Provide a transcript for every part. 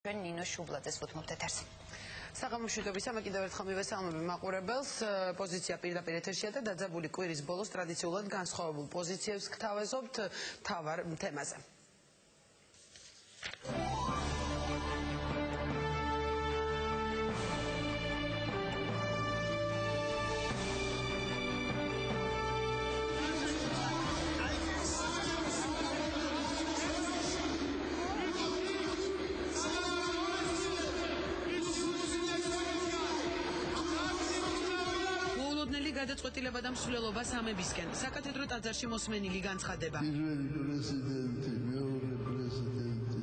ნინო შუბლაძეს ვუთმობთ ეთერს. საღამომშვიდობისა, კიდევ ერთხელ მივესალმები მაყურებელს. პოზიცია პირდაპირ ეთერშია და დაძაბული კვირის ბოლოს ტრადიციულად განსხვავებულ პოზიციებს გთავაზობთ მთავარ თემაზე. გადაწყვეტილება და მსვლელობა სამებისკენ. საკათედრო ტაძარში მოსმენილი განცხადება. პირველი პრეზიდენტი, მეორე პრეზიდენტი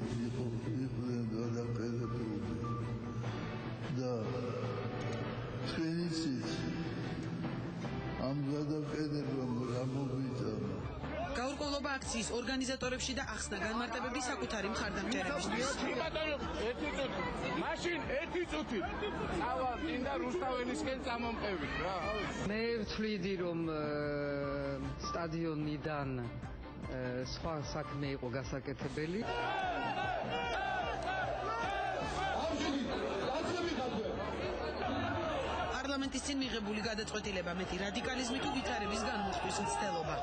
იყვნენ გადაყენებული და თქვენიცით ამ გადაყენებამ რა მოგიტანა. გაურკვევლობა აქციის ორგანიზატორებში და ახსნა განმარტებები საკუთარი მხარდამჭერებისთვის. მაშინ ერთი წუთი წავა წინდა რუსთაველისკენ წამომყევით რა. მე ვთვლიდი რომ სტადიონიდან სხვა საქმე იყო გასაკეთებელი. პარლამენტის წინ მიღებული გადაწყვეტილება მეტი რადიკალიზმი თუ ვითარების განმუხტვის მცდელობა.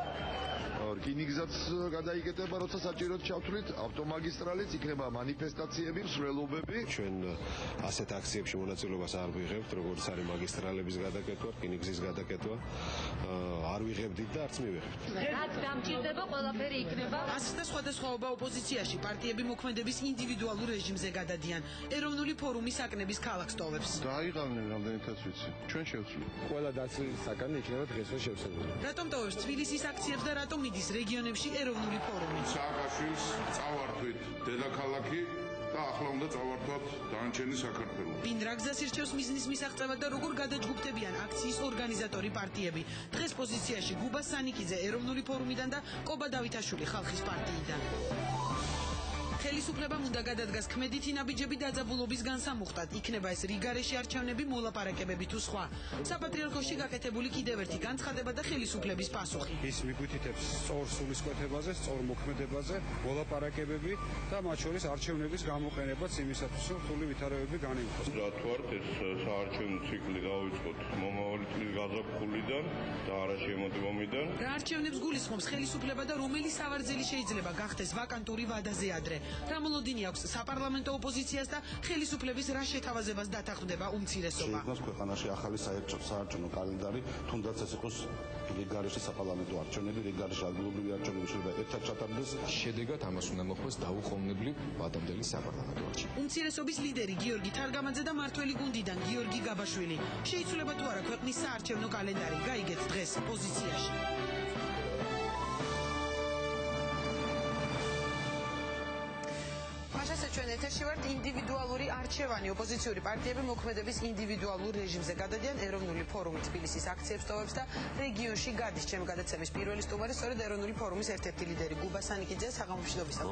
რკინიგზაც გადაიკეტება, როცა საჭიროდ ჩავთვლით, ავტომაგისტრალიც იქნება მანიფესტაციები, მსვლელობები. ჩვენ ასეთ აქციებში მონაწილეობას არ ვიღებთ, როგორც არის მაგისტრალების გადაკეთვა, რკინიგზის გადაკეთვა. არ ვიღებდით და არც მივიღებთ. რაც დამჭირდება, ყველაფერი იქნება. ასს და სხვადასხვაობა ოპოზიციაში პარტიები მოქმედების ინდივიდუალურ რეჟიმზე გადადიან. ეროვნული ფორუმი საკნების ქალაქს ტოვებს. დაიღალნენ რამდენითაც ვიცი. ჩვენ შევცვლით. ყველა დაცული საკანი იქნება დღესვე შევსებული. რატომ ტოვებს თბილისის აქციებს და რატომ მიდის რეგიონებში ეროვნული ფორუმი? სააკაშვილს წავართვით დედაქალაქი და ახლა უნდა წავართვათ დანარჩენი საქართველო. ვინ რა გზას ირჩევს მიზნის მისაღწევად და როგორ გადაჯგუფდებიან აქციის ორგანიზატორი პარტიები? დღეს პოზიციაში გუბა სანიკიძე ეროვნული ფორუმიდან და კობა დავითაშვილი ხალხის პარტიიდან. ხელისუფლებამ უნდა გადადგას ქმედითი ნაბიჯები დაძაბულობის განსამუხტად. იქნება ეს რიგარეში არჩევნები, მოლაპარაკებები თუ სხვა. საპატრიარქოში გაკეთებული კიდევ ერთი განცხადება და ხელისუფლების პასუხი. ის მიგვითითებს სწორ სულისკვეთებაზე, სწორ მოქმედებაზე, მოლაპარაკებები და მათ შორის არჩევნების გამოყენებაც იმისათვის, რომ რთული ვითარებები განივხვას. რატოართ ეს საარჩევნო ციკლი გავიწყოთ მომავალი წლის გაზაფხულიდან და არა შემოდგომიდან. რა არჩევნებს გულისხმობს ხელისუფლება და რომელი სავარძელი შეიძლება გახდეს ვაკანტური ვადაზე ადრე? რა მოლოდინი აქვს საპარლამენტო ოპოზიციას და ხელისუფლების რა შეთავაზებას დათანხმდება უმცირესობა? შეიქმნას ქვეყანაში ახალი საარჩევნო კალენდარი, თუნდაც ეს იყოს რიგარეში საპარლამენტო არჩევნები, რიგარეში ადგილობრივი არჩევნები შეიძლება ერთად ჩატარდეს. შედეგად ამას უნდა მოხდეს დაუყოვნებლივ ვადამდელი საპარლამენტო არჩევნები. უმცირესობის ლიდერი გიორგი თარგამაძე და მართველი გუნდიდან გიორგი გაბაშვილი. შეიცვლება თუ არა ქვეყნის საარჩევნო კალენდარი? გაიგეთ დღეს პოზიციაში. ჩვენ ეთერში ვართ. ინდივიდუალური არჩევანი. ოპოზიციური პარტიები მოქმედების ინდივიდუალურ რეჟიმზე გადადიან. ეროვნული ფორუმი თბილისის აქციებს ტოვებს და რეგიონში გადის. ჩემი გადაცემის პირველი სტუმარი სწორედ ეროვნული ფორუმის ერთ-ერთი ლიდერი გუბა სანიკიძე. საღამომშვიდობისა.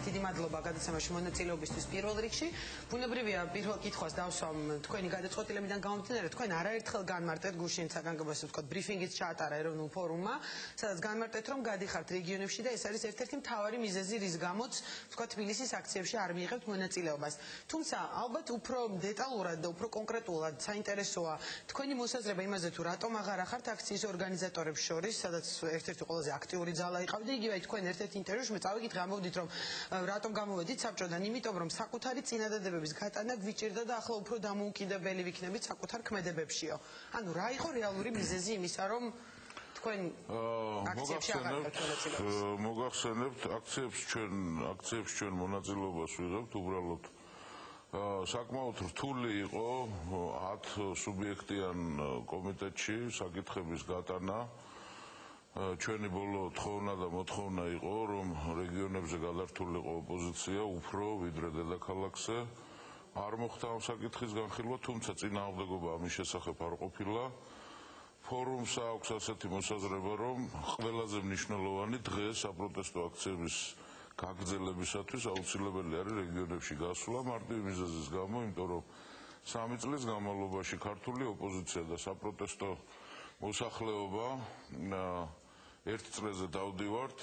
დიდი მადლობა გადაცემაში მონაწილეობისთვის პირველ რიგში. ბუნებრივია პირველ კითხვას დავსვამ თქვენი გადაწყვეტილებიდან გამომდინარე. თქვენ არაერთხელ განმარტეთ გუშინ საგანგებო ვთქვათ ბრიფინგიც ჩაატარა ეროვნულ ფორუმმა, სადაც განმარტეთ რომ გადიხართ რეგიონებში და ეს არის ერთ-ერთი მთავარი მიზეზი, რის გამოც ვთქვათ თბილისის აქციებში არ მიიღებთ მონაწილეობას. თუმცა ალბათ უფრო დეტალურად და უფრო კონკრეტულად საინტერესოა თქვენი მოსაზრება იმაზე თუ რატომ აღარ ახართ აქციის ორგანიზატორებს შორის, სადაც ერთ-ერთი ყველაზე აქტიური ძალა იყავდა. იგივე თქვენ ერთ-ერთ ინტერვიუში მე წავიკითხე, ამბობდით რომ რატომ გამოვედით საბჭოდან, იმიტომ რომ საკუთარი წინადადებების გატანა გვიჭირდა და ახლა უფრო დამოუკიდებელი ვიქნებით საკუთარ ქმედებებშიო. ანუ რა იყო რეალური მიზეზი იმისა, რომ თქვენ აქციებში აღარ მონაწილეობთ? მოგახსენებთ, აქციებში ჩვენ მონაწილეობას ვიღებთ, უბრალოდ საკმაოდ რთული იყო 10 სუბიექტიან კომიტეტში საკითხების გატანა. ჩვენი ბოლო თხოვნა და მოთხოვნა იყო, რომ რეგიონებზე გადართულიყო ოპოზიცია უფრო ვიდრე დედაქალაქზე. არ მოხდა ამ საკითხის განხილვა, თუმცა წინააღმდეგობა ამის შესახებ არ ყოფილა. ფორუმს აქვს ასეთი მოსაზრება, რომ ყველაზე მნიშვნელოვანი დღეს საპროტესტო აქციების გაგრძელებისათვის აუცილებელი არის რეგიონებში გასვლა მარტივი მიზეზის გამო, იმიტომ რომ 3 წლის განმავლობაში ქართული ოპოზიცია და საპროტესტო მოსახლეობა ერთ წრეზე დავდივართ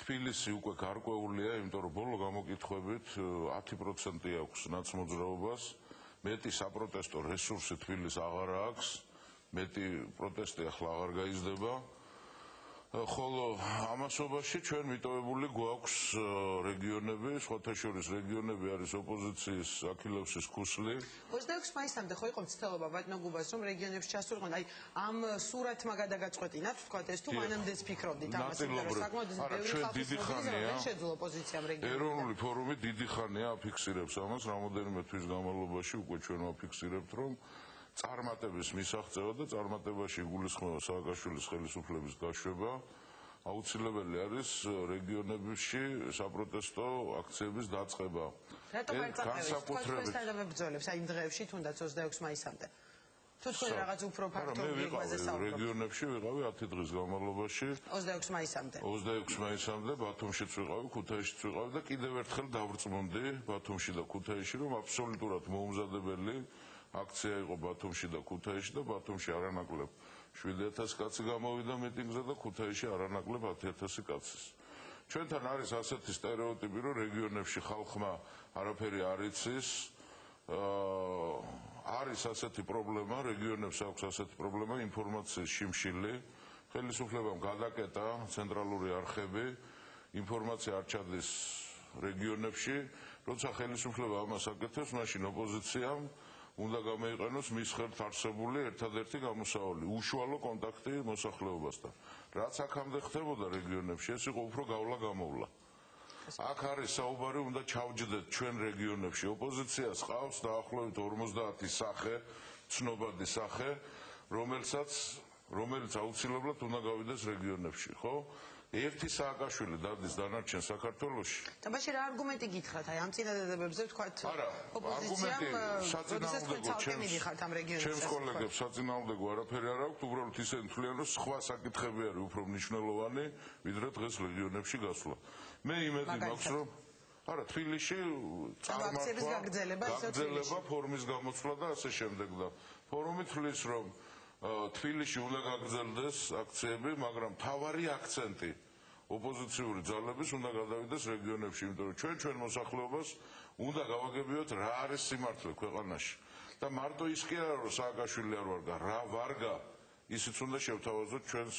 თბილისი უკვე გარკვეულია, იმიტომ რომ ბოლო გამოკითხვებით 10% აქვს ნაცმოძრაობას, მეტი საპროტესტო რესურსი თბილისს აღარ აქვს, მეტი პროტესტი ახლა აღარ გაიზრდება. ხოლო ამასობაში ჩვენ მიტოვებული გვაქვს რეგიონები, სხვათა შორის რეგიონები არის ოპოზიციის აქილევსის ქუსლი. 26 მაისამდე ხო იყო მცდელობა ბატონო გუბას, რომ რეგიონებში ჩასულიყო, აი ამ სურათმა გადაგაწყვეტინათ, ვთქვათ ეს თუ მანამდეც ფიქრობდით ამას, იმიტომ რომ საკმაოდ ბევრი ხალხის მობილიზება შეძლო ოპოზიციამ რეგიონებში. ეროვნული ფორუმი დიდი ხანია აფიქსირებს ამას, რამოდენიმე თვის განმავლობაში უკვე ჩვენ ვაფიქსირებთ, რომ წარმატების მისაღწევა და წარმატებაში იგულისხმება სააკაშვილის ხელისუფლების გაშვება, აუცილებელი არის რეგიონებში საპროტესტო აქციების დაწყება. რატომ არ წაყევით თანამებრძოლებს აი იმ დღეებში თუნდაც 26 მაისამდე? თუ თქვენ რაღაც უფრო ფაქტობრივ იყვაზე საუბრობთ. რეგიონებში ვიყავი 10 დღის განმავლობაში. 26 მაისამდე. 26 მაისამდე ბათუმშიც ვიყავი, ქუთაისშიც ვიყავი და კიდევ ერთხელ დავრწმუნდი ბათუმში და ქუთაისში, რომ აბსოლუტურად მოუმზადებელი აქცია იყო ბათუმში და ქუთაისში და ბათუმში არანაკლებ 7000 კაცი გამოვიდა მიტინგზე და ქუთაისში არანაკლებ 10000 კაცის. ჩვენთან არის ასეთი სტერეოტიპი, რომ რეგიონებში ხალხმა არაფერი არ იცის. არის ასეთი პრობლემა, რეგიონებს აქვს ასეთი პრობლემა, ინფორმაციის შიმშილი, ხელისუფლებამ გადაკეტა ცენტრალური არხები, ინფორმაცია არ ჩადის რეგიონებში, როცა ხელისუფლება ამას აკეთებს, მაშინ ოპოზიციამ უნდა გამოიყენოს მის ხელთ არსებული ერთადერთი გამოსავალი, უშუალო კონტაქტი მოსახლეობასთან. რაც აქამდე ხდებოდა რეგიონებში, ეს იყო უფრო გავლა-გამოვლა. აქ არის საუბარი, უნდა ჩავჯდეთ ჩვენ რეგიონებში. ოპოზიციას ყავს დაახლოებით 50 სახე, ცნობადი სახე, რომელიც აუცილებლად უნდა გავიდეს რეგიონებში, ხო? ერთი სააკაშვილი დადის დანარჩენ საქართველოში. და მაშინ რა არგუმენტი გითხრათ, აი ამ წინადადებებზე ვთქვათ, ოპოზიციამ ჩემს კოლეგებს საწინააღმდეგო არაფერი არ აქვს, უბრალოდ ისინი თვლიან, რომ სხვა საკითხები არის უფრო მნიშვნელოვანი, ვიდრე დღეს რეგიონებში გასვლა. მე იმედი მაქვს, რომ არა, თბილისში წარმართვა, გაგრძელება, ფორმის გამოცვლა და ასე შემდეგ და ფორუმი თვლის, რომ თბილისში უნდა გაგრძელდეს აქციები, მაგრამ მთავარი აქცენტი ოპოზიციური ძალების უნდა გადავიდეს რეგიონებში, იმიტომ რომ ჩვენ მოსახლეობას უნდა გავაგებიოთ რა არის სიმართლე ქვეყანაში. და მარტო ის კი არა, რომ სააკაშვილი არ ვარგა, რა ვარგა, ისიც უნდა შევთავაზოთ ჩვენს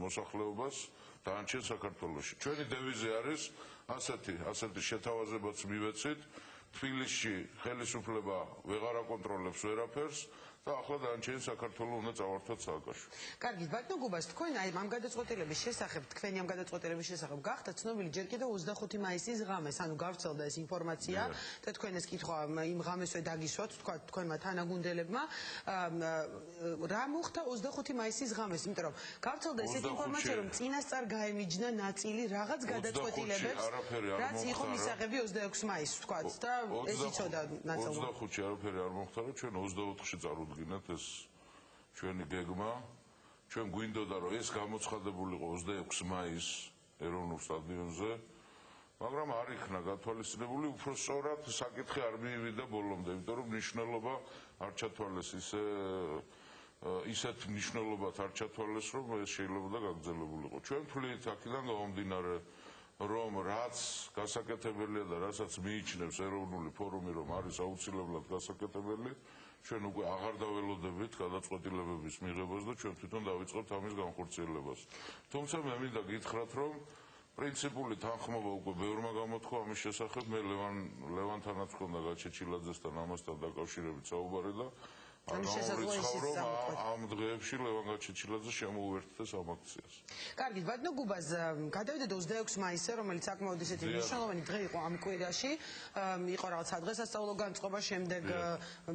მოსახლეობას დანარჩენ საქართველოში. ჩვენი დევიზი არის ასეთი შეთავაზებაც მივეცით, თბილისში ხელისუფლება ვეღარ აკონტროლებს ვერაფერს და ახლა დანარჩენი საქართველო უნდა წავართვათ სააკაშვილი. კარგით, ბატონო გუბას, თქვენ აი ამ გადაწყვეტილების შესახებ, თქვენი ამ გადაწყვეტილების შესახებ გახდა ცნობილი ჯერ კიდევ 25 მაისის ღამეს, ანუ გავრცელდა ეს ინფორმაცია და თქვენ ეს კითხვა იმ ღამესვე დაგისვათ, თქვა თქვენმა თანაგუნდელებმა, რა მოხდა 25 მაისის ღამეს, იმიტომ რომ გავრცელდა ესეთი ინფორმაცია, რომ წინასწარ გაემიჯნა ნაწილი რაღაც გადაწყვეტილებებს, რაც იყო მისაღები 26 მაისს, თქვათ და ეს იცოდა ნაწილმა. 25-ში არაფერი არ მოხდა, რომ ჩვენ 24-ში წარუდგინეთ ეს ჩვენი გეგმა. ჩვენ გვინდოდა, რომ ეს გამოცხადებულიყო 26 მაისს ეროვნულ სტადიონზე, მაგრამ არ იქნა გათვალისწინებული, უფრო სწორად საკითხი არ მიივიდა ბოლომდე, იმიტომ რომ მნიშვნელობა არ ჩათვალეს ისეთ მნიშვნელობად არ ჩათვალეს, რომ ეს შეიძლება გაგრძელებულიყო. ჩვენ ვთვლით აქედან გამომდინარე, რომ რაც გასაკეთებელია და რასაც მიიჩნევს ეროვნული ფორუმი, რომ არის აუცილებლად გასაკეთებელი, ჩვენ უკვე აღარ დაველოდებით გადაწყვეტილებების მიღებას და ჩვენ თვითონ დავიწყებთ ამის განხორციელებას. თუმცა მე მინდა გითხრათ, რომ პრინციპული თანხმობა უკვე ბევრმა გამოთქვა ამის შესახებ, მე ლევანთანაც ჰქონდა გაჩეჩილაძესთან ამასთან დაკავშირებით საუბარი და ამ დღეებში ლევან გაჩეჩილაძე შემოუერთდეს ამ აქციას. კარგით, ბატონო გუბაზ, გადავიდეთ 26 მაისზე, რომელიც საკმაოდ ისეთი მნიშვნელოვანი დღე იყო ამ კვირაში, იყო რაღაც სადღესასწაულო განწყობა, შემდეგ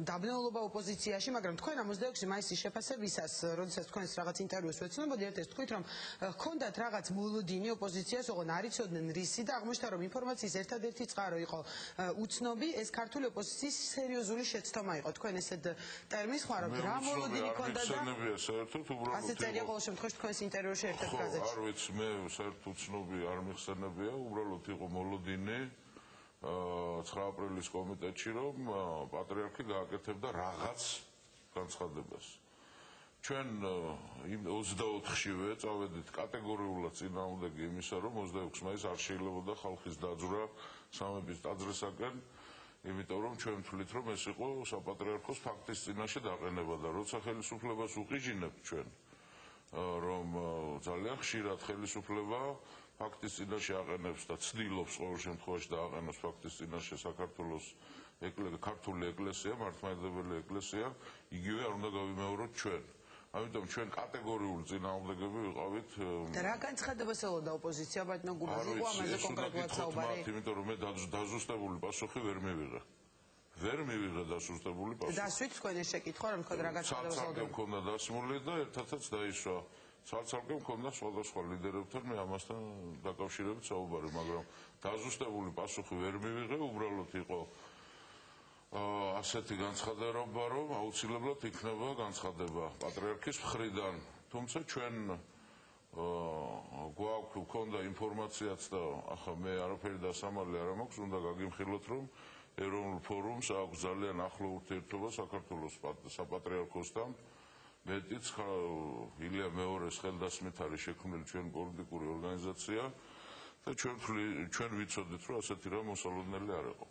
დაბნეულობა ოპოზიციაში, მაგრამ თქვენ ამ 26 მაისის შეფასებისას, როდესაც თქვენს რაღაც ინტერვიუს ვეცნობოდი, ერთ-ერთ თქვით, რომ ჰქონდათ რაღაც მოლოდინი ოპოზიციას, ოღონ არ იცოდნენ რისი და აღმოჩნდა, რომ ინფორმაციის ერთადერთი წყარო იყო უცნობი, ეს ქართული ოპოზიციის სერიოზული შეცდომა იყო. თქვენ ესეთ ტერმინს ხმარობთ, რა მოლოდინი ჰქონდა და ასე წერია ყოველ შემთხვევაში თქვენს ინტერვიუში ერთ-ერთ გაზეთში. არ ვიცი, მე საერთოდ უცნობი არ მიხსენებია, უბრალოდ იყო მოლოდინი 9 აპრილის კომიტეტში, რომ პატრიარქი გააკეთებდა რაღაც განცხადებას. ჩვენ 24-შივე წავედით კატეგორიულად წინააღმდეგი იმისა, რომ 26 მაისს არ შეიძლებოდა ხალხის დაძვრა სამების ტაძრისაკენ, იმიტომ რომ ჩვენ ვთვლით, რომ ეს იყო საპატრიარქოს ფაქტის წინაშე დაყენება და როცა ხელისუფლებას უყიჟინებთ ჩვენ, რომ ძალიან ხშირად ხელისუფლება ფაქტის წინაშე აყენებს და ცდილობს ყოველ შემთხვევაში დააყენოს ფაქტის წინაშე საქართველოს ქართული ეკლესია, მართლმადიდებელი ეკლესია, იგივე არ უნდა გავიმეოროთ ჩვენ. ამიტომ ჩვენ კატეგორიული წინააღმდეგები ვიყავით. და რა განცხადებას ელოდა ოპოზიცია ბატონო გუბაზი? იყო ამაზე კონკრეტულად საუბარი? იმიტომ რომ მე დაზუსტებული პასუხი ვერ მივიღე. ვერ მივიღე დაზუსტებული პასუხი. დასვით თქვენ ეს შეკითხვა, რომ თქვენ რა განცხადებას ელოდა? ცალ-ცალკე მქონდა დასმული და ერთადაც დაიშვა. ცალ-ცალკე მქონდა სხვადასხვა ლიდერებთან მე ამასთან დაკავშირებით საუბარი, მაგრამ დაზუსტებული პასუხი ვერ მივიღე, უბრალოდ იყო ასეთი განცხადება, რომ აუცილებლად იქნება განცხადება პატრიარქის მხრიდან. თუმცა ჩვენ გვქონდა ინფორმაციაც და ახლა მე არაფერი დასამალი არ მაქვს, უნდა გაგიმხილოთ, რომ ეროვნულ ფორუმს აქვს ძალიან ახლო ურთიერთობა საქართველოს საპატრიარქოსთან. მეტიც ილია მეორის ხელდასმით არის შექმნილი ჩვენი პოლიტიკური ორგანიზაცია და ჩვენ ვიცოდით, რომ ასეთი რამ მოსალოდნელი არ იყო.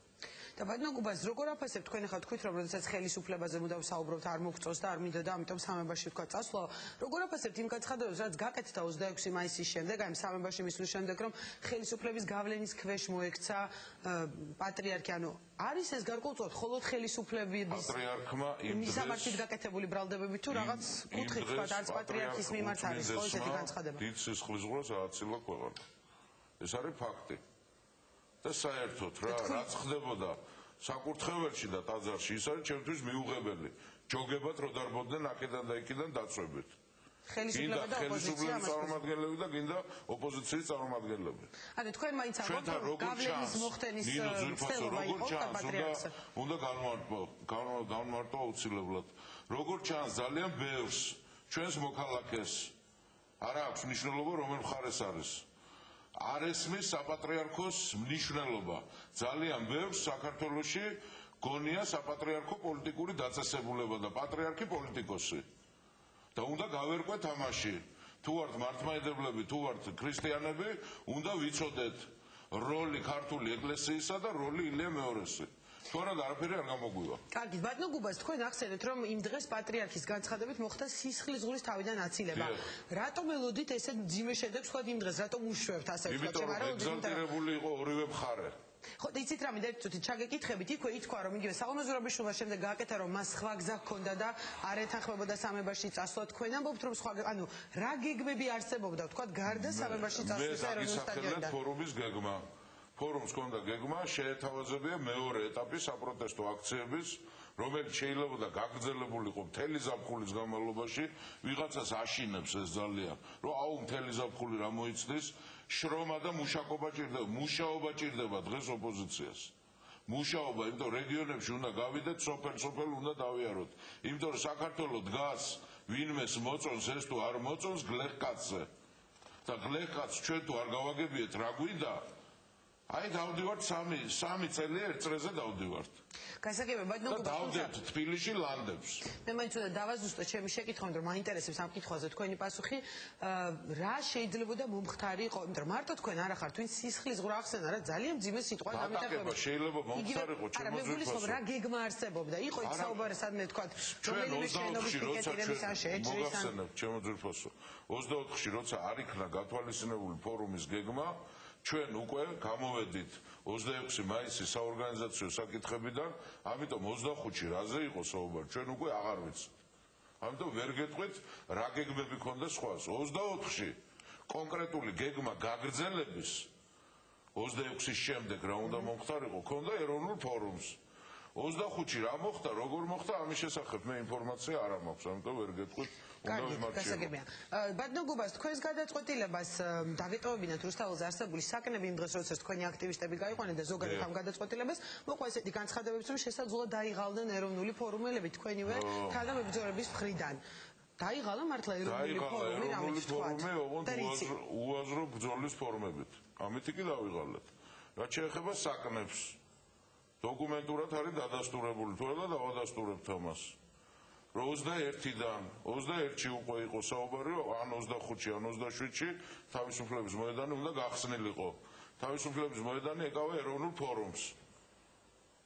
და ბატონო გუბაზ, როგორ აფასებთ თქვენ ახლა თქვით, რომ როდესაც ხელისუფლებაზე მუდამ ვსაუბრობთ, არ მოგწონს და არ მინდოდა, ამიტომ სამებაში თქვა წასვლა. როგორ აფასებთ იმ განცხადებებს, რაც გაკეთდა 26 მაისის შემდეგ, აი სამებაში მისვლის შემდეგ, რომ ხელისუფლების გავლენის ქვეშ მოექცა პატრიარქი, ანუ არის ეს გარკვეულწილად მხოლოდ ხელისუფლების პატრიარქმა მისამართით გაკეთებული ბრალდებები თუ რაღაც კუთხით თქვა, არც პატრიარქის მიმართ არის ხო ესეთი განცხადება? დიდ სისხლისღვრას ააცილა ქვეყანა. ეს არის ფაქტი. და საერთოდ რაც ხდებოდა საკურთხეველში და ტაძარში, ის არის ჩემთვის მიუღებელი. ჯოგებად რო დარბოდნენ აქედან და იქიდან დაწვევით. ხელისუფლება და ოპოზიცია წარმომადგენლები და გინდა ოპოზიციის წარმომადგენლები. ანუ თქვენ მაინც ამბობთ, რომ გავლენის მოხდენის ცდელობა იყო პატრიარქს. უნდა განმარტო აუცილებლად. როგორ ჩანს ძალიან ბევრს ჩვენს მოქალაქეს არ აქვს მნიშვნელობა რომელ მხარეს არის. არ ესმის საპატრიარქოს მნიშვნელობა. ძალიან ბევრს საქართველოში გონია საპატრიარქო პოლიტიკური დაწესებულება და პატრიარქი პოლიტიკოსი. და უნდა გავერკვეთ ამაში. თუ ვართ მართლმადიდებლები, თუ ვართ ქრისტიანები, უნდა ვიცოდეთ როლი ქართული ეკლესიისა და როლი ილია მეორესი. თორემ არაფერი არ გამოგვივა. კარგი, ბატონო გუბაზ, თქვენ ახსენეთ, რომ იმ დღეს პატრიარქის განცხადებით მოხდა სისხლისღურის თავიდან აცილება. რატომ ელოდით ესეთ მძიმე შედეგს თქვა იმ დღეს? რატომ უშვებთ ასე ვთქვათ? იმიტომ რომ ეგზალტირებული იყო ორივე მხარე. ხო, იცით რა მინდა ერთწუთით ჩაგეკითხებით, იქვე ითქვა, რომ იგივე საღამო ზურაბიშვილმა შემდეგ გააკეთა, რომ მას სხვა გზა ჰქონდა და არ ეთანხმებოდა სამებაში წასვლა. თქვენ ამბობთ, რომ სხვა, ანუ რა გეგმები არსებობდა, ვთქვათ, გარდა სამებაში წასვლის ეროვნულ სტადიონიდან? მე ფორუმის გეგმა. ფორუმს ჰქონდა გეგმა შეეთავაზებია მეორე ეტაპის საპროტესტო აქციების, რომელიც შეიძლება გაგრძელებულიყო მთელი ზაფხულის განმავლობაში, ვიღაცას აშინებს ეს ძალიან, რომ აუ მთელი ზაფხული რა მოიცდის, შრომა და მუშაკობა ჭირდება, მუშაობა ჭირდება დღეს ოპოზიციას. მუშაობა, იმიტომ რეგიონებში უნდა გავიდეთ, სოფელ უნდა დავიაროთ. იმიტომ რომ საქართველოს დგას ვინმეს მოწონს ეს თუ არ მოწონს გლეხკაცზე. და გლეხკაც ჩვენ თუ არ გავაგებიეთ რა გვინდა, აი დავდივართ სამი წელი ერთ წრეზე დავდივართ. გასაგებია, ბატონო გუბაზ, დავდებთ თბილისში ლანდებს. მე მაინც უნდა დავაზუსტო ჩემი შეკითხვა, რომ მაინტერესებს ამ კითხვაზე თქვენი პასუხი, რა შეიძლებოდა მომხდარი იყო, იმიტომ რომ მარტო თქვენ არ ახართ, ვინც სისხლისღვრა ახსენა, რა ძალიან მძიმე სიტყვა დამიტახება. შეიძლება მომხდარი იყო, ჩემ მოძულფასო. რა გეგმა არსებობდა? იყო იქ საუბარი სადმე თქვა, რომელიმე შენობის პიკეტირების ან შეჭრის ან ჩემ მოძულფასო. 24-ში როცა არ იქნა გათვალისწინებული ფორუმის გეგმა, ჩვენ უკვე გამოვედით 26 მაისის საორგანიზაციო საკითხებიდან, ამიტომ 25-ში რაზე იყო საუბარი, ჩვენ უკვე აღარ ვიცით. ამიტომ ვერ გეტყვით რა გეგმები ქონდა სხვას. 24-ში კონკრეტული გეგმა გაგრძელების 26-ის შემდეგ რა უნდა მომხდარიყო, ქონდა ეროვნულ ფორუმს. 25-ში რა მოხდა, როგორ მოხდა, ამის შესახებ მე ინფორმაცია არ მაქვს, ამიტომ ვერ გეტყვით. გასაგებია. ბატონო გუბაზ, თქვენს გადაწყვეტილებას დაგეტოვებინათ რუსთაველზე არსებული საკნები იმ დღეს, როდესაც თქვენი აქტივისტები გაიყვანეთ და ზოგადად ამ გადაწყვეტილებას, მოყვა ესეთი განცხადებებიც, რომ შესაძლოა დაიღალდნენ ეროვნული ფორუმელები თქვენივე თანამებრძოლების მხრიდან. დაიღალა მართლა ეროვნული ფორუმი, რამით თქვათ? უაზრო ბრძოლის ფორმებით. ამით კი დავიღალეთ. რაც შეეხება საკნებს, დოკუმენტურად არის დადასტურებული, თუ არა და დავადასტურებთ ამას. რომ 21-დან 21-ში უკვე იყო საუბარი, ან 25-ში, ან 27-ში თავისუფლების მოედანი უნდა გახსნილიყო. თავისუფლების მოედანი ეკავა ეროვნულ ფორუმს.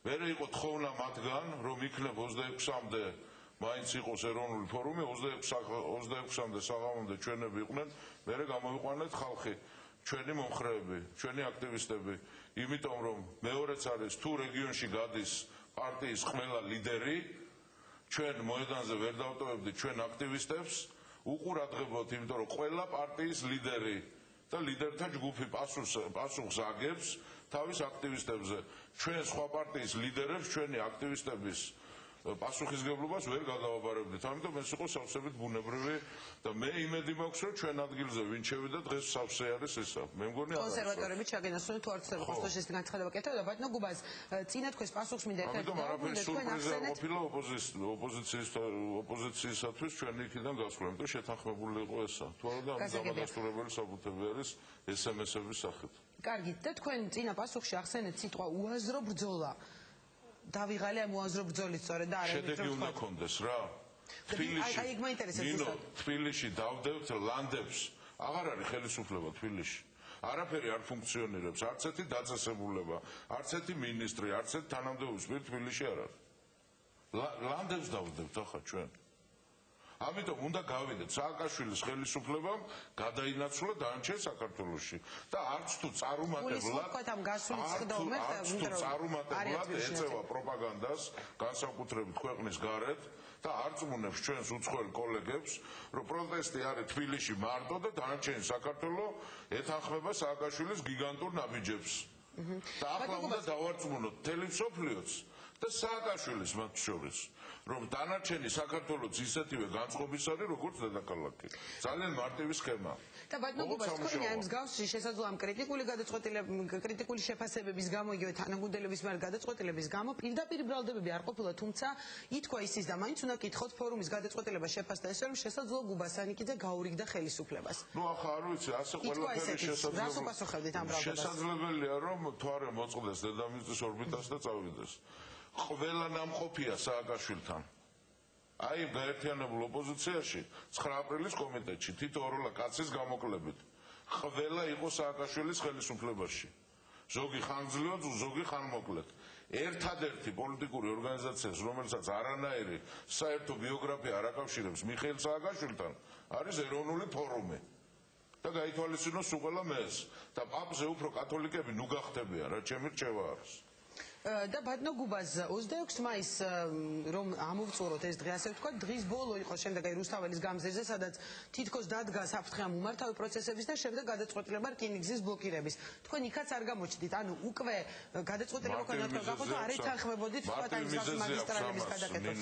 მერე იყო თხოვნა მათგან, რომ იქნებ 26-მდე მაინც იყოს ეროვნული ფორუმი, 26-მდე საღამომდე ჩვენები იყვნენ, მერე გამოიყვანეთ ხალხი, ჩვენი მომხრეები, ჩვენი აქტივისტები, იმიტომ რომ მეორეც არის თუ რეგიონში გადის პარტიის ყველა ლიდერი, ჩვენ მოედანზე ვერ დავტოვებდით ჩვენ აქტივისტებს, უყურადღებოთ, იმიტომ რომ ყველა პარტიის ლიდერი და ლიდერთა ჯგუფი პასუხს აგებს თავის აქტივისტებზე. ჩვენ სხვა პარტიის ლიდერებს ჩვენი აქტივისტების პასუხისგებლობას ვერ გადავაბარებდით. ამიტომ ეს იყო სავსებით ბუნებრივი და მე იმედი მაქვს, რომ ჩვენ ადგილზე ვინ შევიდა დღეს სავსე არის ისა. მე მგონი არა. კონსერვატორები ჩაგენასწორეთ თუ არც ხოსტოს ეს განცხადება კეთდა და ბატონო გუბას წინა თქვენს პასუხს მინდა ერთად ამიტომ არაფერი სურპრიზი არ ყოფილა ოპოზიციისათვის ჩვენი იქიდან გასვლა, იმიტომ შეთანხმებული იყო ესა. თუ არა და ამ დამადასტურებელი საბუთები არის SMS-ების სახით. კარგით და თქვენ წინა პასუხში ახსენეთ სიტყვა უაზრო ბრძოლა. დავიღალე ამ უაზრო ბრძოლით სწორედ და არა შედეგი უნდა კონდეს რა. თბილისში დავდებთ ლანდებს. აღარ არის ხელისუფლება თბილისში. არაფერი არ ფუნქციონირებს, არც ერთი დაწესებულება, არც ერთი მინისტრი, არც ერთი თანამდებობის პირ თბილისში არ არის. ლანდებს დავდებთ ახლა ჩვენ. ამიტომ უნდა გავიდეთ სააკაშვილის ხელისუფლებამ გადაინაცვლა დანარჩენ საქართველოში და არც თუ წარუმატებლად ეწევა პროპაგანდას განსაკუთრებით ქვეყნის გარეთ და არწმუნებს ჩვენს უცხოელ კოლეგებს, რომ პროტესტი არის თბილისში მარტო და დანარჩენი საქართველო ეთანხმება სააკაშვილის გიგანტურ ნაბიჯებს. და ახლა უნდა დავარწმუნოთ მთელი მსოფლიოც და სააკაშვილის მათ შორის, რომ დანარჩენი საქართველოც ისეთივე განწყობის არის, როგორც დედაქალაქი. ძალიან მარტივი სქემა. და ბატონო გუბას თქვენ ამ მსგავსი შესაძლოა ამ კრიტიკული შეფასებების გამო, იგივე თანაგუნდელების მიერ გადაწყვეტილების გამო პირდაპირ ბრალდებები არ ყოფილა, თუმცა ითქვა ისიც და მაინც უნდა კითხოთ ფორუმის გადაწყვეტილება შეფასდა ესე, რომ შესაძლოა გუბასანიკიძე გაურიგდა ხელისუფლებას. ნუ ახლა არ ვიცი, ასე ყველაფერი შესაძლებელია, რომ თუ არა მოწყდეს დედამიწის ორბიტას და წავიდეს. ყველა ნამყოფია სააკაშვილთან. აი გაერთიანებულ ოპოზიციაში 9 აპრილის კომიტეტში თითო ორლა კაცის გამოკლებით. ყველა იყო სააკაშვილის ხელისუფლებაში. ზოგი ხანგრძლივად, ზოგი ხანმოკლედ. ერთადერთი პოლიტიკური ორგანიზაცია, რომელსაც არანაირი საერთო ბიოგრაფია არ აკავშირებს მიხეილ სააკაშვილთან, არის ეროვნული ფორუმი. და გაითვალისწინოს უყველა მეს და პაპზე უფრო კათოლიკები ნუ გახდებიან, რა ჩემი რჩევა არის. და ბატონო გუბას 26 მაისს რომ ამოვწუროთ ეს დღე ასე ვთქვა, დღის ბოლო იყო შემდეგ აი რუსთაველის გამზირზე, სადაც თითქოს დადგა საფრთხე უმართავი პროცესების და შემდეგ გადაწყვეტილება რკინიგზის ბლოკირების. თქვენ იქაც არ გამოჩდით, ანუ უკვე გადაწყვეტილება ქონდა თქვენ გახოთ და არ ეთანხმებოდით თქვა აი მაგისტრალების გადაკეთებას.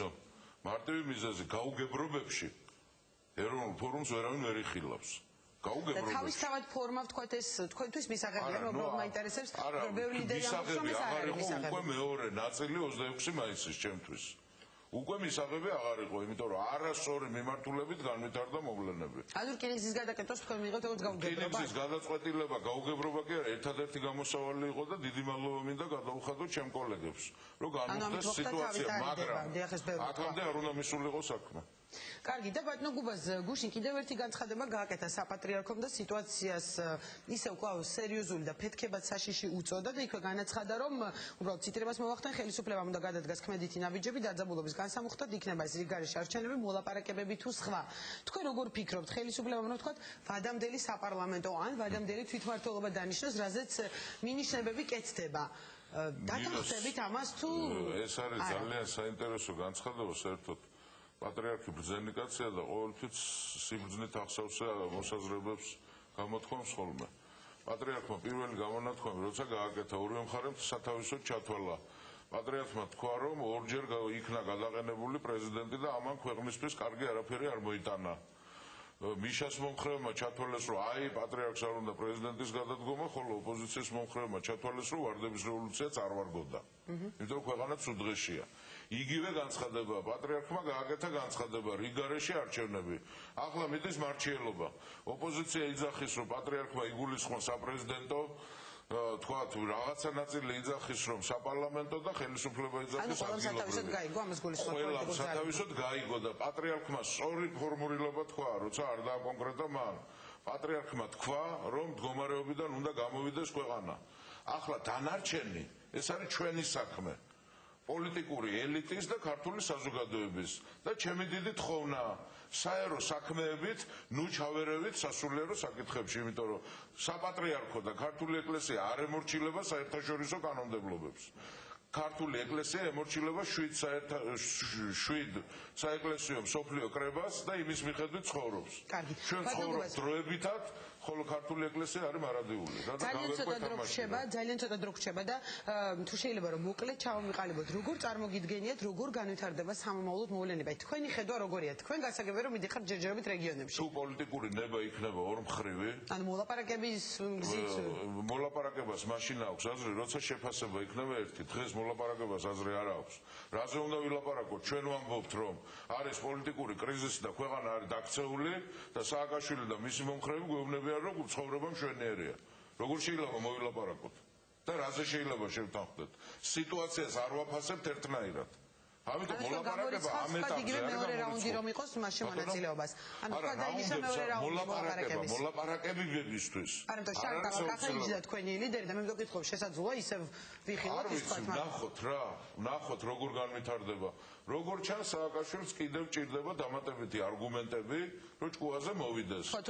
მარტივი მიზეზი გაუგებრობებში ეროვნულ ფორუმს ვერავინ ვერ იხილავს. თავისთავად ფორმა ვთქვათ ეს თქვენთვის მისაღებია, რომ უბრალოდ მაინტერესებს ბევრი ლიდერი ამბობს, რომ ეს არ არის მისაღები. უკვე მეორე ნაწილი 26 მაისის ჩემთვის. უკვე მისაღები აღარ იყო, იმიტომ რომ არასწორი მიმართულებით განვითარდა მოვლენები. ანუ რკინიგზის გადაკეთებას თქვენ მიიღებთ როგორც გაუგებრობა? რკინიგზის გადაწყვეტილება გაუგებრობა კი არა, ერთადერთი გამოსავალი იყო და დიდი მადლობა მინდა გადავუხადოთ ჩემ კოლეგებს, რომ განუხდეს სიტუაცია, მაგრამ აქამდე არ უნდა მისულიყო საქმე. კარგი და ბატონო გუბას გუშინ კიდევ ერთი განცხადება გააკეთა საპატრიარქომ და სიტუაციას ისევ კვლავ სერიოზული და ფეთქებად საშიში უწოდა და იქვე განაცხადა, რომ უბრალოდ ციტირებას მოვახდენ, ხელისუფლებამ უნდა გადადგას ქმედითი ნაბიჯები დაძაბულობის განსამუხტად, იქნება ეს რიგგარეშე არჩევნები, მოლაპარაკებები თუ სხვა. თქვენ როგორ ფიქრობთ, ხელისუფლებამ უნდა ვთქვათ ვადამდელი საპარლამენტო ან ვადამდელი თვითმმართველობა დანიშნოს, რაზეც მინიშნებები კეთდება. დათანხმდებით ამას თუ ეს არის ძალიან საინტერესო განცხადება საერთოდ. პატრიარქი ბრძენი კაცია და ყოველთვის სიბრძნით ახსოვსა მოსაზრებებს გამოთქვამს ხოლმე. პატრიარქმა პირველი გამონათქვამი როცა გააკეთა ორივე მხარემ სათავისოდ ჩათვალა. პატრიარქმა თქვა, რომ ორჯერ იქნა გადაყენებული პრეზიდენტი და ამან ქვეყნისთვის კარგი არაფერი არ მოიტანა. მიშას მომხრეებმა ჩათვალეს, რომ აი პატრიარქს არ უნდა პრეზიდენტის გადადგომა, ხოლო ოპოზიციის მომხრეებმა ჩათვალეს, რომ ვარდების რევოლუციაც არ ვარგოდა. იმიტომ რომ ქვეყანა ცუდ დღეშია. იგივე განცხადება პატრიარქმა გააკეთა განცხადება რიგგარეშე არჩევნები. ახლა მიდის მარჩიელობა. ოპოზიცია იძახის, რომ პატრიარქმა იგულისხმა საპრეზიდენტო თქვათ რაღაცა ნაწილი იძახის რომ საპარლამენტო და ხელისუფლება იძახის ადგილობრივ. სათავისოდ გაიგო და პატრიარქმა სწორი ფორმულირება თქვა, როცა არ დააკონკრეტა მან. პატრიარქმა თქვა, რომ მდგომარეობიდან უნდა გამოვიდეს ქვეყანა. ახლა დანარჩენი ეს არის ჩვენი საქმე. პოლიტიკური ელიტის და ქართული საზოგადოების და ჩემი დიდი თხოვნა საერო საქმეებით ნუ ჩავერევით სასულიერო საკითხებში, იმიტომ რომ საპატრიარქო და ქართული ეკლესია არ ემორჩილება საერთაშორისო კანონმდებლობებს. ქართული ეკლესია ემორჩილება 7 საეკლესიო მსოფლიო კრებას და იმის მიხედვით ცხოვრობს. ჩვენ ცხოვრობთ დროებითად, ხოლო ქართული ეკლესია არის მარადიული. ძალიან ცოტა დრო გრჩება და თუ შეიძლება რომ მოკლედ ჩავამიყალიბოთ, როგორ წარმოგიდგენიათ, როგორ განვითარდება სამომავლოდ მოვლენება. თქვენი ხედვა როგორია? თქვენ გასაგებია რომ მიდიხართ ჯერჯერობით რეგიონებში. თუ პოლიტიკური ნება იქნება ორმხრივი, ანუ მოლაპარაკების გზით მოლაპარაკებას მაშინ აქვს აზრი, როცა შეფასება იქნება ერთი. დღეს მოლაპარაკებას აზრი არ აქვს. რაზე უნდა ვილაპარაკოთ? ჩვენ ვამბობთ, რომ არის პოლიტიკური კრიზისი და ქვეყანა არის დაქცეული და სააკაშვილი და მისი მომხრეები გვეუბნებიან, რომ ცხოვრება მშვენიერია. როგორ შეიძლება მოვილაპარაკოთ? და რაზე შეიძლება შევთანხმდეთ? სიტუაციას არ ვაფასებთ ერთნაირად. ამიტომ მოლაპარაკება ამ ეტაპზე არის მეორე რაუნდი რომ იყოს მას შემონაწილეობას. ანუ თქვა დაინიშნა მეორე რაუნდი მოლაპარაკების. მოლაპარაკებებისთვის. არა, ახლა თქვენი ლიდერი და მე მგკითხავ, შესაძლოა ისევ ვიხილოთ ის თქვა. ნახოთ როგორ განვითარდება. როგორ ჩანს სააკაშვილს კიდევ ჭირდება დამატებითი არგუმენტები, რომ ჭკუაზე მოვიდეს. ამ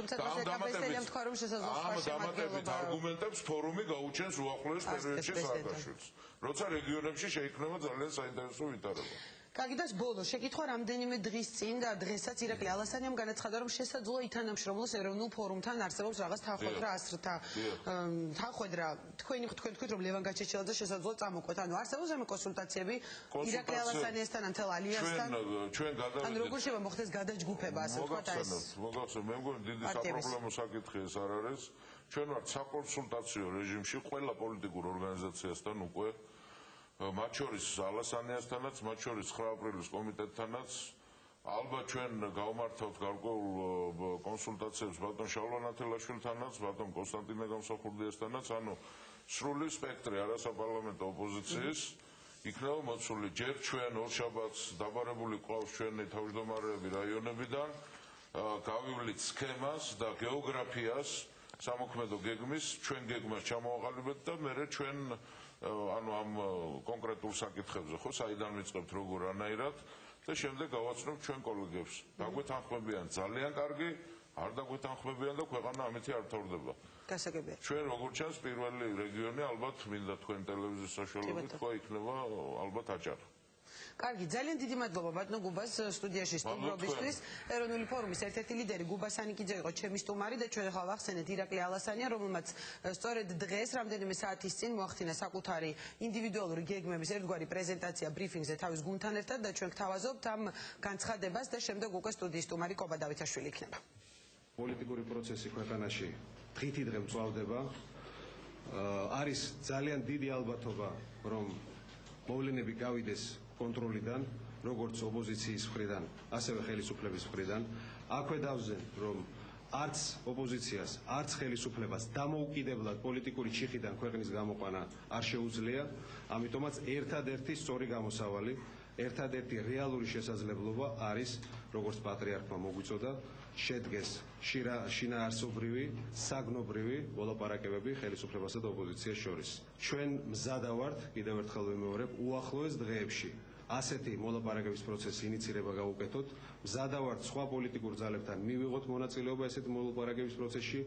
დამატებით არგუმენტებს ფორუმი გაუჩენს უახლოეს პერიოდში სააკაშვილს. როცა რეგიონებში შეიქმნება ძალიან საინტერესო ვითარება. კარგი და ბოლო შეკითხვა რამდენიმე დღის წინ და დღესაც ირაკლი ალასანიამ განაცხადა რომ შესაძლოა ითანამშრომლოს ეროვნულ ფორუმთან არსებობს რაღაც თანხმედრა ასრთა თანხმედრა თქვენ თქვით რომ ლევან გაჩეჩილაძე შესაძლოა წამოყვეთ ანუ არსებობს ამ კონსულტაციები ირაკლი ალასანიასთან ან თელ ალიანსთან ჩვენ გადავიდეთ ანუ როგორ შეიძლება მოხდეს გადაჯგუფება ასე ვთქვათ ეს მოგახსენოთ მე მგონი დიდი საპრობლემო საკითხი ეს არ არის ჩვენ ვართ საკონსულტაციო რეჟიმში ყველა პოლიტიკურ ორგანიზაციასთან უკვე მათ შორის ალასანიასთანაც, მათ შორის 9 აპრილის კომიტეტთანაც ალბათ ჩვენ გავმართავთ გარკვეულ კონსულტაციებს ბატონ შავლან ათელაშვილთანაც, ბატონ კონსტანტინე გამსახურდიასთანაც, ანუ სრული სპექტრი არასაპარლამენტო ოპოზიციის იქნება მოცული ჯერ ჩვენ ორშაბათს დაბარებული ყავს ჩვენი თავმჯდომარეები რაიონებიდან, გავივლით სქემას და გეოგრაფიას სამოქმედო გეგმის, ჩვენ გეგმას ჩამოვაყალიბეთ და მერე ჩვენ ანუ ამ კონკრეტულ საკითხებზე ხო საიდან ვიწყებთ როგორ რანაირად და შემდეგ გავაცნობთ ჩვენ კოლეგებს. დაგვეთანხმებიან ძალიან კარგი, არ დაგვეთანხმებიან და ქვეყანა ამით არ თავდება. გასაგებია. ჩვენ როგორ ჩანს პირველი რეგიონი ალბათ მინდა თქვენ ტელევიზიის საშუალებით ხო იქნება ალბათ აჭარა. კარგი, ძალიან დიდი მადლობა ბატონო გუბას სტუდიაში სტუმრობისთვის. ეროვნული ფორუმის ერთ-ერთი ლიდერი გუბას ანიკიძე იყო ჩემი სტუმარი და ჩვენ ახლა ვახსენეთ ირაკლი ალასანია, რომელმაც სწორედ დღეს რამდენიმე საათის წინ მოახდინა საკუთარი ინდივიდუალური გეგმების ერთგვარი პრეზენტაცია ბრიფინგზე თავის გუნდთან ერთად და ჩვენ გთავაზობთ ამ განცხადებას და შემდეგ უკვე სტუდიის სტუმარი კობა დავითაშვილი იქნება. პოლიტიკური პროცესი ქვეყანაში დღითი დღე მწვავდება. არის ძალიან დიდი ალბათობა, რომ მოვლენები გავიდეს კონტროლიდან, როგორც ოპოზიციის მხრიდან, ასევე ხელისუფლების მხრიდან. აქვე დავზენ, რომ არც ოპოზიციას, არც ხელისუფლებას დამოუკიდებლად პოლიტიკური ჩიხიდან ქვეყნის გამოყვანა არ შეუძლია, ამიტომაც ერთადერთი სწორი გამოსავალი, ერთადერთი რეალური შესაძლებლობა არის, როგორც პატრიარქმა მოგვიწოდა, შედგეს შინაარსობრივი, საგნობრივი მოლაპარაკებები ხელისუფლებასა და ოპოზიციას შორის. ჩვენ მზადა ვართ, კიდევ ერთხელ ვიმეორებ, უახლოეს დღეებში ასეთი მოლაპარაკების პროცესის ინიცირება გავუკეთოთ. მზადა ვართ სხვა პოლიტიკურ ძალებთან მივიღოთ მონაწილეობა ესეთ მოლაპარაკების პროცესში,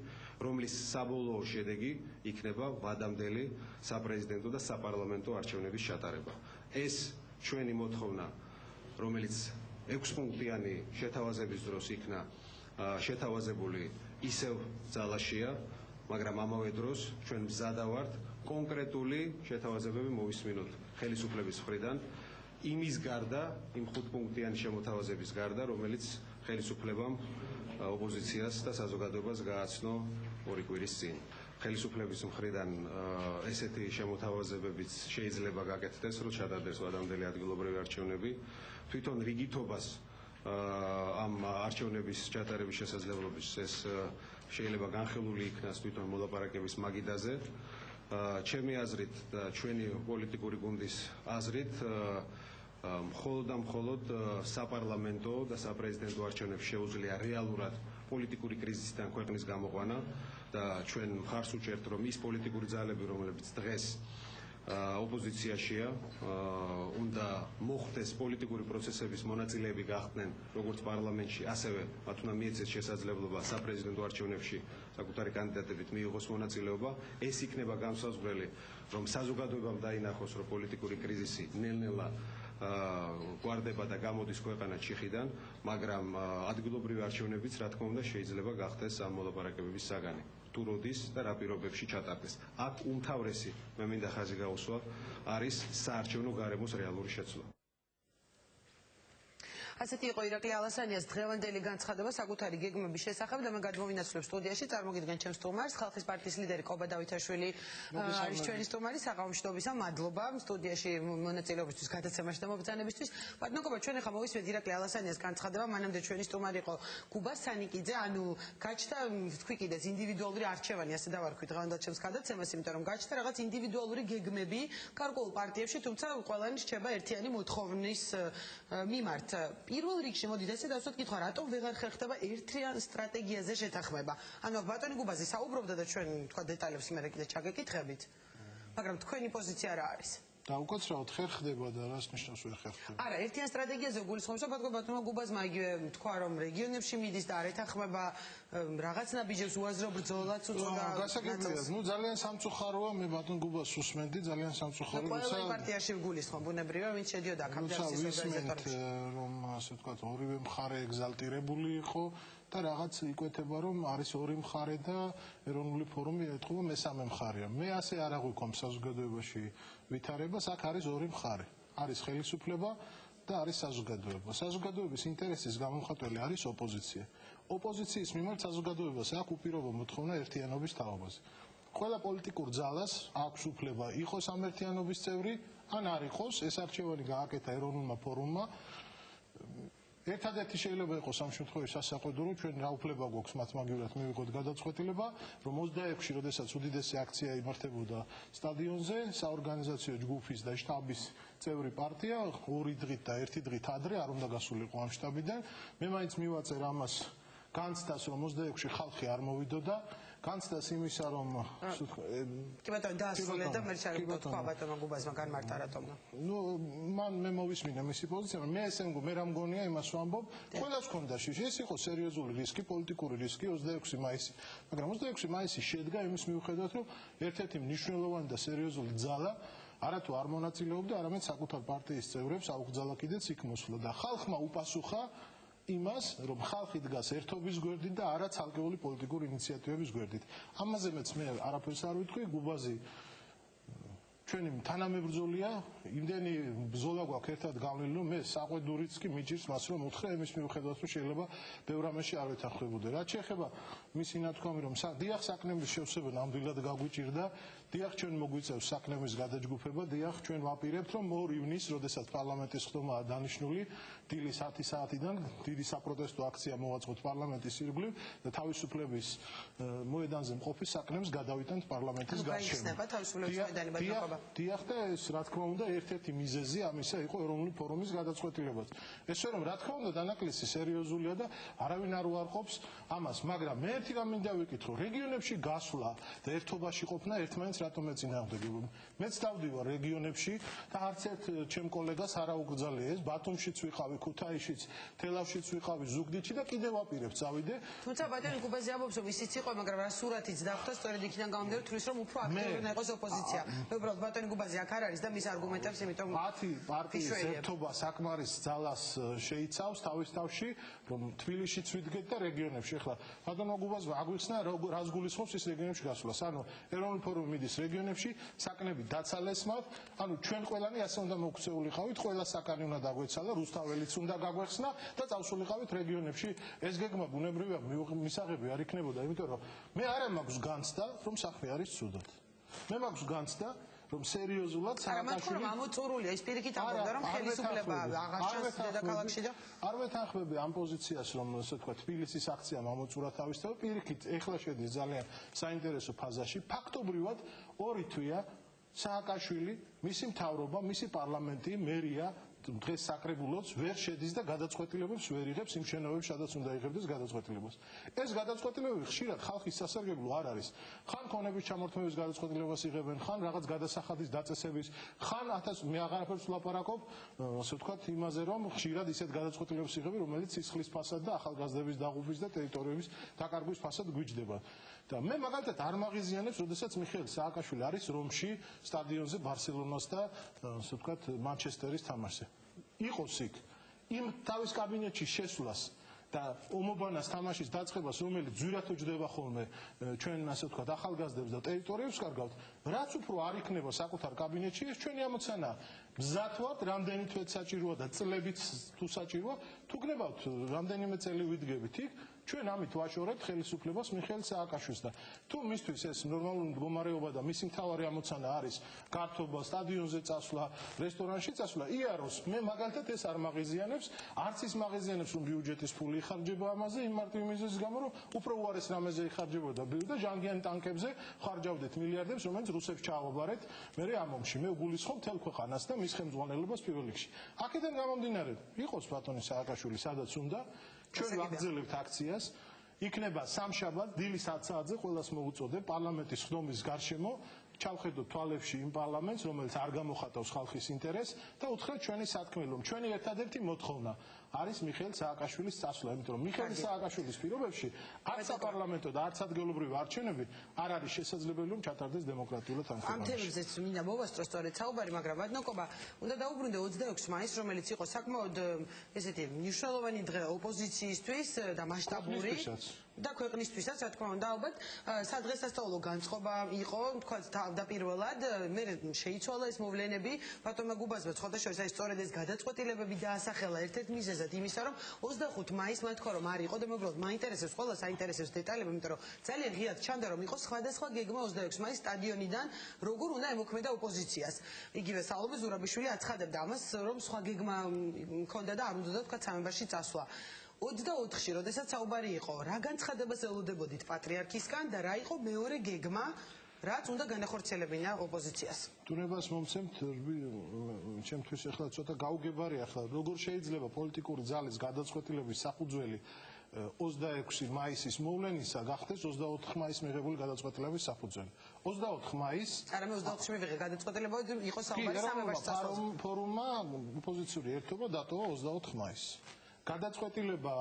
რომლის საბოლოო შედეგი იქნება ვადამდელი საპრეზიდენტო და საპარლამენტო არჩევნების ჩატარება. ეს ჩვენი მოთხოვნა, რომელიც 6 პუნქტიანი შეთავაზების დროს იქნა შეთავაზებული ისევ ძალაშია, მაგრამ ამავე დროს ჩვენ მზადა ვართ კონკრეტული შეთავაზებები მოვისმინოთ ხელისუფლების მხრიდან იმის გარდა, იმ 5 პუნქტიანი შემოთავაზების გარდა, რომელიც ხელისუფლებამ ოპოზიციას და საზოგადოებას გააცნო 2 კვირის წინ. ხელისუფლების მხრიდან ესეთი შემოთავაზებებიც შეიძლება გაკეთდეს, რომ ჩადარდეს ვადამდელი ადგილობრივი არჩევნები. თვითონ რიგითობას ამ არჩევნების ჩატარების შესაძლებლობის ეს შეიძლება განხილული იქნას თვითონ მოლაპარაკების მაგიდაზე ჩემი აზრით და ჩვენი პოლიტიკური გუნდის აზრით მხოლოდ და მხოლოდ საპარლამენტო და საპრეზიდენტო არჩევნებში შეუძლია რეალურად პოლიტიკური კრიზისიდან ქვეყნის გამოყვანა და ჩვენ მხარს უჭერთ რომ ის პოლიტიკური ძალები რომლებიც დღეს ოპოზიციაშია უნდა მოხდეს პოლიტიკური პროცესების მონაწილეები გახდნენ როგორც პარლამენტში ასევე მათ უნდა მიეცეს შესაძლებლობა საპრეზიდენტო არჩევნებში საკუთარი კანდიდატებით მიიღოს მონაწილეობა ეს იქნება განსაზღვრელი რომ საზოგადოებამ დაინახოს რომ პოლიტიკური კრიზისი ნელ-ნელა გვარდება და გამოდის ქვეყანა ჩიხიდან მაგრამ ადგილობრივი არჩევნებიც რა თქმა უნდა შეიძლება გახდეს ამ მოლაპარაკებების საგანი თუ როდის და რა პირობებში ჩატარდეს. აქ უმთავრესი მე მინდა ხაზი გაუსვა არის საარჩევნო გარემოს რეალური შეცვლა. ასეთი იყო ირაკლი ალასანიას დღევანდელი განცხადება საკუთარი გეგმების შესახებ და მე გადმოვინაცვლებ სტუდიაში წარმოგიდგენ ჩემს სტუმარს ხალხის პარტიის ლიდერი ყობა დავითაშვილი არის ჩვენი სტუმარი საღამოშტობისა მადლობა სტუდიაში მონაწილეობისთვის გადაცემაში და მობრძანებისთვის ბატონო ყობა ჩვენ ახლა მოვისმენთ ირაკლი ალასანიას განცხადება მანამდე ჩვენი სტუმარი იყო კუბა სანიკიძე ანუ გაჩნდა თქვი კიდეც ინდივიდუალური არჩევანი ასე დავარქვით დღევანდელ ჩემს გადაცემას იმიტომ რომ გაჩნდა რაღაც ინდივიდუალური გეგმები გარკვეულ პარტიებში თუმცა ყველანი რჩება ერთიანი მოთხოვნის მიმართ პირველ რიგში მოდით ესე დავსვათ კითხვა რატომ ვეღარ ხერხდება ერთიან სტრატეგიაზე შეთანხმება ანუ ბატონი გუბაზი საუბრობდა და ჩვენ თქვა დეტალებს მე კიდე ჩაგეკითხებით მაგრამ თქვენი პოზიცია რა არის და უკაცრავად ხერხდება და რას ნიშნავს ვერ ხერხდება არა ერთიან სტრატეგიაზე გულისხმობს რომ ბატონმა გუბაზმა იგივე თქვა რომ რეგიონებში მიდის და არ ეთანხმება რაღაც ნაბიჯებს უაზრო ბრძოლაც უწოდა გასაგებია ნუ ძალიან სამწუხაროა მე ბატონ გუბას უსმენდი ძალიან სამწუხაროა ყველა პარტიაში გულისხმობ ბუნებრივია ვინც შედიოდა კამპანიის ორგანიზატორებში რომ ასე ვთქვათ ორივე მხარე ეგზალტირებული იყო და რაღაც იკვეთება რომ არის ორი მხარე და ეროვნული ფორუმი ეთქობა მესამე მხარეა მე ასე არ აღვიქვამ საზოგადოებაში ვითარებას აქ არის ორი მხარე არის ხელისუფლება და არის საზოგადოება საზოგადოების ინტერესის გამომხატველი არის ოპოზიცია ოპოზიციის მიმართ საზოგადოებას აქვს უპირობო მოთხოვნა ერთიანობის თაობაზე ყველა პოლიტიკურ ძალას აქვს უფლება იყოს ამ ერთიანობის წევრი ან არ იყოს ეს არჩევანი გააკეთა ეროვნულმა ფორუმმა ერთადერთი შეიძლება იყოს ამ შემთხვევაში სასაყვედურო ჩვენ რა უფლება გვაქვს მათ მაგივრად მივიღოთ გადაწყვეტილება რომ 26-ში როდესაც უდიდესი აქცია იმართებოდა სტადიონზე საორგანიზაციო ჯგუფის და შტაბის წევრი პარტია 2 დღით და 1 დღით ადრე არ უნდა გასულიყო ამ შტაბიდან მე მაინც მივაწერ ამას განცდას რომ 26-ში ხალხი არ მოვიდოდა განცდას იმისა რომ კი ბატონო დაასრულეთ და მე თქვა ბატონმა გუბაზმა განმარტა რატომ ნუ მან მე მოვისმინე მისი პოზიცია მე ესე მე რა მგონია იმას ვამბობ ყველას ჰქონდა შიში ეს იყო სერიოზული რისკი პოლიტიკური რისკი 26 მაისი მაგრამ 26 მაისი შედგა იმის მიუხედავად რომ ერთ-ერთი მნიშვნელოვანი და სერიოზული ძალა არათუ არ მონაწილეობდა არამედ საკუთარ პარტიის წევრებს აუგზავნა კიდეც იქ მოსვლა და ხალხმა უპასუხა იმას რომ ხალხი დგას ერთობის გვერდით და არა ცალკეული პოლიტიკური ინიციატივების გვერდით ამაზე მეც მე არაფერს არ ვიტყვი გუბაზი ჩვენი თანამებრძოლია იმდენი ბრძოლა გვაქვს ერთად გავლილი რომ მე საყვედურიც კი მიჭირს მას რომ უთხრა იმის მიუხედავად რომ შეიძლება ბევრ რამეში არ ვეთანხმებოდე რაც შეეხება მისი ნათქვამი რომ დიახ საკნების შევსება ნამდვილად გაგვიჭირდა დიახ ჩვენ მოგვიწევს საკნების გადაჯგუფება დიახ ჩვენ ვაპირებთ რომ 2 ივნისს როდესაც პარლამენტის ხდომაა დანიშნული დილის 10 საათიდან დიდი საპროტესტო აქცია მოვაწყოთ პარლამენტის ირგვლივ და თავისუფლების მოედანზე მყოფი საკნებს გადავიტანთ პარლამენტის გარშემო დიახ და ეს რა თქმა უნდა ერთ-ერთი მიზეზი ამისა იყო ეროვნული ფორუმის გადაწყვეტილებაც ესე რომ რა თქმა უნდა დანაკლისი სერიოზულია და არავინ არ უარყოფს ამას მაგრამ მე ერთი რამ მინდა ვიკითხო რეგიონებში გასვლა და ერთობაში ყოფნა ერთმანეთს რატომ ეწინააღმდეგება მეც დავდივარ რეგიონებში და არც ერთ ჩემ კოლეგას არ აუგზავნა ეს ბათუმშიც ვიყავი ქუთაისშიც თელავშიც ვიყავი ზუგდიდში და კიდევ ვაპირებ წავიდე თუმცა ბატონი გუბაზი ამბობს რომ ისიც იყო მაგრამ რა სურათიც დახვდა სწორედ იქიდან გამომდინარე თulis რომ უფრო აქტიური უნდა იყოს ოპოზიცია მე უბრალოდ ბატონი გუბაზი აქ არ არის და მის არგუმენტებს იმიტომ მათი პარტიის ერთობა საკმარის ძალას შეიცავს თავის თავში რომ თბილისშიც ვიდგეთ და რეგიონებში ახლა ბატონო გუბაზმა აგვიხსნა რას გულისხმობს ის რეგიონებში გასვლას ანუ ეროვნული ფორუმი მიდის რეგიონებში საკნები დაცალეს მათ ანუ ჩვენ ყველანი ასე უნდა მოქცეულიყავით ყველა საკანი უნდა დაგვეცალა რუსთაველიც უნდა გაგვეხსნა და წავსულიყავით რეგიონებში ეს გეგმა ბუნებრივია მისაღები არ იქნებოდა იმიტომ რომ მე არა მაქვს განცდა რომ საქმე არის ცუდად მე მაქვს განცდა რომ სერიოზულად სააკაშვილი ამოწურულია ის პირიქით ამბობდა რომ ხელისუფლება აღარ ჩანს დედაქალაქში და არ ვეთანხმები ამ პოზიციას რომ ასე ვთქვა თბილისის აქციამ ამოწურა თავისთავად პირიქით ეხლა შედის ძალიან საინტერესო ფაზაში ფაქტობრივად ორი თვეა სააკაშვილი მისი მთავრობა მისი პარლამენტი მერია დღეს საკრებულოც ვერ შედის და გადაწყვეტილებებს ვერ იღებს იმ შენობებში, სადაც უნდა იღებდეს გადაწყვეტილებას. ეს გადაწყვეტილებები ხშირად ხალხის სასარგებლო არ არის. ხან ქონების ჩამორთმევის გადაწყვეტილებას იღებენ, ხან რაღაც გადასახადის დაწესების, ხან მე აღარაფერს ვლაპარაკობ, ასე ვთქვათ, იმაზე, რომ ხშირად ისეთ გადაწყვეტილებებს იღებენ, რომელიც სისხლის ფასად და ახალგაზრდების დაღუპვის და ტერიტორიების დაკარგვის ფასად გვიჯდება. და მე მაგალითად არ მაღიზიანებს, როდესაც მიხეილ სააკაშვილი არის რომში სტადიონზე ბარსელონას და ასე ვთქვათ მანჩესტერის თამაშზე. იყოს იქ იმ თავის კაბინეტში შესვლას და ომობანას თამაშის დაწყებას, რომელიც ძვირად უჯდება ხოლმე ჩვენ ასე ვთქვათ ახალგაზრდებს და ტერიტორიებს კარგავთ, რაც უფრო არ იქნება საკუთარ კაბინეტში, ეს ჩვენი ამოცანაა. მზად ვართ, რამდენი თვეც საჭიროა და წლებით თუ საჭიროა, თუ გნებავთ რამდენიმე წელი ვიდგებით იქ, ჩვენ ამით ვაშორებთ ხელისუფლებას მიხეილ სააკაშვილს და თუ მისთვის ეს ნორმალური მდგომარეობა და მისი მთავარი ამოცანა არის გართობა, სტადიონზე წასვლა, რესტორანში წასვლა, იაროს, მე მაგალითად ეს არ მაღიზიანებს, არც ის მაღიზიანებს, რომ ბიუჯეტის ფული იხარჯება ამაზე, იმ მარტივი მიზეზის გამო, რომ უფრო უარეს რამეზე იხარჯებოდა და ჟანგიან ტანკებზე ხარჯავდეთ მილიარდებს, რომელიც რუსებს ჩაავაბარეთ, მე ამ ომში, მე ვგულისხმობ მთელ ქვეყანას და მის ხელმძღვანელობას პირველ რიგში. აქედან გამომდინარე, იყოს ბატონი სააკაშვილი, სადაც უნდა ჩვენ ვაგრძელებთ აქციას, იქნება სამშაბათ, დილის 10 საათზე ყველას მოუწოდებ პარლამენტის ხდომის გარშემო, ჩავხედოთ თვალებში იმ პარლამენტს, რომელიც არ გამოხატავს ხალხის ინტერესს და უთხრეთ ჩვენი სათქმელო, ჩვენი ერთადერთი მოთხოვნა არის მიხეილ სააკაშვილის წასვლა, იმიტომ რომ მიხეილ სააკაშვილის პირობებში არც საპარლამენტო და არც ადგილობრივი არჩევნები არ არის შესაძლებელი რომ ჩატარდეს დემოკრატიულად ამ ქვეყანაში. ამ თემებზეც მინდა მოვასწრო სწორედ საუბარი, მაგრამ ბატონობა, უნდა დაუბრუნდე 26 მაისს, რომელიც იყო საკმაოდ ესეთი მნიშვნელოვანი დღე ოპოზიციისთვის და მასშტაბური და ქვეყნისთვისაც, რა თქმა უნდა, ალბათ სადღესასწაულო განწყობა იყო, თქვა თავდაპირველად, მე შეიცვალა ეს მოვლენები, ბატონმა გუბაზმა სხვადასხვა ეს სწორედ ეს გადაწყვეტილებები დაასახელა ერთ-ერთ მიზეზად იმისა, რომ 25 მაისს მან თქვა, რომ არ იყო და მეგრულად მაინტერესებს ყველა საინტერესებს დეტალები, იმიტომ რომ ძალიან ღიად ჩანდა, რომ იყო სხვადასხვა გეგმა 26 მაისს სტადიონიდან, როგორ უნდა ემოქმედა ოპოზიციას. იგივე საულობ ზურაბიშვილი აცხადებდა ამას, რომ სხვა გეგმა მქონდა და არ უნდა თქვა სამებაში წასვლა. 24-ში, როდესაც საუბარი იყო, რა განცხადებას ელოდებოდით პატრიარქისგან და რა იყო მეორე გეგმა, რაც უნდა განახორციელებინა ოპოზიციას. ტუნებას მომცემთ, ჩემთვის ახლა ცოტა გაუგებარია ახლა, როგორ შეიძლება პოლიტიკური ძალის გადაწყვეტილების საფუძველი 26 მაისის მოვლენისა გახდეს 24 მაისს მიღებული გადაწყვეტილების საფუძველი. 24 მაისს არამე 24-ში მივიღე გადაწყვეტილება, იყო საუბარი სამებაში წასვლაზე. ფორუმმა ოპოზიციური ერთობა დატოვა 24 მაისს. გადაწყვეტილება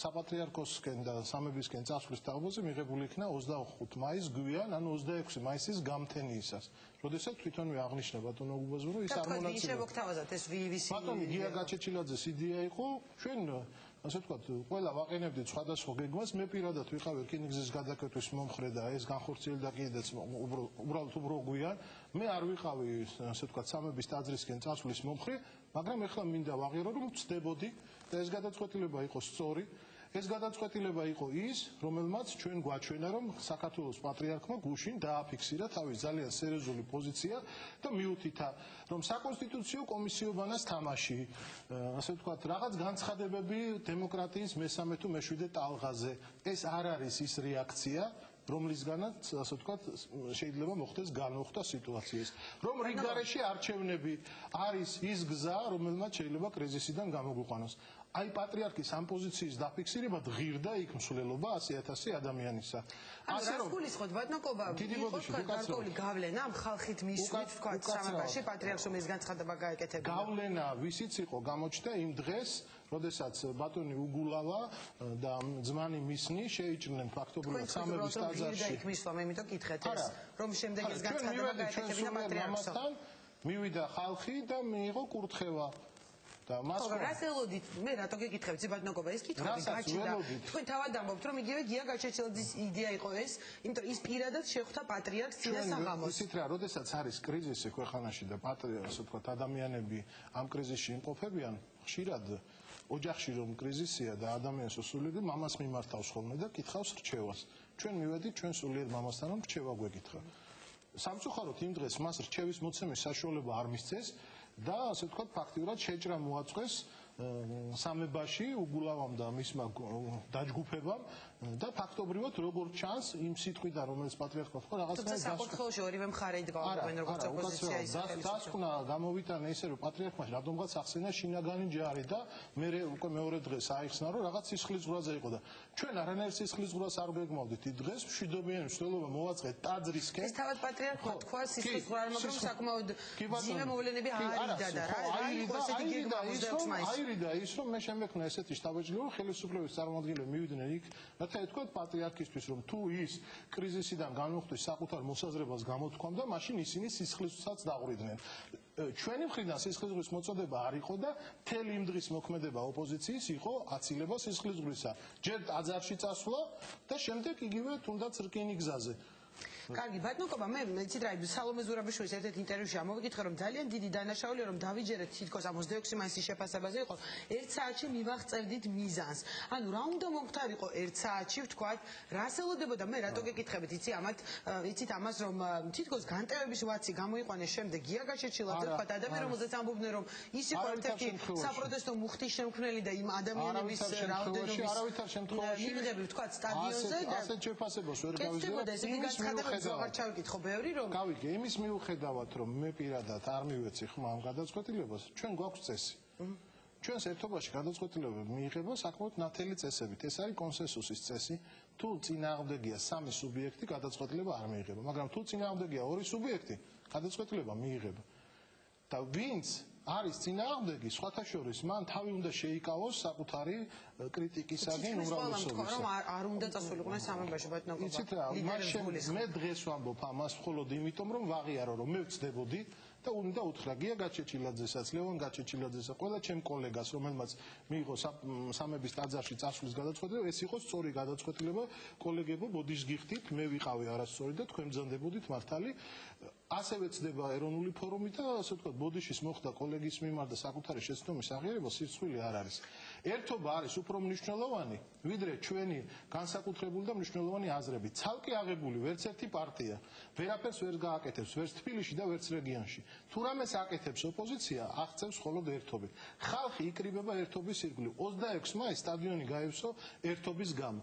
საპატრიარქოსკენ და სამებისკენ წასვლის თაობაზე მიღებული იქნა 25 მაისს გვიან, ანუ 26 მაისის გამთენიისას. როდესაც თვითონვე აღნიშნა ბატონო გუბაზო, რომ ის არ მონაწილეობდა. ბატონი გია გაჩეჩილაძეს იდეა იყო, ჩვენ ასე ვთქვათ, ყველა ვაყენებდით სხვადასხვა გეგმას, მე პირადად ვიყავი რკინიგზის გადაკეთვის მომხრე და ეს განხორციელდა კიდეც უბრალოდ უფრო გვიან, მე არ ვიყავი ასე ვთქვათ სამების ტაძრისკენ წასვლის მომხრე, მაგრამ ეხლა მინდა ვაღიარო, რომ ვწდებოდი და ეს გადაწყვეტილება იყო სწორი. ეს გადაწყვეტილება იყო ის, რომელმაც ჩვენ გვაჩვენა, რომ საქართველოს პატრიარქმა გუშინ დააფიქსირა თავის ძალიან სერიოზული პოზიცია და მიუთითა, რომ საკონსტიტუციო კომისიობანას თამაში, ასე ვთქვათ, რაღაც განცხადებები დემოკრატიის მესამე თუ მეშვიდე ტალღაზე. ეს არ არის ის რეაქცია, რომლისგანაც, ასე ვთქვათ, შეიძლება მოხდეს განუხდა სიტუაციის. რომ რიგგარეში არჩევნები არის ის გზა, რომელმაც შეიძლება კრიზისიდან გამოგვიყვანოს. აი პატრიარქის ამ პოზიციის დაფიქსირება ღირდა იქ მსვლელობა 100,000 ადამიანისა. ასე რომ გულისხმობთ ბატონობა, იყო გარკვეული გავლენა ხალხით მისვლით თქვა სამებაში პატრიარქს რომ ეს განცხადება გაეკეთებინა. გავლენა ვისიც იყო გამოჩნდა იმ დღეს, როდესაც ბატონი უგულავა და ძმანი მისნი შეიჭრნენ ფაქტობრივად სამების ტაძარში. იქ მისვლა, მე იმიტომ კითხეთ ეს, რომ შემდეგ ეს განცხადება გაეკეთებინა პატრიარქს. მივიდა ხალხი და მიიღო კურთხევა. და მას რას ელოდით? მე რატო გეკითხებთ ბატონობა ეს კითხვები გაჩნდა. თქვენ თავად ამბობთ რომ იგივე გია გაჩეჩილაძის იდეა იყო ეს, იმიტომ ის პირადად შეხვდა პატრიარქს წინასაღამოს. ისიც რა, როდესაც არის კრიზისი ქვეყანაში და პატრიარქს, ასე ვთქვათ, ადამიანები ამ კრიზისში იმყოფებიან, ხშირად ოჯახში რომ კრიზისია და ადამიანს უსულები მამას მიმართავს ხოლმე და კითხავს რჩევას. ჩვენ მივედით ჩვენ სულიერ მამასთან რომ რჩევა გვეკითხა. სამწუხაროდ იმ დღეს მას რჩევის მოცემის საშუალება არ მისცეს და ასე ვთქვათ ფაქტიურად შეჭრა მოაწყვეს სამებაში უგულავამ და მისმა დაჯგუფებამ და ფაქტობრივად როგორც ჩანს იმ სიტყვიდან რომელიც პატრიარქმა თქვა რაღაცნაირად საკითხში ორივე მხარე იდგავენ როგორც ოპოზიცია ის დასკვნა გამოვიტანა ისე რომ პატრიარქმა რადგანაც ახსენა შინაგანი ჯარი და მე უკვე მეორე დღეს აიხსნა რომ რაღაც სისხლისღვრაზე იყო და ჩვენ არანაირ სისხლისღვრას არ გეგმავდით იმ დღეს მშვიდობიანი მსვლელობა მოვაწყეთ ტაძრისკენ ეს თავად პატრიარქმა თქვა სისხლისღვრა მაგრამ საკმაოდ ძიმე მოვლენები არიდა და რა იყო ესეთი გეგმა 26 მაისს და ის რომ მე შემექნა ესეთი შტაბ-ეჭველი ხელისუფლების წარმომადგენლები მივიდნენ იქ რათა ეთქვათ პატრიარქისთვის რომ თუ ის კრიზისიდან განუხთვის საკუთარ მოსაზრებას გამოთქვამდა მაშინ ისინი სისხლისსაც დაყვრიდნენ ჩვენი მხრიდან სისხლისღვრის მოწოდება არ იყო და მთელი იმ დღის მოქმედება ოპოზიციის იყო აცილება სისხლისღვრისა ჯერ ტაძარში წასვლა და შემდეგ იგივე თუნდაც რკინი გზაზე კარგი ბატონობა მე იცით რა სალომე ზურაბიშვილის ერთ-ერთ ინტერვიუში ამოვიკითხე რომ ძალიან დიდი დანაშაულია რომ დავიჯერეთ თითქოს 26 მაისის შეფასებაზე იყო 1 საათში მივაღწევდით მიზანს ანუ რა უნდა მომხდარიყო 1 საათში ვთქვათ რას ელოდებოდა მე რატო გეკითხებით იცი ამათ იცით ამას რომ თითქოს განტევების ვაცი გამოიყვანეს შემდეგ გია გაჩეჩილა ვთქვათ ადამიანი რომელზეც ამბობდნენ რომ ის იყო ერთ-ერთი საპროტესტო მუხტის შემქმნელი და იმ ადამიანების რაოდენობის არავითარ შემთხვევაში მიღები ვთქვათ სტადიონზე და ასეთ შეფასებას ვერ გავიზიარებ გავიგე იმის მიუხედავად რომ მე პირადად არ მივეცი ხმა ამ გადაწყვეტილებას ჩვენ გვაქვს წესი ჩვენს ერთობაში გადაწყვეტილებები მიიღება საკმაოდ ნათელი წესებით ეს არის კონსენსუსის წესი თუ წინააღმდეგია სამი სუბიექტი გადაწყვეტილება არ მიიღება მაგრამ თუ წინააღმდეგია ორი სუბიექტი გადაწყვეტილება მიიღება და ვინც არის წინააღმდეგი სხვათა შორის მან თავი უნდა შეიკავოს საკუთარი კრიტიკისაგან უმრავლესობისა. არ უნდა წასულიყვნენ სამებაში ბატონობა. იცით რა, მე დღეს ვამბობ ამას მხოლოდ იმიტომ რომ ვაღიარო რომ მე ვწდებოდი და უნდა უთხრა გია გაჩეჩილაძესაც, ლევონ გაჩეჩილაძესა, ყველა ჩემ კოლეგას, რომელმაც მიიღო სამების ტაძარში წასვლის გადაწყვეტილება, ეს იყო სწორი გადაწყვეტილება, კოლეგებო, ბოდიშს გიხდით, მე ვიყავი არასწორი და თქვენ ბრძანდებოდით მართალი. ასევე წდება ეროვნული ფორუმი და ასე ვთქვათ, ბოდიშის მოხდა კოლეგის მიმართ და საკუთარი შეცდომის აღიარება სირცხვილი არ არის. ერთობა არის უფრო მნიშვნელოვანი, ვიდრე ჩვენი განსაკუთრებული და მნიშვნელოვანი აზრები. ცალკე აღებული ვერც ერთი პარტია ვერაფერს ვერ გააკეთებს, ვერც თბილისში და ვერც რეგიონში. თუ რამეს აკეთებს ოპოზიცია, აღწევს მხოლოდ ერთობით. ხალხი იკრიბება ერთობის ირგვლივ. 26 მაისს სტადიონი გაივსო ერთობის გამო.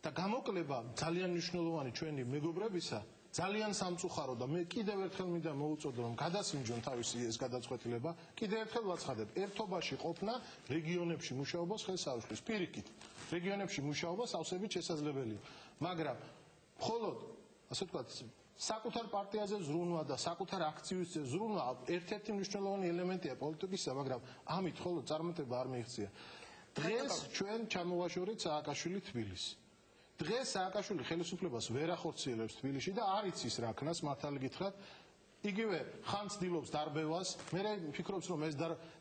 და გამოკლება ძალიან მნიშვნელოვანი ჩვენი მეგობრებისა ძალიან სამწუხარო და მე კიდევ ერთხელ მინდა მოუწოდო რომ გადასინჯონ თავისი ეს გადაწყვეტილება კიდევ ერთხელ ვაცხადებ ერთობაში ყოფნა რეგიონებში მუშაობას ხელს არ უშლის პირიქით რეგიონებში მუშაობა სავსებით შესაძლებელია მაგრამ მხოლოდ ასე ვთქვათ საკუთარ პარტიაზე ზრუნვა და საკუთარ აქცივის ზრუნვა ერთ-ერთი მნიშვნელოვანი ელემენტია პოლიტიკისა მაგრამ ამით მხოლოდ წარმატება არ მიიღწია დღეს ჩვენ ჩამოვაშორეთ სააკაშვილი თბილისს დღეს სააკაშვილი ხელისუფლებას ვერ ახორციელებს თბილისში და არ იცის რა ქნას მართალი გითხრათ იგივე ხან ცდილობს დარბევას მე ვფიქრობ რომ ეს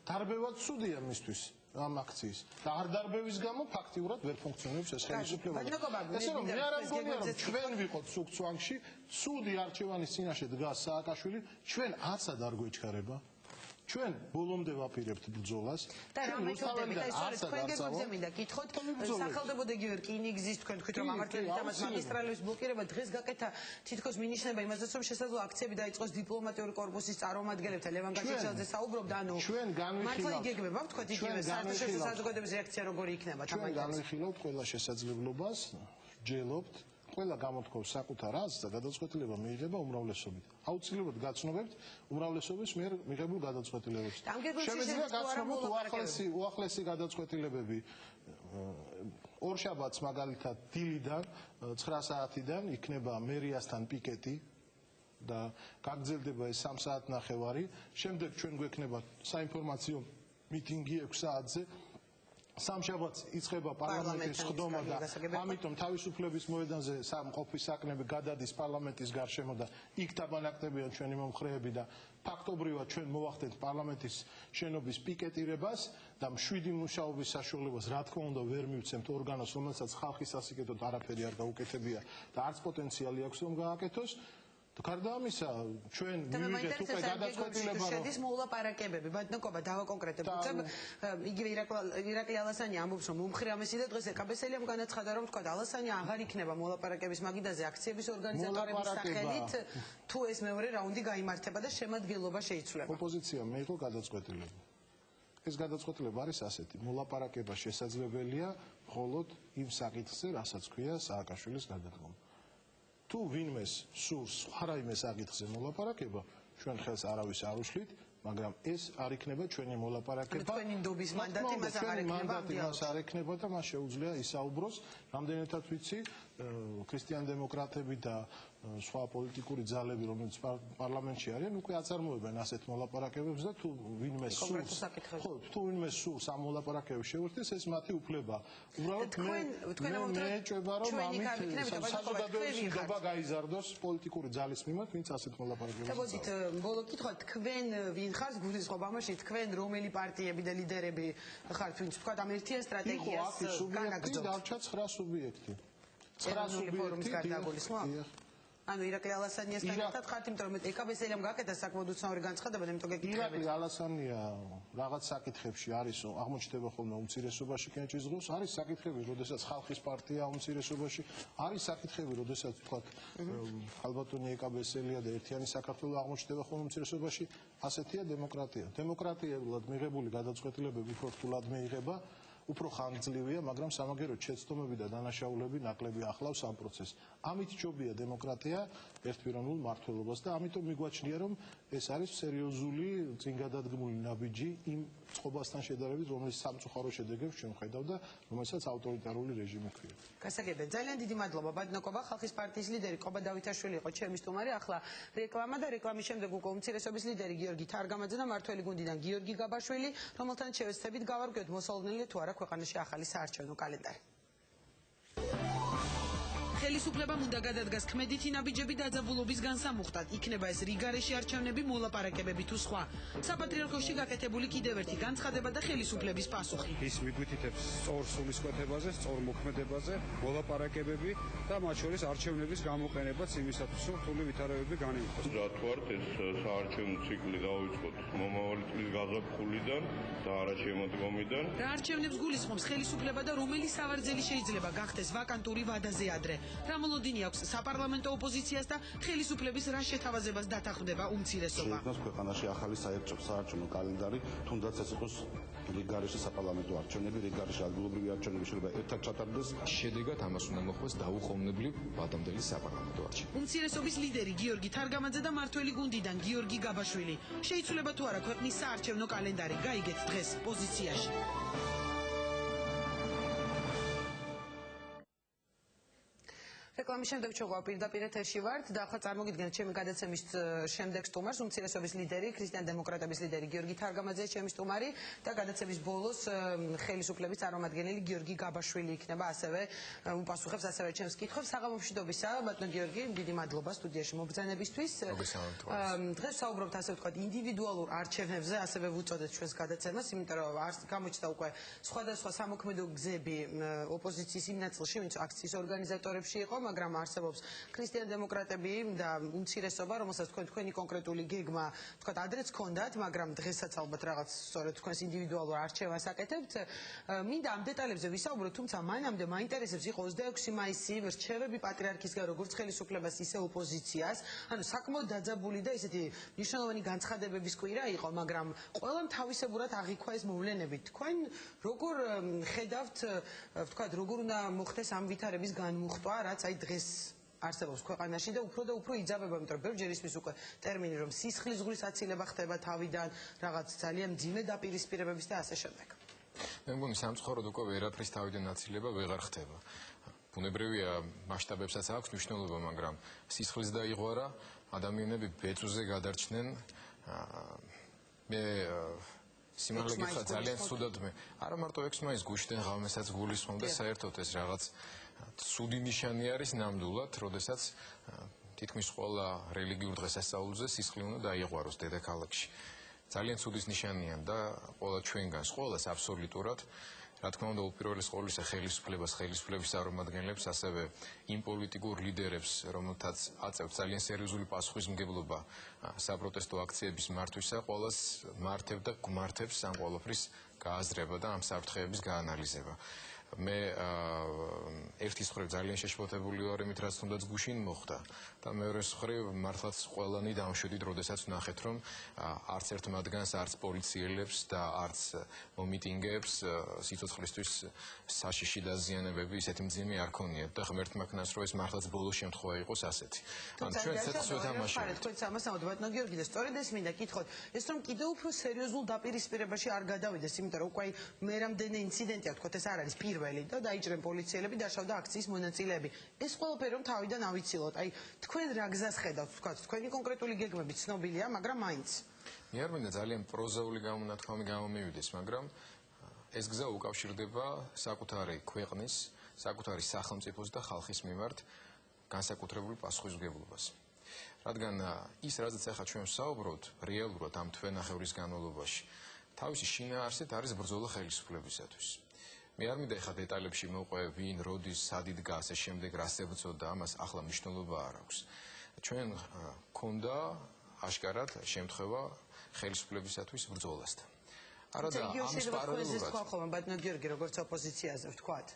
დარბევა ცუდია მისთვის ამ აქციის და არ დარბევის გამო ფაქტიურად ვერ ფუნქციონირებს ეს ხელისუფლება ესე რომ მე არ მგონია რომ ჩვენ ვიყოთ სუქცვანგში ცუდი არჩევანის წინაშე დგას სააკაშვილი ჩვენ არცად არ გვეჩქარება ჩვენ ბოლომდე ვაპირებთ ბრძოლას და რა მეთოდებით ეს არის თქვენ გეგმზემინდა გითხოთ სახელდებოდა იგივე რკინი გზის თქვენ თქვით რომ ამართლებით ამას მაგისტრალების ბლოკირება დღეს გაკეთა თითქოს მინიშნება იმასაც რომ შესაძლოა აქციები დაიწყოს დიპლომატიური კორპუსის წარმომადგენლებთან ლევან გაჩეჩილაძე საუბრობდა ანუ მართლა იგეგმება თქვენ იგივე საერთაშორისო საზოგადოების რეაქცია როგორი იქნება ჩვენ განვიხილავთ ყველა შესაძლებლობას ჯელობთ ყველა გამოთქვავს საკუთარ აზრს და გადაწყვეტილება მიიღება უმრავლესობით. აუცილებლად გაცნობებთ უმრავლესობის მიერ მიღებულ გადაწყვეტილებებს. შემიძლია გაცნობოთ უახლესი გადაწყვეტილებები ორშაბათს მაგალითად დილიდან 9 საათიდან იქნება მერიასთან პიკეტი და გაგრძელდება ეს 3 საათნახევარი. შემდეგ ჩვენ გვექნება საინფორმაციო მიტინგი 6 საათზე. სამშაბათს იწყება პარლამენტის ხდომა და ამიტომ თავისუფლების მოედანზე სამყოფი საკნები გადადის პარლამენტის გარშემო და იქ დაბანაკდებიან ჩვენი მომხრეები და ფაქტობრივად ჩვენ მოვახდენთ პარლამენტის შენობის პიკეტირებას და მშვიდი მუშაობის საშუალებას რა თქმა უნდა ვერ მივცემთ ორგანოს რომელსაც ხალხის სასიკეთოდ არაფერი არ გაუკეთებია და არც პოტენციალი აქვს რომ გააკეთოს გარდა ამისა, ჩვენ მივიღეთ უკვე გადაწყვეტილება, რომ შედის მოლაპარაკებები, ბატონობა დავაკონკრეტებ. იგივე ირაკლი ალასანი ამბობს, რომ უმხრამესი და დღეს ეკაბესელიამ განაცხადა, რომ თქვა ალასანი აღარ იქნება მოლაპარაკების მაგიდაზე აქციების ორგანიზატორების სახელით, თუ ეს მეორე რაუნდი გაიმართება და შემადგენლობა შეიცვლება. ოპოზიციამ მიიღო გადაწყვეტილება. ეს გადაწყვეტილება არის ასეთი: მოლაპარაკება შესაძლებელია მხოლოდ იმ საკითხზე, რასაც ქვია სააკაშვილის გადადგომა. თუ ვინმეს სურს სხვა რაიმე საკითხზე მოლაპარაკება, ჩვენ ხელს არავის არ უშლით, მაგრამ ეს არ იქნება ჩვენი მოლაპარაკება. თქვენი ნდობის მანდატი მას აღარ ექნება. მას არ ექნება და მას შეუძლია ისაუბროს, რამდენადაც ვიცი, ქრისტიან-დემოკრატები და სხვა პოლიტიკური ძალები, რომელიც პარლამენტში არიან, უკვე აწარმოებენ ასეთ მოლაპარაკებებს და თუ ვინმეს სურს ამ მოლაპარაკებებს შეუერთდეს, ეს მათი უფლებაა. უბრალოდ მე ეჭვება, რომ ამით საზოგადოების ნდობა გაიზარდოს პოლიტიკური ძალის მიმართ, ვინც ასეთ მოლაპარაკებებს. მოძით, ბოლო კითხვა, თქვენ ვინ ხართ გულისხმობა ამაში, თქვენ რომელი პარტიები და ლიდერები ხართ, ვინც თქვა ამ ერთიან სტრატეგიას განაგრძობთ? დარჩა 9 სუბიექტი. 9 სუბიექტი. ანუ ირაკლი ალასანიასთან ერთად ხართ, იმიტომ რომ ეკაბესელიამ გაკეთა საკმაოდ უცნაური განცხადება და იმიტომ გეკითხებით. ირაკლი ალასანია რაღაც საკითხებში არის აღმოჩნდება ხოლმე უმცირესობაში კენჭისყროს, არის საკითხები, როდესაც ხალხის პარტია უმცირესობაში, არის საკითხები, როდესაც ვთქვათ ალბათონი ეკაბესელია და ერთიანი საქართველო აღმოჩნდება ხოლმე უმცირესობაში, ასეთია დემოკრატია. დემოკრატიულად მიღებული გადაწყვეტილებები უფრო რთულად მიიღება. უფრო ხანგრძლივია, მაგრამ სამაგეროდ შეცდომები და დანაშაულები ნაკლები ახლავს ამ პროცესს. ამით ჯობია დემოკრატია ერთპიროვნულ მმართველობას და ამიტომ მიგვაჩნია, რომ ეს არის სერიოზული წინგადადგმული ნაბიჯი იმ წყობასთან შედარებით, რომელიც სამწუხარო შედეგებს ჩვენ ხედავ და რომელსაც ავტორიტარული რეჟიმი ქვია. გასაგებია. ძალიან დიდი მადლობა ბატონობა, ხალხის პარტიის ლიდერი ყობა დავითაშვილი იყო ჩემი სტუმარი. ახლა რეკლამა და რეკლამის შემდეგ უკვე უმცირესობის ლიდერი გიორგი თარგამაძე და მმართველი გუნდიდან გიორგი გაბაშვილი, რომელთანაც შევეცდებით გავარკვიოთ მოსალოდნელი თუ არა ქვეყანაში ახალი საარჩევნო კალენდარი. ხელისუფლებამ უნდა გადადგას ქმედითი ნაბიჯები დაძაბულობის განსამუხტად. იქნება ეს რიგარეში არჩევნები, მოლაპარაკებები თუ სხვა. საპატრიარქოში გაკეთებული კიდევ ერთი განცხადება და ხელისუფლების პასუხი. ის მიგვითითებს სწორ სულისკვეთებაზე, სწორ მოქმედებაზე, მოლაპარაკებები და მათ შორის არჩევნების გამოყენებაც იმისათვის, რომ რთული ვითარებები განივიწყოს. რა თუ არ ეს საარჩევნო ციკლი დავიწყოთ მომავალი წლის გაზაფხულიდან და არა შემოდგომიდან. რა არჩევნებს გულისხმობს ხელისუფლება და რომელი სავარძელი შეიძლება გახდეს ვაკანტური ვადაზე ადრე? რა მოლოდინი აქვს საპარლამენტო ოპოზიციას და ხელისუფლების რა შეთავაზებას დათანხმდება უმცირესობა? შეიქმნას ქვეყანაში ახალი საარჩევნო კალენდარი, თუნდაც ეს იყოს რიგარეში საპარლამენტო არჩევნები, რიგარეში ადგილობრივი არჩევნები შეიძლება ერთად ჩატარდეს. შედეგად ამას უნდა მოხდეს დაუყოვნებლივ ვადამდელი საპარლამენტო არჩევნები. უმცირესობის ლიდერი გიორგი თარგამაძე და მმართველი გუნდიდან გიორგი გაბაშვილი. შეიცვლება თუ არა ქვეყნის საარჩევნო კალენდარი? გაიგეთ დღეს პოზიციაში. რეკლამის შემდეგ ჩვენ პირდაპირ ეთერში ვართ და ახლა წარმოგიდგენთ ჩემი გადაცემის შემდეგ სტუმარს, უმცირესობის ლიდერი, ქრისტიან-დემოკრატების ლიდერი გიორგი თარგამაძე, ჩემი სტუმარი და გადაცემის ბოლოს ხელისუფლების წარმომადგენელი გიორგი გაბაშვილი იქნება, ასევე უპასუხებს ასევე ჩემს კითხვებს. საღამომშვიდობისა, ბატონო გიორგი, დიდი მადლობა სტუდიაში მობრძანებისთვის. დღეს საუბრობთ ასე ვთქვათ ინდივიდუალურ არჩევნებზე, ასევე ვუწოდეთ ჩვენს გადაცემას, იმიტომ რომ გამოჩნდა უკვე სხვადასხვა სამოქმედო გზები ოპოზიციის იმ ნაწილში, ვინც აქციის ორგანიზატორებში იყო, მაგრამ არსებობს ქრისტიან-დემოკრატები და უმცირესობა, რომელსაც თქვენი კონკრეტული გეგმა, თქვათ, ადრეც ჰქონდათ, მაგრამ დღესაც ალბათ რაღაც სწორედ თქვენს ინდივიდუალურ არჩევანს აკეთებთ. მინდა ამ დეტალებზე ვისაუბრო, თუმცა მანამდე მაინტერესებს იყო 26 მაისი რჩევები პატრიარქისგან როგორც ხელისუფლებას, ისე ოპოზიციას, ანუ საკმაოდ დაძაბული და ისეთი მნიშვნელოვანი განცხადებების კვირა იყო, მაგრამ ყველამ თავისებურად აღიქვა ეს მოვლენები. თქვენ როგორ ხედავთ, ვთქვათ, როგორ უნდა მოხდეს ამ ვითარების განმუხტვა, რაც აი დღეს არსებობს ქვეყანაში და უფრო იძაბება, იმიტომ რომ ბევრჯერ ისმის უკვე ტერმინი, რომ სისხლის ზღვრის აცილება ხდება თავიდან, რაღაც ძალიან მძიმე დაპირისპირებების და ასე შემდეგ. მე მგონი სამწუხაროდ უკვე ვერაფრის თავიდან აცილება ვეღარ ხდება. ბუნებრივია მასშტაბებსაც აქვს მნიშვნელობა, მაგრამ სისხლის დაიღვარა, ადამიანები ბეწვზე გადარჩნენ. მე სიმაღლე გითხრა ძალიან ცუდად მე. არა მარტო 6 მაისს გუშინ ღამესაც გულისხმობ და საერთოდ ეს რაღაც ცუდი ნიშანი არის ნამდვილად, როდესაც თითქმის ყველა რელიგიურ დღესასწაულზე სისხლი უნდა დაიღვაროს დედაქალაქში. ძალიან ცუდის ნიშანია და ყველა ჩვენგანს, ყველას აბსოლუტურად რა თქმა უნდა, უპირველეს ყოვლისა ხელისუფლების წარმომადგენლებს, ასევე იმ პოლიტიკურ ლიდერებს, რომელთაც აწევთ ძალიან სერიოზული პასუხისმგებლობა საპროტესტო აქციების მართვისა, ყველას მართებ და გვმართებს ამ ყველაფრის გააზრება და ამ საფრთხეების გაანალიზება. მე ერთის მხრივ ძალიან შეშფოთებული ვარ იმით, რაც თუნდაც გუშინ მოხდა და მეორეს მხრივ მართლაც ყველანი დავშვიდით, როდესაც ვნახეთ, რომ არც ერთ მათგანს, არც პოლიციელებს და არც მომიტინგეებს სიცოცხლისთვის საშიში დაზიანებები ისეთი მძიმე არ ქონიათ და ღმერთმა მაქნას, რომ ეს მართლაც ბოლო შემთხვევა იყოს ასეთი. ან ჩვენ ცეცხლს ვეთამაშებთ. თქვენ ამას ამოდბატნო გიორგი და სწორედ ეს მინდა კითხოთ, ეს რომ კიდევ უფრო სერიოზულ დაპირისპირებაში არ გადავიდეს, იმიტომ რომ უკვე მე რამდენი ინციდენტია, თქოთ ეს არ არის პირველი და დაიჭრენ პოლიციელები, დაშავდა აქციის მონაწილეები. ეს ყველაფერი რომ თავიდან ავიცილოთ. აი თქვენ რა გზას ხედავთ, თქვათ, თქვენი კონკრეტული გეგმები ცნობილია, მაგრამ მაინც. მე არ მინდა ძალიან პროზაული გამონათქვამი გამომივიდეს, მაგრამ ეს გზა უკავშირდება საკუთარი ქვეყნის, საკუთარი სახელმწიფოს და ხალხის მიმართ განსაკუთრებული პასუხისმგებლობას. რადგან ის, რაზეც ახლა ჩვენ ვსაუბრობთ, რეალურად ამ თვენახევრის განმავლობაში თავისი შინაარსით არის ბრძოლა ხელისუფლებისათვის. მე არ მინდა ეხლა დეტალებში მოვყვე, ვინ, როდის, სად იდგა, ასე შემდეგ, რას ებრძოდა, ამას ახლა მნიშვნელობა არ აქვს. ჩვენ გქონდა აშკარად შემთხვევა ხელისუფლებისათვის ბრძოლასთან. არადა ამის პარალელურად. ბატონო გიორგი, როგორც ოპოზიციაზე ვთქვათ.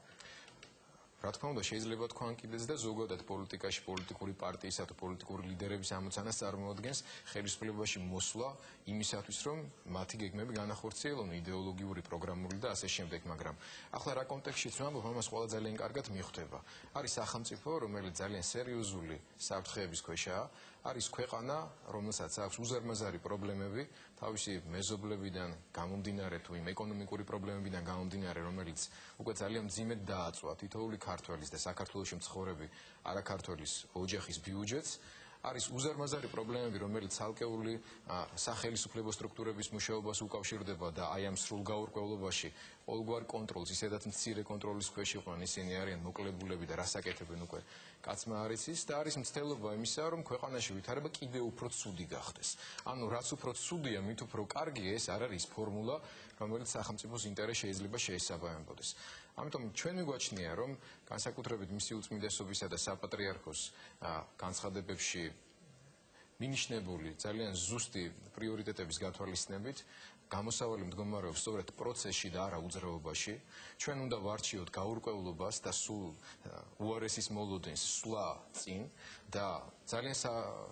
რა თქმა უნდა, შეიძლება თქვან კიდეც და ზოგადად პოლიტიკაში პოლიტიკური პარტიისა თუ პოლიტიკური ლიდერების ამოცანას წარმოადგენს ხელისუფლებაში მოსვლა იმისათვის, რომ მათი გეგმები განახორციელონ იდეოლოგიური, პროგრამული და ასე შემდეგ, მაგრამ ახლა რა კონტექსტშიც ვამბობ, ამას ყველა ძალიან კარგად მიხვდება. არის სახელმწიფო, რომელიც ძალიან სერიოზული საფრთხეების ქვეშაა, არის ქვეყანა, რომელსაც აქვს უზარმაზარი პრობლემები, თავისი მეზობლებიდან გამომდინარე თუ იმ ეკონომიკური პრობლემებიდან გამომდინარე, რომელიც უკვე ძალიან მძიმედ დააწვა თითოეული ქართველის და საქართველოში მცხოვრები არაქართველის ოჯახის ბიუჯეტს, არის უზარმაზარი პრობლემები, რომელიც ცალკეული სახელისუფლებო სტრუქტურების მუშაობას უკავშირდება და აი ამ სრულ გაურკვევლობაში ყოველგვარ კონტროლს, ისედაც მცირე კონტროლის ქვეშ იყვნენ, ისინი არიან მოკლებულები და რას აკეთებენ უკვე კაცმა არ იცის და არის მცდელობა იმისა, რომ ქვეყანაში ვითარება კიდევ უფრო ცუდი გახდეს. ანუ რაც უფრო ცუდია, მით უფრო კარგია, ეს არ არის ფორმულა, რომელიც სახელმწიფოს ინტერესს შეიძლება შეესაბამებოდეს. ამიტომ ჩვენ მიგვაჩნია, რომ განსაკუთრებით მისი უწმიდესობისა და საპატრიარქოს განცხადებებში მინიშნებული ძალიან ზუსტი პრიორიტეტების გათვალისწინებით გამოსავალი მდგომარეობს სწორედ პროცესში და არა უძრაობაში. ჩვენ უნდა ვარჩიოთ გაურკვევლობას და სულ უარესის მოლოდინს სვლა წინ და ძალიან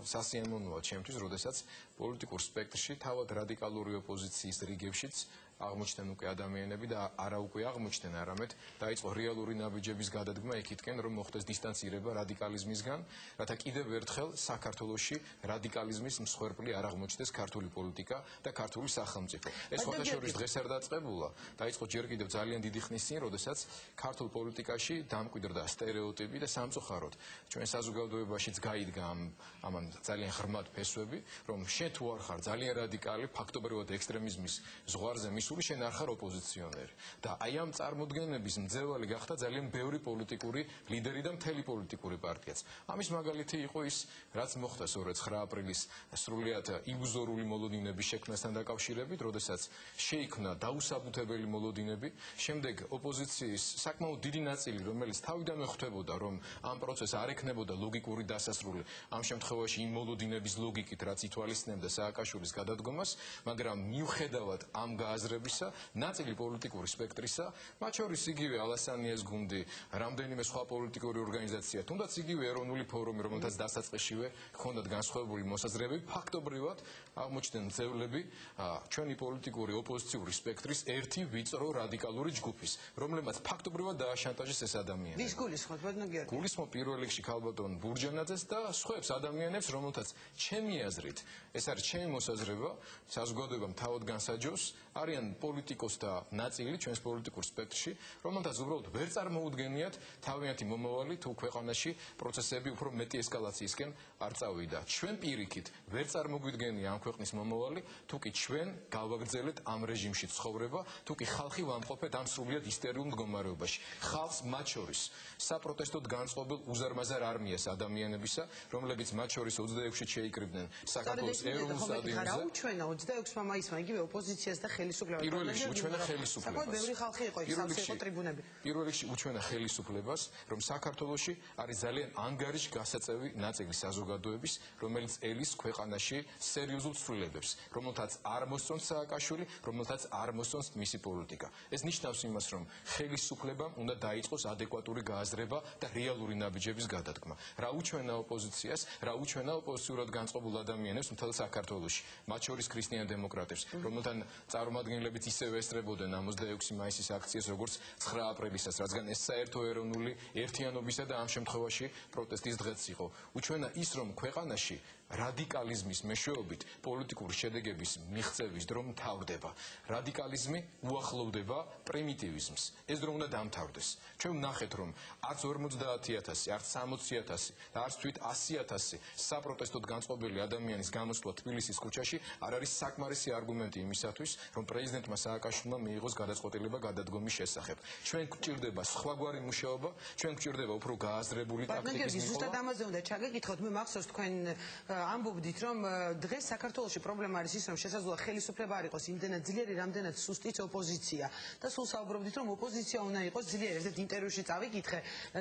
სასიამოვნოა ჩემთვის, როდესაც პოლიტიკურ სპექტრში თავად რადიკალური ოპოზიციის რიგებშიც აღმოჩნდნენ უკვე ადამიანები და არა უკვე აღმოჩნდნენ, არამედ დაიწყო რეალური ნაბიჯების გადადგმა იქითკენ, რომ მოხდეს დისტანცირება რადიკალიზმისგან, რათა კიდევ ერთხელ საქართველოში რადიკალიზმის მსხვერპლი არ აღმოჩნდეს ქართული პოლიტიკა და ქართული სახელმწიფო. ეს ხოთაშორის დღეს არ დაწყებულა, დაიწყო ჯერ კიდევ ძალიან დიდი ხნის წინ, როდესაც ქართულ პოლიტიკაში დამკვიდრდა სტერეოტიპი და სამწუხაროდ ჩვენ საზოგადოებაშიც გაიდგა ამან ძალიან ღრმად ფესვები, რომ შენ თუ არ ხარ ძალიან რადიკალი, ფაქტობრივად ექსტრემიზმის ზღვარზე მისული, შენ არ ხარ ოპოზიციონერი. და აი ამ წარმოდგენების მძევალი გახდა ძალიან ბევრი პოლიტიკური ლიდერი და მთელი პოლიტიკური პარტიაც. ამის მაგალითი იყო ის, რაც მოხდა 9 აპრილის სრულიად ილუზორული მოლოდინების შექმნასთან დაკავშირებით, როდესაც შეიქმნა დაუსაბუთებელი მოლოდინები, შემდეგ ოპოზიციის საკმაოდ დიდი ნაწილი, რომელიც თავიდანვე ხვდებოდა, რომ ამ პროცესს არ ექნებოდა ლოგიკური დასასრული, ამ შემთხვევაში იმ მოლოდინების ლოგიკით, რაც ითვალისწინებდა სააკაშვილის გადადგომას, მაგრამ მიუხედავად ამ გააზრებისა, ნაწილი პოლიტიკური სპექტრისა, მათ შორის იგივე ალასანიას გუნდი, რამდენიმე სხვა პოლიტიკური ორგანიზაცია, თუნდაც იგივე ეროვნული ფორუმი, რომელთაც დასაწყისშივე ჰქონდათ განსხვავებული მოსაზრებები, ფაქტობრივად აღმოჩნდნენ მძევლები ჩვენი პოლიტიკური ოპოზიციური სპექტრის ერთი ვიწრო რადიკალური ჯგუფის, რომლებმაც ფაქტობრივად დააშანტაჟეს ეს ადამიანები. ვის გულისხმობთ, ბატონო გიორგი? გულისხმობ პირველ რიგში ქალბატონ ბურჯანაძეს და სხვებს ადამიანებს, რომელთაც ჩემი აზრით, ეს არის ჩემი მოსაზრება, საზოგადოებამ თავად განსაჯოს, არიან პოლიტიკოსთა ნაწილი ჩვენს პოლიტიკურ სპექტრში, რომელთაც უბრალოდ ვერ წარმოუდგენიათ თავიანთი მომავალი თუ ქვეყანაში პროცესები უფრო მეტი ესკალაციისკენ არ წავიდა. ჩვენ პირიქით ვერ წარმოგვიდგენია ამ ქვეყნის მომავალი, თუ კი ჩვენ გავაგრძელეთ ამ რეჟიმში ცხოვრება, თუ კი ხალხი ვამყოფეთ ამ სრულიად ისტორიულ მდგომარეობაში. ხალხს მათ შორის საპროტესტოდ განწყობილ უზარმაზარ არმიას ადამიანებისა, რომლებიც მათ შორის 26-ში შეიკრიბნენ საქართველოს ეროვნულ სტადიონზე. რა უჩვენა 26 მაისმა იგივე ოპოზიციას და ხელისუფლებას პირველ რიგში უჩვენა ხელისუფლებას. საკმაოდ ბევრი ხალხი იყო იქ, სავსე იყო ტრიბუნები. პირველ რიგში უჩვენა ხელისუფლებას, რომ საქართველოში არის ძალიან ანგარიში გასაწევი ნაწილი საზოგადოების, რომელიც ელის ქვეყანაში სერიოზულ ცვლილებებს, რომელთაც არ მოსწონს სააკაშვილი, რომელთაც არ მოსწონს მისი პოლიტიკა. ეს ნიშნავს იმას, რომ ხელისუფლებამ უნდა დაიწყოს ადეკვატური გააზრება და რეალური ნაბიჯების გადადგმა. რა უჩვენა ოპოზიციას, რა უჩვენა ოპოზიციურად განწყობილ ადამიანებს მთელ საქართველოში, მათ შორის ქრისტიან დემოკრატებს, რომელთან წარმომადგენლებიც ისევე ესწრებოდნენ 26 მაისის აქციას, როგორც 9 აპრილისაც, რადგან ეს საერთო ეროვნული ერთიანობისა და ამ შემთხვევაში პროტესტის დღეც იყო. უჩვენა ის, რომ ქვეყანაში რადიკალიზმის მეშვეობით პოლიტიკური შედეგების მიღწევის დრო მთავრდება. რადიკალიზმი უახლოვდება პრიმიტივიზმს. ეს დრო უნდა დამთავრდეს. ჩვენ ვნახეთ, რომ არც 50,000, არც 60,000 და არც თვით 100,000 საპროტესტოდ განწყობილი ადამიანის გამოსვლა თბილისის ქუჩაში არ არის საკმარისი არგუმენტი იმისათვის, რომ პრეზიდენტმა სააკაშვილმა მიიღოს გადაწყვეტილება გადადგომის შესახებ. ჩვენ გვჭირდება სხვაგვარი მუშაობა, ჩვენ გვჭირდება უფრო გააზრებული ტაქტიკის მიღება. ზუსტად ამაზე უნდა ჩაგეკითხოთ, მე მახსოვს თქვენ ამბობდით, რომ დღეს საქართველოში პრობლემა არის ის, რომ შესაძლოა ხელისუფლება არ იყოს იმდენად ძლიერი, რამდენად სუსტიც ოპოზიცია. და სულ საუბრობდით, რომ ოპოზიცია უნდა იყოს ძლიერი. ერთ ინტერვიუში წავიკითხე,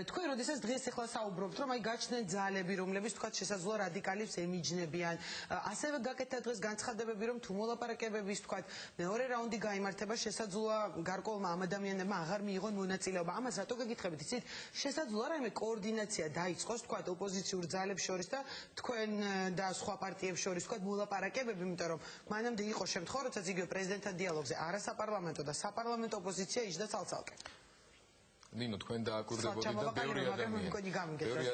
თქვენ როდესაც დღეს ახლა საუბრობთ, რომ აი გაჩნდნენ ძალები, რომლებიც თქვა შესაძლოა რადიკალებს ემიჯნებიან. ასევე გაკეთდა დღეს განცხადებები, რომ თუ მოლაპარაკებების თქვა მეორე რაუნდი გაიმართება, შესაძლოა გარკვეულმა ამ ადამიანებმა აღარ მიიღონ მონაწილეობა. ამას რატო გეკითხებით, იცით? შესაძლოა რაიმე კოორდინაცია დაიწყოს, თქვა ოპოზიციურ ძალებს შორის და თქვენ და სხვა პარტიებს შორის თქვა მოლაპარაკებები, იმიტომ რომ მანამდე იყო შემთხვევა, როდესაც იგივე პრეზიდენტთან დიალოგზე არასაპარლამენტო და საპარლამენტო ოპოზიცია იჯდა ცალ-ცალკე. ნინო, თქვენ დააკვირდებოდით და ბევრი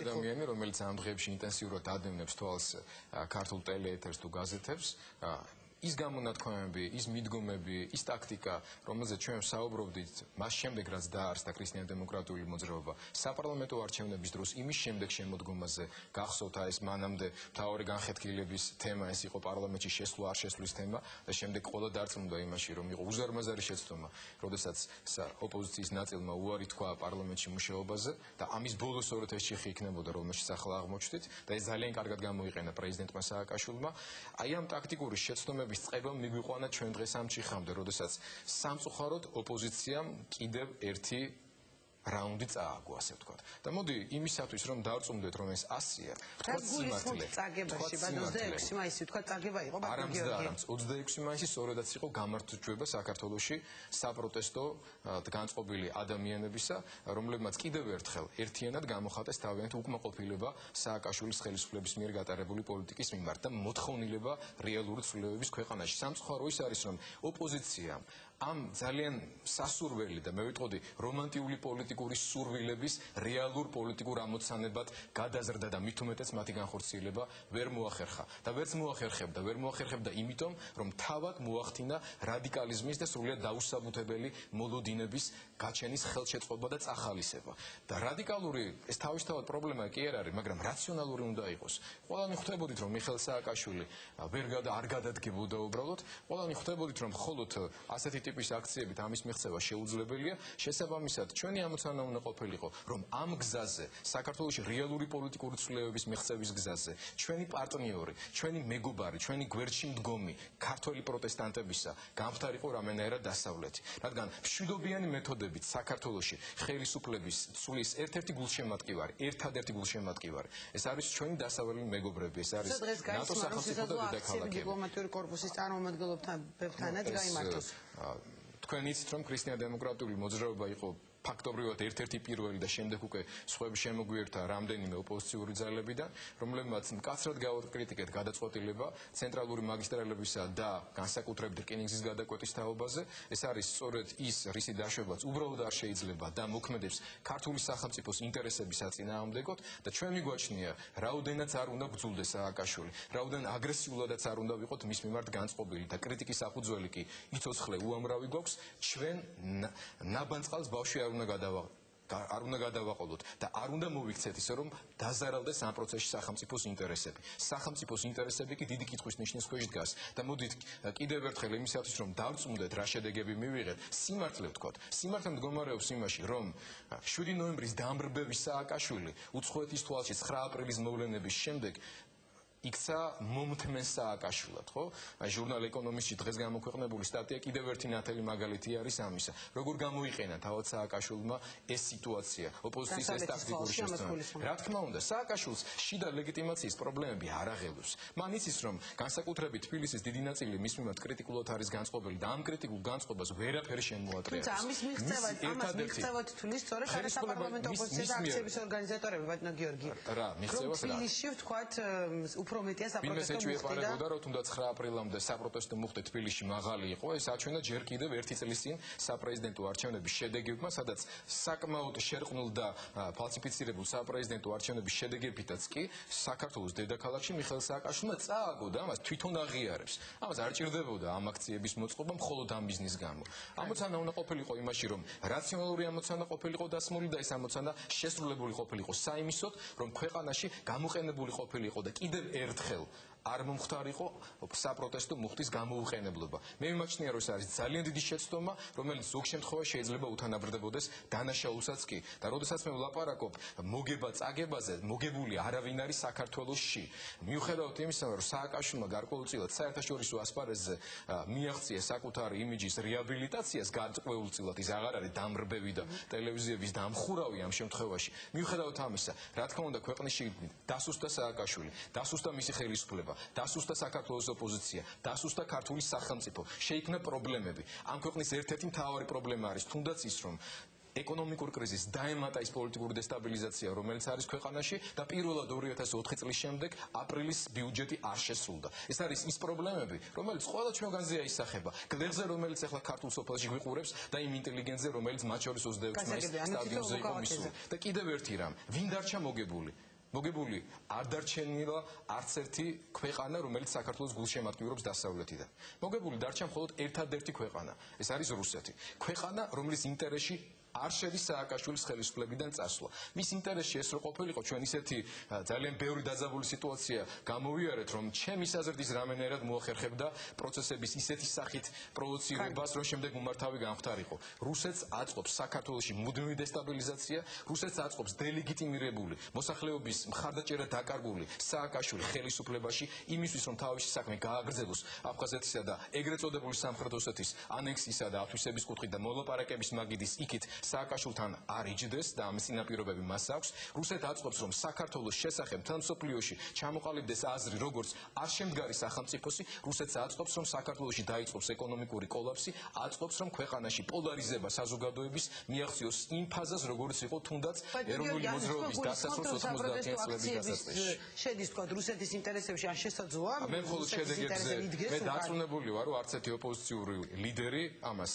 ადამიანი, რომელიც ამ დღეებში ინტენსიურად ადევნებს თვალს ქართულ ტელეეთერს თუ გაზეთებს, ის გამონათქვამები, ის მიდგომები, ის ტაქტიკა, რომელზეც ჩვენ საუბრობდით, მას შემდეგ რაც დაარსდა ქრისტიან-დემოკრატიული მოძრაობა, საპარლამენტო არჩევნების დროს იმის შემდეგ შემოდგომაზე გახსოვთ ეს მანამდე მთავარი განხეთქილების თემა ეს იყო პარლამენტში შესვლა არ შესვლის თემა და შემდეგ ყველა დარწმუნდა იმაში, რომ იყო უზარმაზარი შეცდომა, როდესაც ოპოზიციის ნაწილმა უარი თქვა პარლამენტში მუშაობაზე და ამის ბოლოს სწორედ ეს ჩიხი იქნებოდა, რომელშიც ახლა აღმოჩნდით და ეს ძალიან კარგად გამოიყენა პრეზიდენტმა სააკაშვილმა. აი ამ ტაქტიკური შეცდომების წყება მიგვიყვანა ჩვენ დღეს ამ ჩიხამდე, როდესაც სამწუხაროდ ოპოზიციამ კიდევ ერთი რაუნდი წააგო, ასე ვთქვათ. და მოდი იმისათვის რომ დავწუნდეთ, რომ ეს 100-ია, თქვათ სიმართლე. წაგებაში, 26 მაისი თქვა წაგება იყო, ბატონო გიორგი. არამც 26 მაისი სწორედაც იყო გამარჯვება საქართველოში საპროტესტო განწყობილი ადამიანებისა, რომლებმაც კიდევ ერთხელ ერთიანად გამოხატეს თავიანთი უკმაყოფილება სააკაშვილის ხელისუფლების მიერ გატარებული პოლიტიკის მიმართ და მოთხოვნილება რეალური ცვლილებების ქვეყანაში. სამწუხარო ის არის, რომ ოპოზიციამ ამ ძალიან სასურველი და მე ვიტყოდი რომანტიული პოლიტიკური სურვილების რეალურ პოლიტიკურ ამოცანებად გადაზრდა და მით უმეტეს მათი განხორციელება ვერ მოახერხა და ვერც მოახერხებდა იმიტომ, რომ თავად მოახდინა რადიკალიზმის და სრულიად დაუსაბუთებელი მოლოდინების გაჩენის ხელშეწყობა და წახალისება. და რადიკალური ეს თავისთავად პრობლემა კი არ არის, მაგრამ რაციონალური უნდა იყოს. ყველანი ხვდებოდით, რომ მიხეილ სააკაშვილი არ გადადგებოდა უბრალოდ, ყველანი ხვდებოდით, რომ მხოლოდ ასეთი ტიპის აქციებით ამის მიღწევა შეუძლებელია. შესაბამისად, ჩვენი ამოცანა უნდა ყოფილიყო, რომ ამ გზაზე, საქართველოში რეალური პოლიტიკური ცვლილებების მიღწევის გზაზე, ჩვენი პარტნიორი, ჩვენი მეგობარი, ჩვენი გვერდში მდგომი ქართველი პროტესტანტებისა გამხდარიყო რამენაერად დასავლეთი. რადგან მშვიდობიანი მეთოდებით საქართველოში ხელისუფლების ცვლის ერთ-ერთი გულშემატკივარი, ერთადერთი გულშემატკივარი, ეს არის ჩვენი დასავლელი მეგობრები, ეს არის ნატო სახელმწიფო და დედაქალაქები. დიპლომატიური კორპუსის წარმომადგენლებთანაც გაიმართოს. თქვენ იცით, რომ ქრისტიან-დემოკრატიული მოძრაობა იყო ფაქტობრივად ერთ-ერთი პირველი და შემდეგ უკვე სხვები შემოგვიერთდა რამდენიმე ოპოზიციური ძალებიდან, რომლებმაც მკაცრად გაუკრიტიკეთ გადაწყვეტილება ცენტრალური მაგისტრალებისა და განსაკუთრებით რკინიგზის გადაკვეთის თაობაზე. ეს არის სწორედ ის, რისი დაშვებაც უბრალოდ არ შეიძლება და მოქმედებს ქართული სახელმწიფოს ინტერესების საწინააღმდეგოდ და ჩვენ მიგვაჩნია, რაოდენაც არ უნდა ბრძულდეს სააკაშვილი, რაოდენ აგრესიულადაც არ უნდა ვიყოთ მის მიმართ განწყობილი და კრიტიკის საფუძველი კი იცოცხლე უამრავი გვაქვს, ჩვენ ნაბანწყალს ბავშვი არ უნდა გადავაყოლოთ და არ უნდა მოვიქცეთ ისე, რომ დაზარალდეს ამ პროცესში სახელმწიფოს ინტერესები. სახელმწიფოს ინტერესები კი დიდი კითხვის ნიშნის ქვეშ დგას და მოდით კიდევ ერთხელ იმისათვის, რომ დავწუნდეთ რა შედეგები მივიღეთ, სიმართლე ვთქვათ. სიმართლე მდგომარეობს იმაში, რომ 7 ნოემბრის დამბრბების სააკაშვილი უცხოეთის თვალში 9 აპრილის მოვლენების შემდეგ იქცა მომთმენ სააკაშვილად, ხო? ჟურნალ ეკონომისტში დღეს გამოქვეყნებული სტატია კიდევ ერთი ნათელი მაგალითი არის ამისა. როგორ გამოიყენა თავად სააკაშვილმა ეს სიტუაცია ოპოზიციის ეს ტაქტიკური შესწავლა. რა თქმა უნდა, სააკაშვილს შიდა ლეგიტიმაციის პრობლემები არ აღელვს. მან იცის, რომ განსაკუთრებით თბილისის დიდი ნაწილი მის მიმართ კრიტიკულად არის განწყობილი და ამ კრიტიკულ განწყობას ვერაფერი შემოატრიალებს. თუმცა ამის მიღწევად თulis სწორედ საპარლამენტო ოპოზიციის აქციების ორგანიზატორები ბატონო გიორგი. რა, მიღწევას რა? თბილისში ვთქვათ უფრო მეტია საპროტესტო მუხტი და რომ თუნდაც 9 აპრილამდე საპროტესტო მუხტი თბილისში მაღალი იყო, ეს აჩვენა ჯერ კიდევ ერთი წლის წინ საპრეზიდენტო არჩევნების შედეგებმა, სადაც საკმაოდ შერყნულ და ფალსიფიცირებულ საპრეზიდენტო არჩევნების შედეგებითაც კი საქართველოს დედაქალაქში მიხეილ სააკაშვილმა წააგო და ამას თვითონ აღიარებს. ამას არ ჭირდებოდა ამ აქციების მოწყობა მხოლოდ ამ ბიზნის გამო. ამოცანა უნდა ყოფილიყო იმაში, რომ რაციონალური ამოცანა ყოფილიყო დასმული და ეს ამოცანა შესრულებული ყოფილიყო საიმისოდ, რომ ქვეყანაში გამოყენებული ყოფილიყო და კიდევ ერთხელ არ მომხდარიყო საპროტესტო მუხტის გამოუყენებლობა. მე მიმაჩნია, რომ ეს არის ძალიან დიდი შეცდომა, რომელიც ზოგ შემთხვევაში შეიძლება უთანაბრდებოდეს დანაშაულსაც კი. და როდესაც მე ვლაპარაკობ მოგება-წაგებაზე, მოგებული არავინ არის საქართველოსში. მიუხედავად იმისა, რომ სააკაშვილმა გარკვეულწილად საერთაშორისო ასპარეზზე მიაღწია საკუთარი იმიჯის რეაბილიტაციას გარკვეულწილად, ის აღარ არის დამრბევი და ტელევიზიების დამხურავი ამ შემთხვევაში. მიუხედავად ამისა, რა თქმა უნდა, ქვეყნში დასუსტა სააკაშვილი, დასუსტა მისი ხელისუფლება, დასუსტა საქართველოს ოპოზიცია, დასუსტა ქართული სახელმწიფო, შეიქმნა პრობლემები. ამ ქვეყნის ერთ-ერთი მთავარი პრობლემა არის თუნდაც ის, რომ ეკონომიკურ კრიზისს დაემატა ის პოლიტიკური დესტაბილიზაცია, რომელიც არის ქვეყანაში და პირველად 2004 წლის შემდეგ აპრილის ბიუჯეტი არ შესრულდა. ეს არის ის პრობლემები, რომელიც ყველა ჩვენგანზეა ისახება. გლეხზე, რომელიც ახლა ქართულ სოფელში გვიყურებს და იმ ინტელიგენტზე, რომელიც მათ შორის 26 მაისს სტადიონზე იყო მისული. და კიდევ ერთი რამ, ვინ დარჩა მოგებული? მოგებული არ დარჩენილა არც ერთი ქვეყანა, რომელიც საქართველოს გულშემატკივრობს დასავლეთიდან. მოგებული დარჩა მხოლოდ ერთადერთი ქვეყანა, ეს არის რუსეთი. ქვეყანა, რომლის ინტერესში არ შედის სააკაშვილის ხელისუფლებიდან წასვლა. მის ინტერესში ეს რო ყოფილიყო, ჩვენ ისეთი ძალიან ბევრი დაძაბული სიტუაცია გამოვიარეთ, რომ ჩემის აზრით რამენერად მოახერხებდა პროცესების ისეთი სახით პროვოცირებას, რომ შემდეგ უმართავი გამختارიყო. რუსეთს აწყობს საქართველოში მუდმივი დესტაბილიზაცია, რუსეთს აწყობს დელეგიტიმირებული მოსახლეობის მხარდაჭერა დაკარგული სააკაშვილი ხელისუფლებაში, იმისთვის რომ თავისი საქმე გააგრძელოს აფხაზეთისა და ეგრეთ წოდებული სამხრეთ ოსეთის ანექსისა და ათვისების კუთხით და მოლაპარაკების მაგიდის იქით სააკაშვილთან არ იჯდეს და ამის წინაპირობები მას აქვს. რუსეთი აწყობს, რომ საქართველოს შესახებ მთელ მსოფლიოში ჩამოყალიბდეს აზრი, როგორც არ შემდგარი სახელმწიფოსი. რუსეთს აწყობს, რომ საქართველოში დაიწყოს ეკონომიკური კოლაფსი, აწყობს, რომ ქვეყანაში პოლარიზება საზოგადოების მიაღწიოს იმ ფაზას, როგორც იყო თუნდაც ეროვნული მოძრაობის დასასრულს 90-იან წლების დასაწყისში. შედის თქვა რუსეთის ინტერესებში ან შესაძლოა? მე მხოლოდ შედეგებზე მე დარწმუნებული ვარ, რომ არც ერთი ოპოზიციური ლიდერი ამას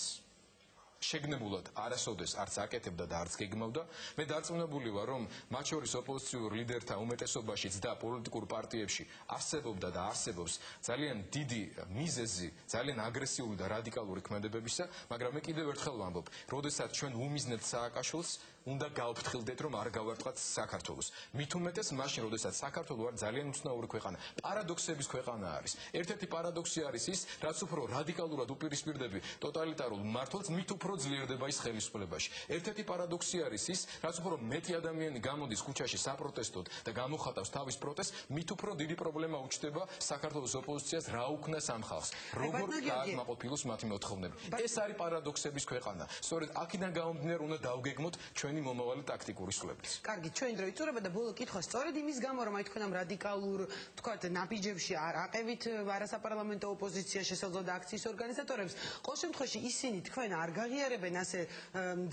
შეგნებულად არასოდეს არც აკეთებდა და არც გეგმავდა. მე დარწმუნებული ვარ, რომ მათ შორის ოპოზიციურ ლიდერთა უმეტესობაშიც და პოლიტიკურ პარტიებში არსებობდა და არსებობს ძალიან დიდი მიზეზი, ძალიან აგრესიული და რადიკალური ქმედებებისა, მაგრამ მე კიდევ ერთხელ ვამბობ, როდესაც ჩვენ უმიზნებთ სააკაშვილს, უნდა გავფრთხილდეთ, რომ არ გავარტყათ საქართველოს. მით უმეტეს მაშინ, როდესაც საქართველო არის ძალიან უცნაური ქვეყანა, პარადოქსების ქვეყანა არის. ერთ-ერთი პარადოქსი არის ის, რაც უფრო რადიკალურად უპირისპირდები ტოტალიტარულ მმართველს, მით უფრო ძლიერდება ის ხელისუფლებაში. ერთ-ერთი პარადოქსი არის ის, რაც უფრო მეტი ადამიანი გამოდის ქუჩაში საპროტესტოდ და გამოხატავს თავის პროტესტს, მით უფრო დიდი პრობლემა უჩნდება საქართველოს ოპოზიციას რა უქნას ამ ხალხს. როგორ დააკმაყოფილოს მათი მოთხოვნები. ეს არის პარადოქსების ქვეყანა. სწორედ აქედან გამომდინარე უნდა დავგეგმოთ ჩვენი მომავალი ტაქტიკური სვლების. კარგი, ჩვენი დრო იწურება და ბოლო კითხვა სწორედ იმის გამო, რომ აი თქვენ ამ რადიკალურ, თქვათ, ნაბიჯებში არ აყევით არასაპარლამენტო ოპოზიცია შესაძლოა და აქციის ორგანიზატორებს, ყოველ შემთხვევაში ისინი თქვენ არ გაღიარებენ ასე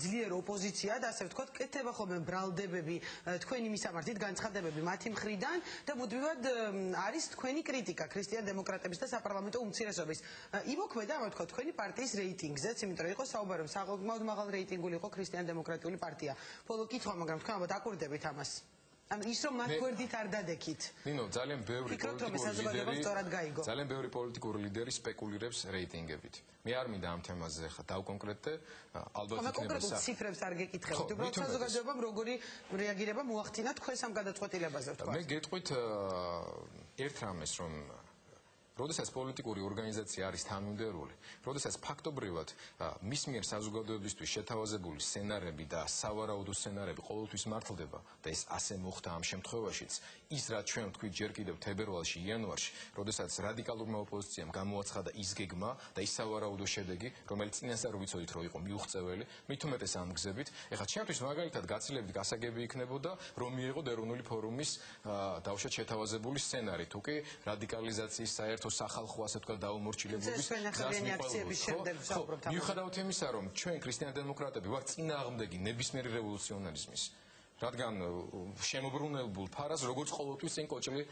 ძლიერ ოპოზიცია და ასე ვთქვათ, კეთება ხოლმე ბრალდებები თქვენი მისამართით, განცხადებები მათი მხრიდან და მუდმივად არის თქვენი კრიტიკა ქრისტიან დემოკრატების და საპარლამენტო უმცირესობის. იმოქმედა, ამბობ თქვა, თქვენი პარტიის რეიტინგზეც, იმიტომ რომ იყო საუბარი, საკმაოდ მაღალ რეიტინგული იყო ქრისტიან დემოკრატიული პარტია. ბოლო კითხვა, მაგრამ თქვენ ალბათ აკვირდებით ამას. ანუ ის რომ მათ გვერდით არ დადექით. ნინო, ძალიან ბევრი პოლიტიკური ლიდერი სპეკულირებს რეიტინგებით. მე არ მინდა ამ თემაზე ხა დავკონკრეტდე, ალბათ იქნება კონკრეტულ ციფრებს არ გეკითხებით. უბრალოდ საზოგადოებამ როგორი რეაგირება მოახდინა თქვენს ამ გადაწყვეტილებაზე, ვთქვათ. მე გეტყვით ერთ რამეს, რომ როდესაც პოლიტიკური ორგანიზაცია არის თანმიმდევრული, როდესაც ფაქტობრივად მის მიერ საზოგადოებისთვის შეთავაზებული სცენარები და სავარაუდო სცენარები ყოველთვის მართლდება და ეს ასე მოხდა ამ შემთხვევაშიც, ის რაც ჩვენ ვთქვით ჯერ კიდევ თებერვალში, იანვარში, როდესაც რადიკალურმა ოპოზიციამ გამოაცხადა ის გეგმა და ის სავარაუდო შედეგი, რომელიც წინასწარ ვიცოდით, რომ იყო მიუღწეველი, მით უმეტეს ამ გზებით, ეხლა ჩემთვის მაგალითად გაცილებით გასაგები იქნებოდა, რომ მიიღოთ ეროვნული ფორუმის დავშოთ შეთავაზებული სცენარი, თუ კი რადიკალიზაციის საერთო სახალხო ასე თქვა დაუმორჩილებლობის მიუხედავად იმისა, რომ ჩვენ ქრისტიან დემოკრატები ვართ წინააღმდეგი ნებისმიერი რევოლუციონალიზმის, რადგან შემობრუნებულ ფარას როგორც ყოველთვის წინ კოჭლი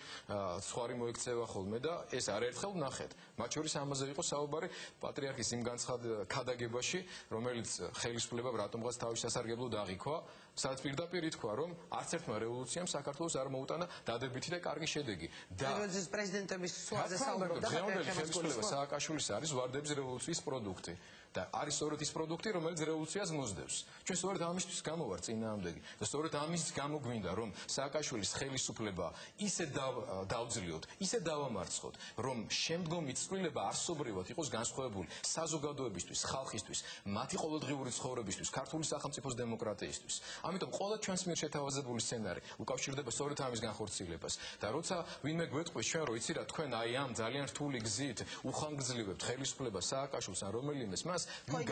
ცხვარი მოექცევა ხოლმე და ეს არაერთხელ ვნახეთ. მათ შორის ამაზე იყო საუბარი პატრიარქის იმ განცხადებაში, რომელიც ხელისუფლებამ რატომღაც თავის სასარგებლოდ აღიქვა, სადაც პირდაპირ ითქვა, რომ არც ერთმა რევოლუციამ საქართველოს არ მოუტანა დადებითი და კარგი შედეგი. როდესაც პრეზიდენტების სუაზე საუბრობდა ხელისუფლება სააკაშვილის არის ვარდების რევოლუციის პროდუქტი და არის სწორედ ის პროდუქტი, რომელიც რევოლუციას მოსდევს. ჩვენ სწორედ ამისთვის გამოვართ წინააღმდეგი და სწორედ ამის გამო გვინდა, რომ სააკაშვილის ხელისუფლება ისე დავძლიოთ, ისე დავამარცხოთ, რომ შემდგომი ცვლილება არსობრივად იყოს განსხვავებული საზოგადოებისთვის, ხალხისთვის, მათი ყოველდღიური ცხოვრებისთვის, ქართული სახელმწიფოს დემოკრატიისთვის. ამიტომ ყველა ჩვენს მიერ შეთავაზებული სცენარი უკავშირდება სწორედ ამის განხორციელებას და როცა ვინმე გვეტყვის ჩვენ რომ იცი რა თქვენ აი ამ ძალიან რთული გზით უხანგრძლივებთ ხელისუფლებას სააკაშვილს ან რომელიმეს მას ვინ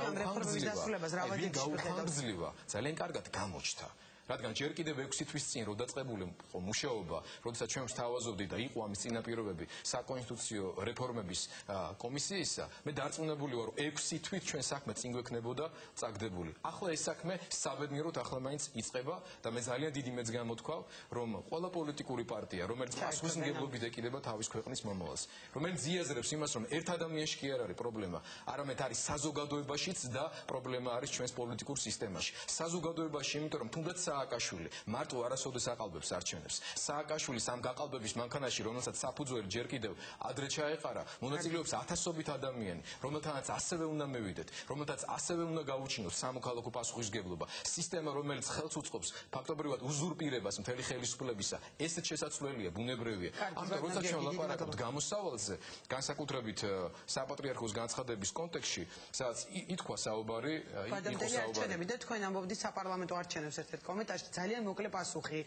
გაუხანგრძლива ძალიან კარგად გამოჩნდა რადგან ჯერ კიდევ 6 თვის წინ რო დაწყებული იყო მუშაობა, როდესაც ჩვენ ვსთავაზობდით და იყო ამის წინაპირობები საკონსტიტუციო რეფორმების კომისიისა, მე დარწმუნებული ვარ, რომ 6 თვით ჩვენ საქმე წინ გვექნებოდა წაგდებული. ახლა ეს საქმე საბედნიეროდ ახლა მაინც იწყება და მე ძალიან დიდი მეც გამოთქვავ, რომ ყველა პოლიტიკური პარტია, რომელიც პასუხისმგებლობით ეკიდება თავის ქვეყნის მომავალს, რომელიც ზიაზრებს იმას, რომ ერთ ადამიანში კი არ არის პრობლემა, არამედ არის საზოგადოებაშიც და პრობლემა არის ჩვენს პოლიტიკურ სისტემაში. საზოგადოებაში, იმიტომ რომ თუნდაც სააკაშვილი მარტო არასოდეს აყალბებს არჩევნებს. სააკაშვილის ამ გაყალბების მანქანაში, რომელსაც საფუძველი ჯერ კიდევ ადრე ჩაეყარა, მონაწილეობს ათასობით ადამიანი, რომელთანაც ასევე უნდა მივიდეთ, რომელთაც ასევე უნდა გაუჩინოთ სამოქალაქო პასუხისმგებლობა. სისტემა, რომელიც ხელს უწყობს ფაქტობრივად უზურპირებას მთელი ხელისუფლებისა, ესეც შესაძლებელია, ბუნებრივია. ამიტომ როცა ჩვენ ვლაპარაკობთ გამოსავალზე, განსაკუთრებით საპატრიარქოს განცხადების კონტექსტში, სადაც ითქვა საუბარი, იყო საუბარი და თქვენ ამბობდით საპარლამენტო არჩევნებს ერთ-ერთ კომენტარში ძალიან მოკლე პასუხი.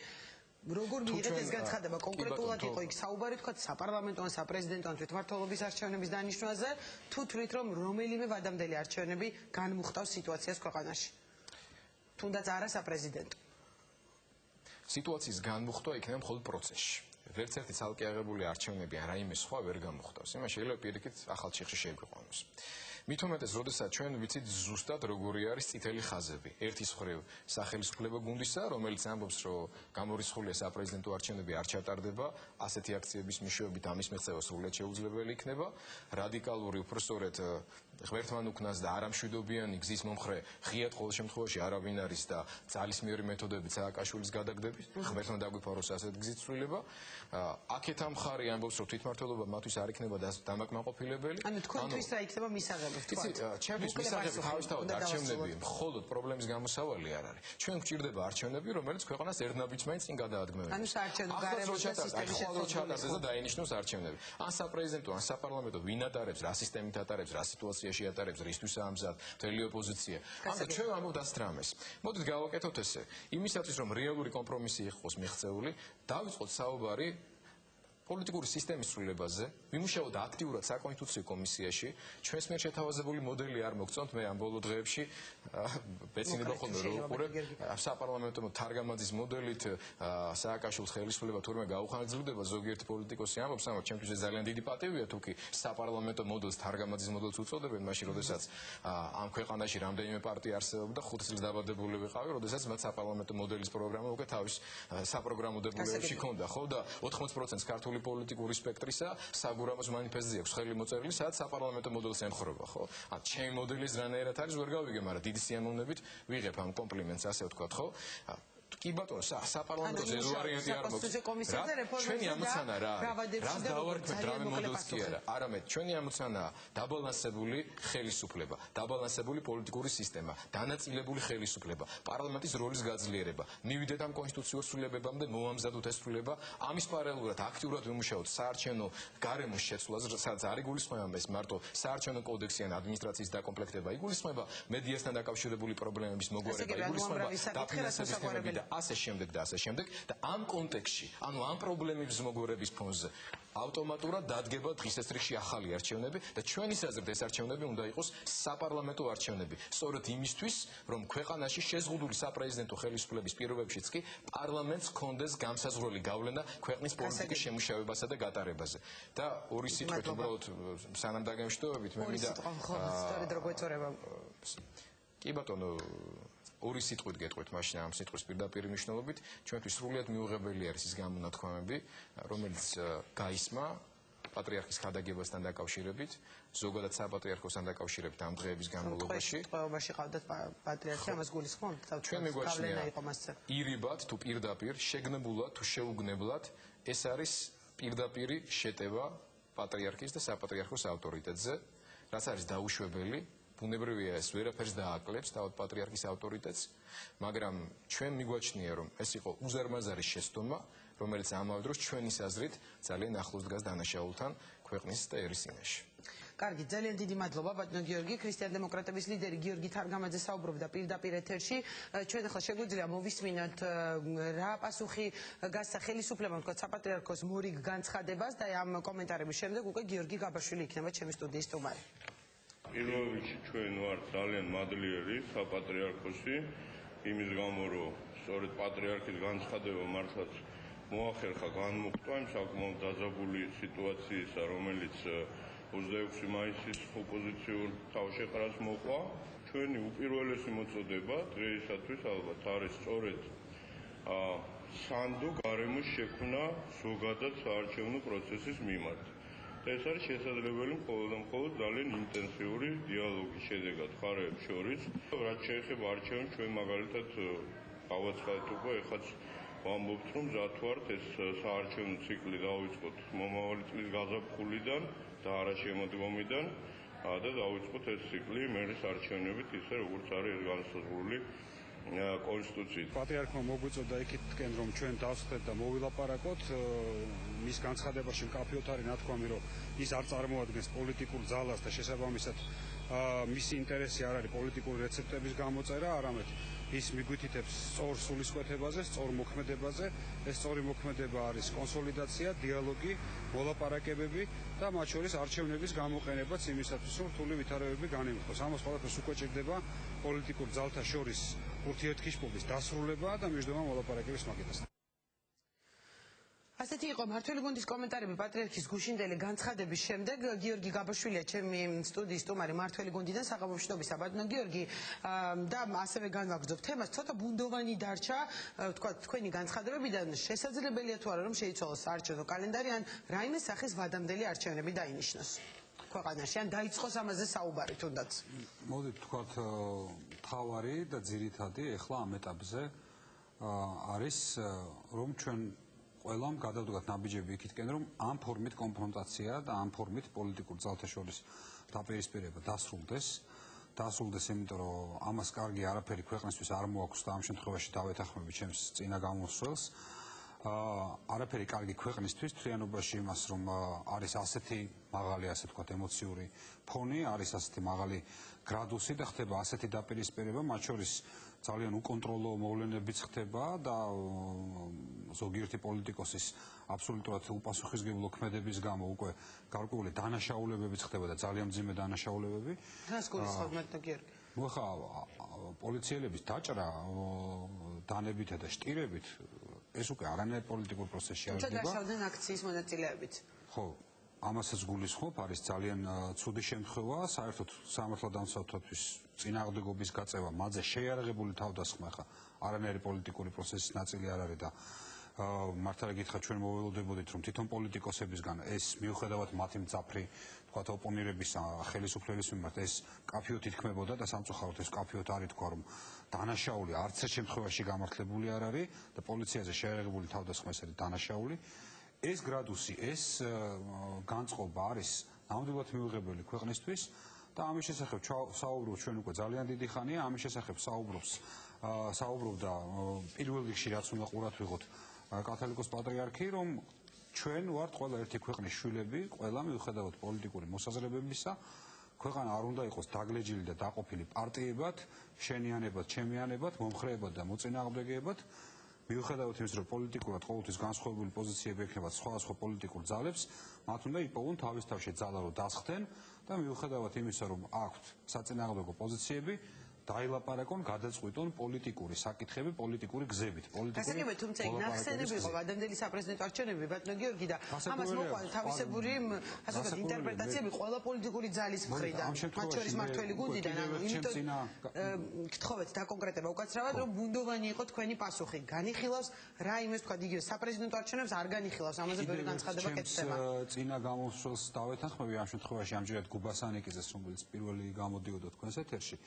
როგორ მიიღეთ ეს განცხადება კონკრეტულად იყო იქ საუბარი თქვა საპარლამენტო ან საპრეზიდენტო ან თვითმმართველობის არჩევნების დანიშვნაზე, თუ თვლით რომ რომელიმე ვადამდელი არჩევნები განმუხტავს სიტუაციას ქვეყანაში. თუნდაც არა საპრეზიდენტო. სიტუაციის განმუხტვა იქნება მხოლოდ პროცესში. ვერც ერთი ცალკე აღებული არჩევნები ან რაიმე სხვა ვერ გამოხტავს. იმას შეიძლება პირიქით ახალ ჩიხში შეგვიყვანოს. მით უმეტეს, როდესაც ჩვენ ვიცით ზუსტად როგორი არის წითელი ხაზები. ერთის მხრივ სახელმწიფო გუნდისა, რომელიც ამბობს, რომ გამორიცხულია საპრეზიდენტო არჩევნები არ ჩატარდება, ასეთი აქციების მეშვეობით ამის მიღწევა სრულად შეუძლებელი იქნება. რადიკალური უпростоრეთ ღმერთთან უკნას და არამშვიდობიანი გზის მომხრე ღიად ყოველ შემთხვევაში არავინ არის და ძალისმიერი მეთოდებით სააკაშვილის გადაგდებით, ღმერთთან დაგვიფაროს ასეთ გზით ცვლილება. აქეთ ამ მხარე ამბობს, რომ თვითმმართველობა მათთვის არ იქნება დამაკმაყოფილებელი. ანუ თქვენთვის რა იქნება მისაღები? ჩემთვის მისაღები თავისთავად არჩევნები მხოლოდ პრობლემის გამოსავალი არ არის. ჩვენ გვჭირდება არჩევნები, რომელიც ქვეყანას ერთნაბიჯს მაინც წინ გადაადგმევენ. ანუ საარჩევნო გარემოს და სისტემის შეცვლილებას და დაინიშნოს არჩევნები. ან საპრეზიდენტო, ან საპარლამენტო ვინ ატარებს, რა სისტემით ატარებს, რა სიტუაციაში ატარებს, რისთვის ამზად, მთელი ოპოზიცია. ანუ ჩვენ ვამბობთ ასეთ რამეს. მოდით გავაკეთოთ ესე. იმისათვის რომ რეალური კომპრომისი იყოს მიღწეული, დავიწყოთ საუბარი პოლიტიკური სისტემის ცვლილებაზე, ვიმუშაოთ აქტიურად საკონსტიტუციო კომისიაში, ჩვენს მიერ შეთავაზებული მოდელი არ მოგწონთ, მე ამ ბოლო დღეებში ბეცინება ხოლმე რომ უყურებ საპარლამენტო თარგამაძის მოდელით სააკაშვილის ხელისუფლება თურმე გაუხანგრძლივდება, ზოგიერთი პოლიტიკოსი ამბობს, ამიტომ ჩემთვის ეს ძალიან დიდი პატივია, თუ კი საპარლამენტო მოდელს თარგამაძის მოდელს უწოდებენ, მაშინ როდესაც ამ ქვეყანაში რამდენიმე პარტია არსებობდა, 5 წლის დაბადებული ვიყავი, როდესაც მათ საპარლამენტო მოდელის პროგრამა უკვე თავის საპროგრამო დებულებებში ჰქონდა, ხო და 80% ქართული პოლიტიკური სპექტრისა საგურამოს მანიფესტზე აქვს ხელი მოწერილი, სადაც საპარლამენტო მოდელს ემხრობა, ხო? ან ჩემი მოდელის რანაირად არის ვერ გავიგე, მაგრამ დიდი სიამოვნებით ვიღებ ამ კომპლიმენტს, ასე ვთქვათ, ხო? კი ბატონო, საპარლამენტო ვარიანტი არ მოგვს. ჩვენი ამოცანა რა არის? რას დავარქმევთ რამე მოდელს კი არა. არამედ ჩვენი ამოცანაა დაბალანსებული ხელისუფლება, დაბალანსებული პოლიტიკური სისტემა, დანაწილებული ხელისუფლება, პარლამენტის როლის გაძლიერება. მივიდეთ ამ კონსტიტუციურ სრულებებამდე, მოვამზადოთ ეს სრულება, ამის პარალელურად აქტიურად ვიმუშაოთ საარჩევნო გარემოს შეცვლაზე, სადაც არ იგულისხმება ეს მარტო საარჩევნო კოდექსი ან ადმინისტრაციის დაკომპლექტება, იგულისხმება მედიასთან დაკავშირებული პრობლემების მოგვარება, იგულისხმება დაფინანსების თემები და ასე შემდეგ და ასე შემდეგ და ამ კონტექსტში, ანუ ამ პრობლემების მოგვარების ფონზე ავტომატურად დადგება დღის წესრიგში ახალი არჩევნები და ჩვენი აზრით ეს არჩევნები უნდა იყოს საპარლამენტო არჩევნები. სწორედ იმისთვის, რომ ქვეყანაში შეზღუდული საპრეზიდენტო ხელისუფლების პირობებშიც კი პარლამენტს ჰქონდეს განსაზღვრელი გავლენა ქვეყნის პოლიტიკის შემუშავებასა და გატარებაზე. და ორი სიტყვით უბრალოდ სანამ დაგემშვიდობებით მე მინდა კი ბატონო ორი სიტყვით გეტყვით მაშინ ამ სიტყვის პირდაპირ მნიშვნელობით ჩვენთვის სრულიად მიუღებელი არის ის გამონათქვამები რომელიც გაისმა პატრიარქის ხადაგებასთან დაკავშირებით ზოგადად საპატრიარქოსთან დაკავშირებით ამ დღეების განმავლობაში ტყვეობაში ყავდათ პატრიარქი ამას გულისხმობთ ჩვენ მიგვაჩნია ირიბად თუ პირდაპირ შეგნებულად თუ შეუგნებლად ეს არის პირდაპირი შეტევა პატრიარქის და საპატრიარქოს ავტორიტეტზე რაც არის დაუშვებელი ბუნებრივია ეს ვერაფერს დააკლებს თავად პატრიარქის ავტორიტეტს, მაგრამ ჩვენ მიგვაჩნია რომ ეს იყო უზარმაზარი შეცდომა, რომელიც ამავე დროს ჩვენის აზრით ძალიან ახლოს დგას დანაშაულთან ქვეყნის და ერის წინაშე. კარგი, ძალიან დიდი მადლობა ბატონო გიორგი, ქრისტიან-დემოკრატების ლიდერი გიორგი თარგამაძე საუბრობდა პირდაპირ ეთერში. ჩვენ ახლა შეგვიძლია მოვისმინოთ რა პასუხი გასცა ხელისუფლებამ თქვა საპატრიარქოს მორიგ განცხადებას და ამ კომენტარების შემდეგ უკვე გიორგი გაბაშვილი იქნება ჩემი სტუდიის სტუმარი. პირველ რიგში ჩვენ ვართ ძალიან მადლიერი საპატრიარქოსი იმის გამო რომ სწორედ პატრიარქის განცხადება მართლაც მოახერხა განმოხტვა იმ საკმაოდ დაძაბული სიტუაციისა რომელიც 26 მაისის ოპოზიციურ თავშეყრას მოყვა ჩვენი უპირველესი მოწოდება დღეისათვის ალბათ არის სწორედ სანდო გარემოს შექმნა ზოგადად საარჩევნო პროცესის მიმართ ეს არის შესაძლებელი მხოლოდ და მხოლოდ ძალიან ინტენსიური დიალოგის შედეგად მხარეებს შორის. რაც შეეხება არჩევნებს, ჩვენ მაგალითად გავაცხადეთ უკვე, ეხაც ვამბობთ, რომ მზად ვართ ეს საარჩევნო ციკლი დავიწყოთ მომავალი წლის გაზაფხულიდან და არა შემოდგომიდან და დავიწყოთ ეს ციკლი მერის არჩევნებით, ისე როგორც არის ეს განსაზღვრული კონსტიტუციით. პატრიარქმა მოგვიწოდა იქითკენ რომ ჩვენ დავსხდეთ და მოვილაპარაკოთ მის განცხადებაში მკაფიოდ არის ნათქვამი რომ ის არ წარმოადგენს პოლიტიკურ ძალას და შესაბამისად მისი ინტერესი არ არის პოლიტიკური რეცეპტების გამოწერა, არამედ ის მიგვითითებს სწორ სულისკვეთებაზე, სწორ მოქმედებაზე. ეს სწორი მოქმედება არის კონსოლიდაცია, დიალოგი, მოლაპარაკებები და მათ შორის არჩევნების გამოყენებაც იმისათვის, რომ რთული ვითარებები განემხოს. ამას ყველაფერს უკვე ჭირდება პოლიტიკურ ძალთა შორის ურთიერთქიშპობის დასრულება და მისდევნა მოლაპარაკების მაგიდასთან. ასეთი იყო მართველი გუნდის კომენტარები პატრიარქის გუშინდელი განცხადების შემდეგ. გიორგი გაბაშვილია ჩემი სტუდიის სტუმარი მართველი გუნდიდან საღამომშვიდობისა ბატონო გიორგი და ასევე განვაგრძობ თემას ცოტა ბუნდოვანი დარჩა თქვა თქვენი განცხადებებიდან შესაძლებელია თუ არა რომ შეიცვალოს საარჩევნო კალენდარი ან რაიმე სახის ვადამდელი არჩევნები დაინიშნოს ქვეყანაში ან დაიწყოს ამაზე საუბარი თუნდაც. მოდით ვთქვათ თავარი და ძირითადი ახლა ამ ეტაპზე არის რომ ჩვენ ყველამ გადავდგათ ნაბიჯები იქითკენ რომ ამ ფორმით კონფრონტაცია და ამ ფორმით პოლიტიკურ ძალთა შორის დაპირისპირება დასრულდეს იმიტომ რომ ამას კარგი არაფერი ქვეყნისთვის არ მოაქვს და ამ შემთხვევაში დავეთანხმები ჩემს წინა გამოსვლელს არაფერი კარგი ქვეყნისთვის თლიანობაში იმას რომ არის ასეთი მაღალი ასე ვთქვათ ემოციური ფონი არის ასეთი მაღალი გრადუსი და ხდება ასეთი დაპირისპირება მათ შორის ძალიან უკონტროლო მოვლენებიც ხდება და ზოგიერთი პოლიტიკოსის აბსოლუტურად უპასუხისმგებლო ქმედების გამო უკვე გარკვეული დანაშაულებებიც ხდება და ძალიან მძიმე დანაშაულებები. რას გულისხმობთ ბატონო გიორგი? მოხა პოლიციელების დაჭრა დანებით და შტირებით ეს უკვე არანაირ პოლიტიკურ პროცესში არ ხდება. დაშავდნენ აქციის მონაწილეებით. ხო, ამასაც გულისხმობ, არის ძალიან ცუდი შემთხვევა, საერთოდ სამართალდამცავთათვის წინააღმდეგობის გაწევა, მათზე შეიარაღებული თავდასხმა ხა არანაირი პოლიტიკური პროცესის ნაწილი არ არის და მართლა გითხრათ ჩვენ მოველოდებოდით რომ თვითონ პოლიტიკოსებისგან ეს მიუხედავად მათი მძაფრი თქვათ ოპონირების ხელისუფლების მიმართ ეს კაფეოთ ითქმებოდა და სამწუხაროდ ეს კაფეოთ არ ითქვა, რომ დანაშაული არც ერთ შემთხვევაში გამართლებული არ არის და პოლიციაზე შეერაღებული თავდასხმა ეს არის დანაშაული. ეს გრადუსი, ეს განწყობა არის ნამდვილად მიუღებელი ქვეყნისთვის და ამის შესახებ საუბრობ ჩვენ უკვე ძალიან დიდი ხანია, ამის შესახებ საუბრობდა პირველ რიგში რაც უნდა ყურად ვიღოთ კათოლიკოს პატრიარქი, რომ ჩვენ ვართ ყველა ერთი ქვეყნის შვილები, ყველა მიუხედავად პოლიტიკური მოსაზრებებისა, ქვეყანა არ უნდა იყოს დაგლეჯილი და დაყოფილი პარტიებად, შენიანებად, ჩემიანებად, მომხრეებად და მოწინააღმდეგეებად. მიუხედავად იმის, რომ პოლიტიკურად ყოველთვის განსხვავებული პოზიციები ექნებათ სხვადასხვა პოლიტიკურ ძალებს, მათ უნდა იპოვონ თავის თავში ძალა, რომ დასხდნენ და მიუხედავად იმისა, რომ აქვთ საწინააღმდეგო პოზიციები, დაილაპარაკონ, გადაწყვიტონ პოლიტიკური საკითხები, პოლიტიკური გზებით, გასაგებია, თუმცა იქ ნახსენები იყო ადამდელი საპრეზიდენტო არჩევნები, ბატონო გიორგი და ამას მოყვა თავისებური, ასე ვთქვათ, ინტერპრეტაციები ყველა პოლიტიკური ძალის მხრიდან, მათ შორის მართველი გუნდიდან, იმიტომ გთხოვეთ დაკონკრეტება უკაცრავად, რომ ბუნდოვანი იყო თქვენი პასუხი. განიხილავს რა იმას თქვა იგივე საპრეზიდენტო არჩევნებს არ განიხილავს, ამაზე ბევრი განცხადება კეთდება. წინა გამოსვლას დავეთანხმები ამ შემთხვევაში ამჯერად გუბასანიკიძეს, რომელიც პირველი გამოდიოდა თქვენს ეთერში.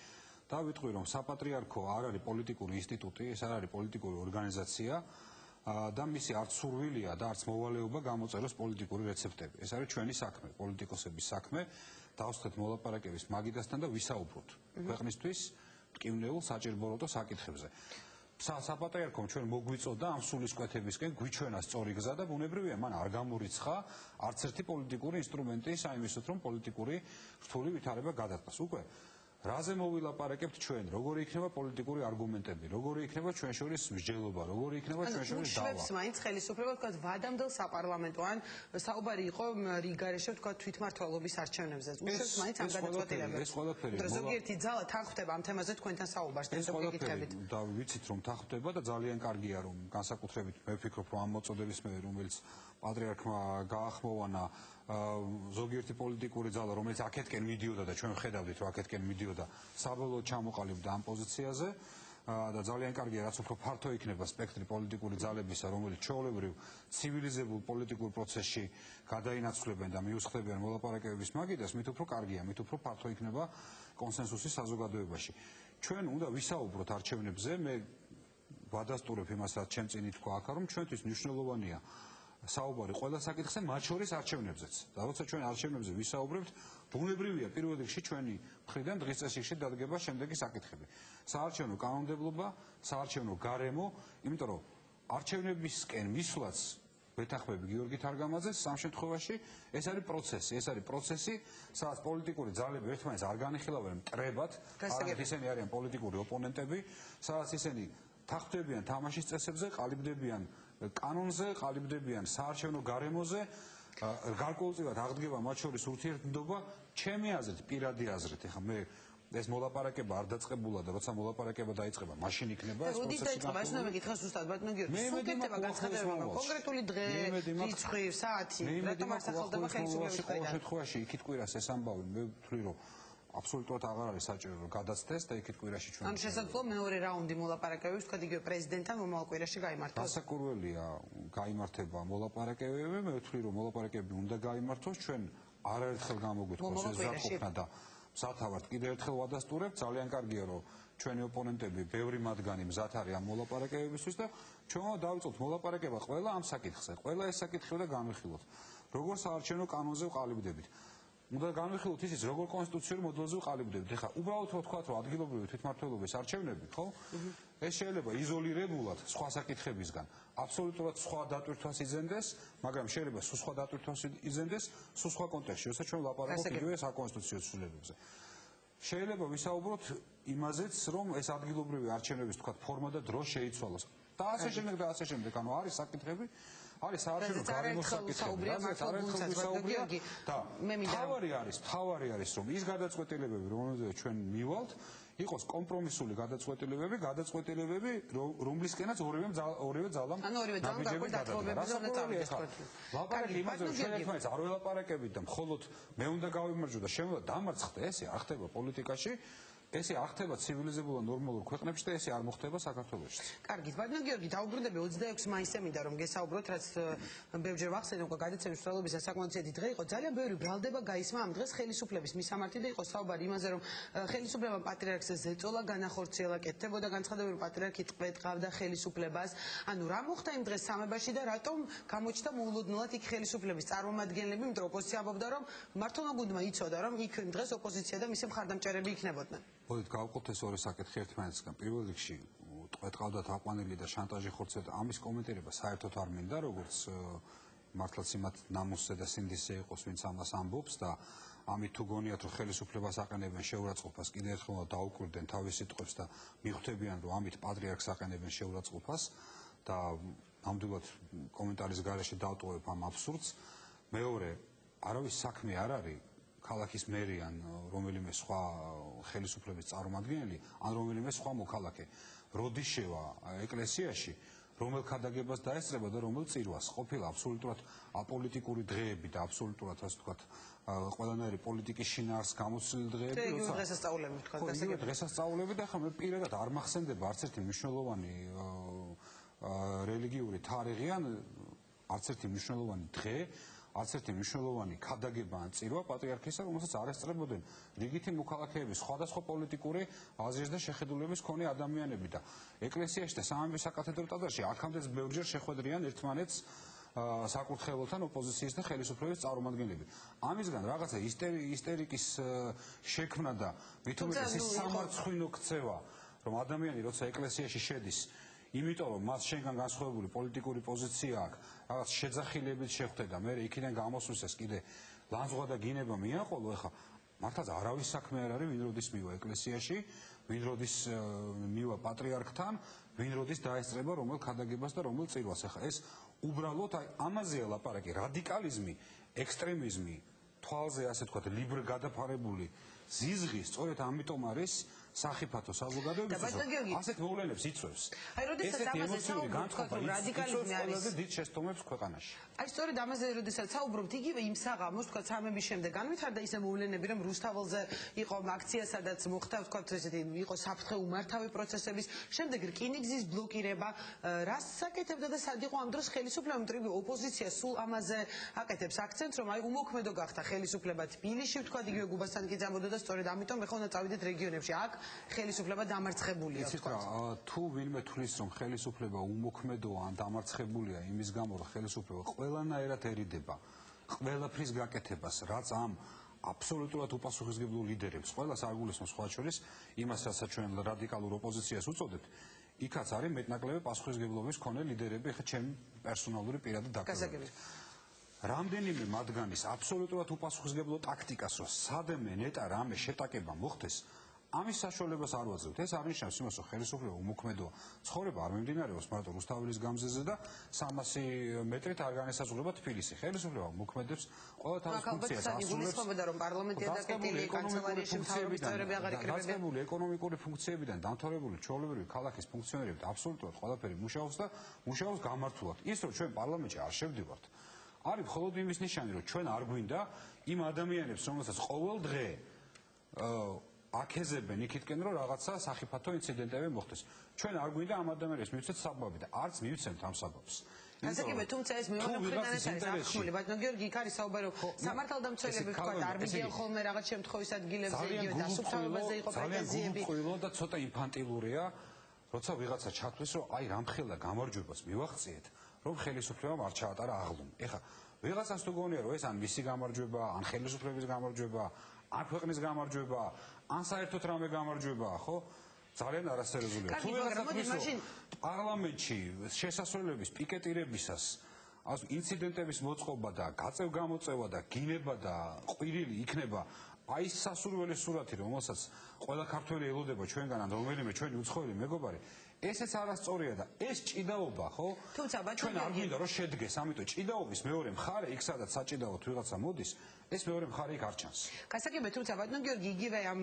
და ვიტყვი, რომ საპატრიარქო არ არის პოლიტიკური ინსტიტუტი, ეს არ არის პოლიტიკური ორგანიზაცია და მისი არც სურვილია და არც მოვალეობა გამოწეროს პოლიტიკური რეცეპტები. ეს არის ჩვენი საქმე, პოლიტიკოსების საქმე, დავსხდეთ მოლაპარაკების მაგიდასთან და ვისაუბროთ ქვეყნისთვის მტკივნეულ საჭიროებო საკითხებზე. საპატრიარქომ ჩვენ მოგვიწოდა ამ სულისკვეთებისკენ გვიჩვენა სწორი გზა და ბუნებრივია მან არ გამორიცხა არც ერთი პოლიტიკური ინსტრუმენტი საიმისოთ, რომ პოლიტიკური რთული ვითარება გადადგას. უკვე რაზე მოვილაპარაკებთ ჩვენ, როგორი იქნება პოლიტიკური არგუმენტები, როგორი იქნება ჩვენ შორის მსჯელობა, როგორი იქნება ჩვენ შორის დავა. უშვებს მაინც ხელისუფლება, თქვათ, ვადამდელ საპარლამენტო ან საუბარი იყო რიგარეშე, თქვათ, თვითმმართველობის არჩევნებზე. უშვებს მაინც ამ გადაწყვეტილებებს. ეს ყველაფერი ზოგიერთი ძალა თან ხვდება ამ თემაზე თქვენთან საუბარს, ეს ყველაფერი და ვიცით რომ თან ხვდება და ძალიან კარგია რომ განსაკუთრებით მე ვფიქრობ რომ ამ მოწოდების მე რომელიც პატრიარქმა გაახმოვანა ზოგიერთი პოლიტიკური ძალა, რომელიც აქეთკენ მიდიოდა და ჩვენ ვხედავდით, რომ აქეთკენ მიდიოდა, საბოლოოდ ჩამოყალიბდა ამ პოზიციაზე და ძალიან კარგია, რაც უფრო ფართო იქნება სპექტრი პოლიტიკური ძალებისა, რომელიც ჩვეულებრივ ცივილიზებულ პოლიტიკურ პროცესში გადაინაცვლებენ და მიუსხდებიან მოლაპარაკებების მაგიდას, მით უფრო კარგია, მით უფრო ფართო იქნება კონსენსუსი საზოგადოებაში. ჩვენ უნდა ვისაუბროთ არჩევნებზე, მე ვადასტურებ იმას, რაც ჩემ წინ ითქვა აქ, რომ ჩვენთვის მნიშვნელოვანია საუბარი ყველა საკითხზე, მათ შორის არჩევნებზეც. და როცა ჩვენ არჩევნებზე ვისაუბრებთ, ბუნებრივია პირველ რიგში ჩვენი მხრიდან დღის წესრიგში დადგება შემდეგი საკითხები. საარჩევნო კანონმდებლობა, საარჩევნო გარემო, იმიტომ რომ არჩევნებისკენ მისვლაც ვეთანხმები გიორგი თარგამაძეს ამ შემთხვევაში, ეს არის პროცესი, სადაც პოლიტიკური ძალები ერთმანეთს არ განიხილავენ მტრებად, არამედ ისინი არიან პოლიტიკური ოპონენტები, სადაც ისინი თახვდებიან თამაშის წესებზე, ყალიბდებიან კანონზე, ყალიბდებიან საარჩევნო გარემოზე, გარკვეულწილად აღდგება მათ შორის ურთიერთმდობა, ჩემი აზრით, პირადი აზრით, ეხლა მე ეს მოლაპარაკება არ დაწყებულა და როცა მოლაპარაკება დაიწყება, მაშინ იქნება ეს პროცესი. როდის დაიწყება? ეს უნდა მეკითხა ზუსტად, ბატონო გიორგი. სულკეთება განცხადება, კონკრეტული დღე, რიცხვი, საათი, რატომ არ სახელდება ხელისუფლების მხრიდან? ყოველ შემთხვევაში იქით კვირას ეს ამბავი, მე ვთვლი, რომ აბსოლუტურად აღარ არის საჭირო რომ გადაცდეს და იქით კვირაში ჩვენ. ან შესაძლოა მეორე რაუნდი მოლაპარაკებების, თქვა იგივე პრეზიდენტთან მომავალ კვირაში გაიმართოს. დასაკურველია გაიმართება მოლაპარაკებები, მე ვთვლი რომ მოლაპარაკებები უნდა გაიმართოს, ჩვენ არაერთხელ გამოგვიწყოს ეს ზაფხულნა და სათავართ კიდევ ერთხელ ვადასტურებთ, ძალიან კარგია რომ ჩვენი ოპონენტები, ბევრი მათგანი მზად არის ამ მოლაპარაკებებისთვის და ჩვენ დავიწყოთ მოლაპარაკება ყველა ამ საკითხზე, ყველა ეს საკითხი უნდა განვიხილოთ. როგორ საარჩევნო კანონზე ვყალიბდებით. უნდა განვიხილოთ ისიც, როგორ კონსტიტუციურ მოდელზე ვყალიბდებით. ეხლა უბრალოდ რო ვთქვათ, რომ ადგილობრივი თვითმმართველობის არჩევნები, ხო? ეს შეიძლება იზოლირებულად სხვა საკითხებისგან აბსოლუტურად სხვა დატვირთვას იძენდეს, მაგრამ შეიძლება სულ სხვა დატვირთვას იძენდეს, სულ სხვა კონტექსტში, როცა ჩვენ ვლაპარაკობთ იგივე საკონსტიტუციო ცვლილებებზე. შეიძლება ვისაუბროთ იმაზეც, რომ ეს ადგილობრივი არჩევნების თქვათ ფორმა და დრო შეიცვალოს. და ასე შემდეგ, ანუ არის საკითხები, არის საარჩევნო გარემოს საკითხები, და თავარი არის, რომ ის გადაწყვეტილებები, რომელზეც ჩვენ მივალთ, იყოს კომპრომისული გადაწყვეტილებები, რომლისკენაც ორივე ძალამ ნაბიჯები გადადგა. ლაპარაკი იმაზე, რომ ჩვენ ერთმანეთს არ ველაპარაკებით და მხოლოდ მე უნდა გავიმარჯვო და შენ უნდა დამარცხდე, ესე არ ხდება პოლიტიკაში. ესე არ ხდება ცივილიზებულ ნორმალურ ქვეყნებში და ესე არ მოხდება საქართველოში. კარგით, ბატონო გიორგი, დაუბრუნდები 26 მაისზე მინდა რომ გესაუბროთ, რაც ბევრჯერ ვახსენე უკვე გადაცემის მსვლელობისა საკმაოდ დიდი დღე იყო. ძალიან ბევრი ბრალდება გაისმა ამ დღეს ხელისუფლების მისამართი და იყო საუბარი იმაზე, რომ ხელისუფლებამ პატრიარქს ზეწოლა განახორციელა, კეთდებოდა განცხადებები, პატრიარქი ტყავდა ხელისუფლებას. ანუ რა მოხდა იმ დღეს სამებაში და რატომ გამოჩნდა მოულოდნელად იქ ხელისუფლების წარმომადგენლები, იმიტომ რომ ოპოზიცია ამბობდა, რომ მართლმა გუნდმა იცოდა, რომ იქ იმ დღეს ოპოზიცია და მისი მხარდამჭერები იქნებოდნენ. მოდით გავყოთ ეს ორი საკითხი ერთმანეთისგან. პირველ რიგში ტყავდათ აყვანილი და შანტაჟი ხორცებდა. ამის კომენტირება საერთოდ არ მინდა, როგორც მართლაც იმათ ნამუსზე და სინდისზე იყოს, ვინც ამას ამბობს და ამით თუ გონიათ, რომ ხელისუფლებას აყენებენ შეურაცხყოფას, კიდევ ერთხელ დაუკვირდნენ თავის სიტყვებს და მიხვდებიან, რომ ამით პატრიარქს აყენებენ შეურაცხყოფას და ნამდვილად კომენტარის გარეშე დავტოვებ ამ აბსურდს. მეორე, არავის საქმე არ არის ქალაქის მერი ან რომელიმე სხვა ხელისუფლების წარმომადგენელი ან რომელიმე სხვა მოქალაქე როდის შევა ეკლესიაში, რომელ ქადაგებას დაესწრება და რომელ წირვას. ყოფილა აბსოლუტურად აპოლიტიკური დღეები და აბსოლუტურად ასე ვთქვათ ყველანაირი პოლიტიკის შინაარსს გამოცდილი დღეები, როცა დღესასწაულები თქვა გასაგებია. დღესასწაულები და ხომ პირადად არ მახსენდება არც ერთი მნიშვნელოვანი რელიგიური თარიღი ან არც ერთი მნიშვნელოვანი დღე, არც ერთი მნიშვნელოვანი ქადაგება ან წირვა პატრიარქისა, რომელსაც არ ესწრებოდნენ რიგითი მოქალაქეების, სხვადასხვა პოლიტიკური აზრის და შეხედულების მქონე ადამიანები და ეკლესიაში და სამების საკათედრო ტაძარში აქამდეც ბევრჯერ შეხვედრიან ერთმანეთს საკურთხეველთან ოპოზიციის და ხელისუფლების წარმომადგენლები. ამისგან რაღაცა ისტერიკის შექმნა და მით უმეტეს ის სამარცხვინო ქცევა, რომ ადამიანი როცა ეკლესიაში შედის, იმიტომ რომ მას შენგან განსხვავებული პოლიტიკური პოზიცია აქვს, რაღაც შეძახილებით შეხვდე და მე იქიდან გამოსვლისას კიდე ლანძღვა და გინება მიაყოლო, ეხლა მართლაც არავის საქმე არ არის, ვინ როდის მივა ეკლესიაში, ვინ როდის მივა პატრიარქთან, ვინ როდის დაესწრება რომელ ქადაგებას და რომელ წირვას. ეხლა ეს უბრალოდ ამაზეა ლაპარაკი, რადიკალიზმი, ექსტრემიზმი, თვალზე ასე ვთქვათ, ლიბრ გადაფარებული ზიზღი, სწორედ ამიტომ არის სახიფათო საზოგადოებისთვის ასეთ მოვლენებს იწვევს. აი, როდესაც ამაზე საუბრობთ, რომ რადიკალიზმი არის ყველაზე დიდ შეცდომებს ქვეყანაში. აი, სწორედ ამაზე როდესაც საუბრობთ, იგივე იმ საღამოს, თქვა სამების შემდეგ განვითარდა ისე მოვლენები, რომ რუსთაველზე იყო აქცია, სადაც მოხდა, თქვა ესეთი იყო საფრთხე უმართავი პროცესების, შემდეგ რკინიგზის ბლოკირება, რას საკეთებდა და სად იყო ამ დროს ხელისუფლება, იმიტომ რომ ოპოზიცია სულ ამაზე აკეთებს აქცენტს, რომ აი უმოქმედო გახდა ხელისუფლება თბილისში, თქვა იგივე გუბასთან კი წამოდა და სწორედ ამიტომ ეხლა უნდა წავიდეთ რეგიონებში. აქ ხელისუფლება დამარცხებულია, თქვა. თუ ვინმე თulis რომ ხელისუფლება უმოქმედოა ან დამარცხებულია იმის გამო რომ ხელისუფლება ყველანაირად ერიდება ყველაფრის გაკეთებას, რაც ამ აბსოლუტურად უპასუხისმგებლო ლიდერებს, ყველას არ გულისხმობს სხვა შორის, იმას რასაც ჩვენ რადიკალურ ოპოზიციას უწოდებთ, იქაც არის მეტნაკლები პასუხისმგებლობის მქონე ლიდერები, ხა ჩემი პერსონალური პირადი დაკვირვებით. რამდენიმე მათგანის აბსოლუტურად უპასუხისმგებლო ტაქტიკას, რომ სადმე ნეტა რამე შეტაკება მოხდეს, ამის საშუალებას არ ვაძლევთ. ეს არნიშნავს იმას, რომ ხელისუფლება უმოქმედოა. ცხოვრება არ მიმდინარეობს მარტო რუსთაველის გამზეზე და 300 მეტრით არ განესაზღვრება თბილისი. ხელისუფლება უმოქმედებს ყველა თავის ფუნქციას ასრულებს. რომ პარლამენტი დაკეტილი, კანცელარიაში მთავრობის წევრები აღარ იკრიბებიან. დაწყებული ეკონომიკური ფუნქციებიდან დამთავრებული ჩვეულებრივი ქალაქის ფუნქციონერები აბსოლუტურად ყველაფერი მუშაობს და მუშაობს გამართულად. ის რომ ჩვენ პარლამენტში არ შევდივართ, არის მხოლოდ იმის ნიშანი, რომ ჩვენ არ გვინდა იმ ადამიანებს, რომელსაც ყოველ დღე აკეზებენ იქითკენ, რომ რაღაცა სახიფათო ინციდენტები მოხდეს. ჩვენ არ გვინდა ამ ადამიანებს მივცეთ საბაბი და არც მივცემთ ამ საბაბს. გასაგებია, თუმცა ეს მეორე მხრიდან ეს არის აღქმული. ბატონო გიორგი, იქ არის საუბარი, რომ სამართალდამცველები თქვა არ მიდიან ხოლმე რაღაც შემთხვევის ადგილებზე, იგივე დასუფთავებაზე იყო პრეტენზიები. ძალიან გულყვილო და ცოტა ინფანტილურია, როცა ვიღაცა ჩათვლის, რომ აი რამხელა გამარჯვებას მივაღწიეთ, რომ ხელისუფლებამ არ ჩაატარა აღლუმი. ეხლა ვიღაცას თუ გონია, რომ ეს ან მისი გამარჯვება, ან ხელისუფლების გამარჯვება, ან ქვეყნის გამარჯვება, ან საერთოდ რამე გამარჯვებაა, ხო? ძალიან არასერიოზულია. თუ ვიღაცა პარლამენტში შესასვლელების პიკეტირებისას ინციდენტების მოწყობა და გაწევ-გამოწევა და გინება და ყვირილი იქნება აი სასურველი სურათი, რომელსაც ყველა ქართველი ელოდება ჩვენგან ან რომელიმე ჩვენი უცხოელი მეგობარი, ესეც არასწორია და ეს ჭიდაობა, ხო? თუმცა ჩვენ არ გვინდა რომ შედგეს, ამიტომ ჭიდაობის მეორე მხარე, იქ სადაც საჭიდაოდ ვიღაცა მოდის, ეს მეორე მხარე იქ არ ჩანს. გასაგებია, თუმცა ბატონო გიორგი, იგივე ამ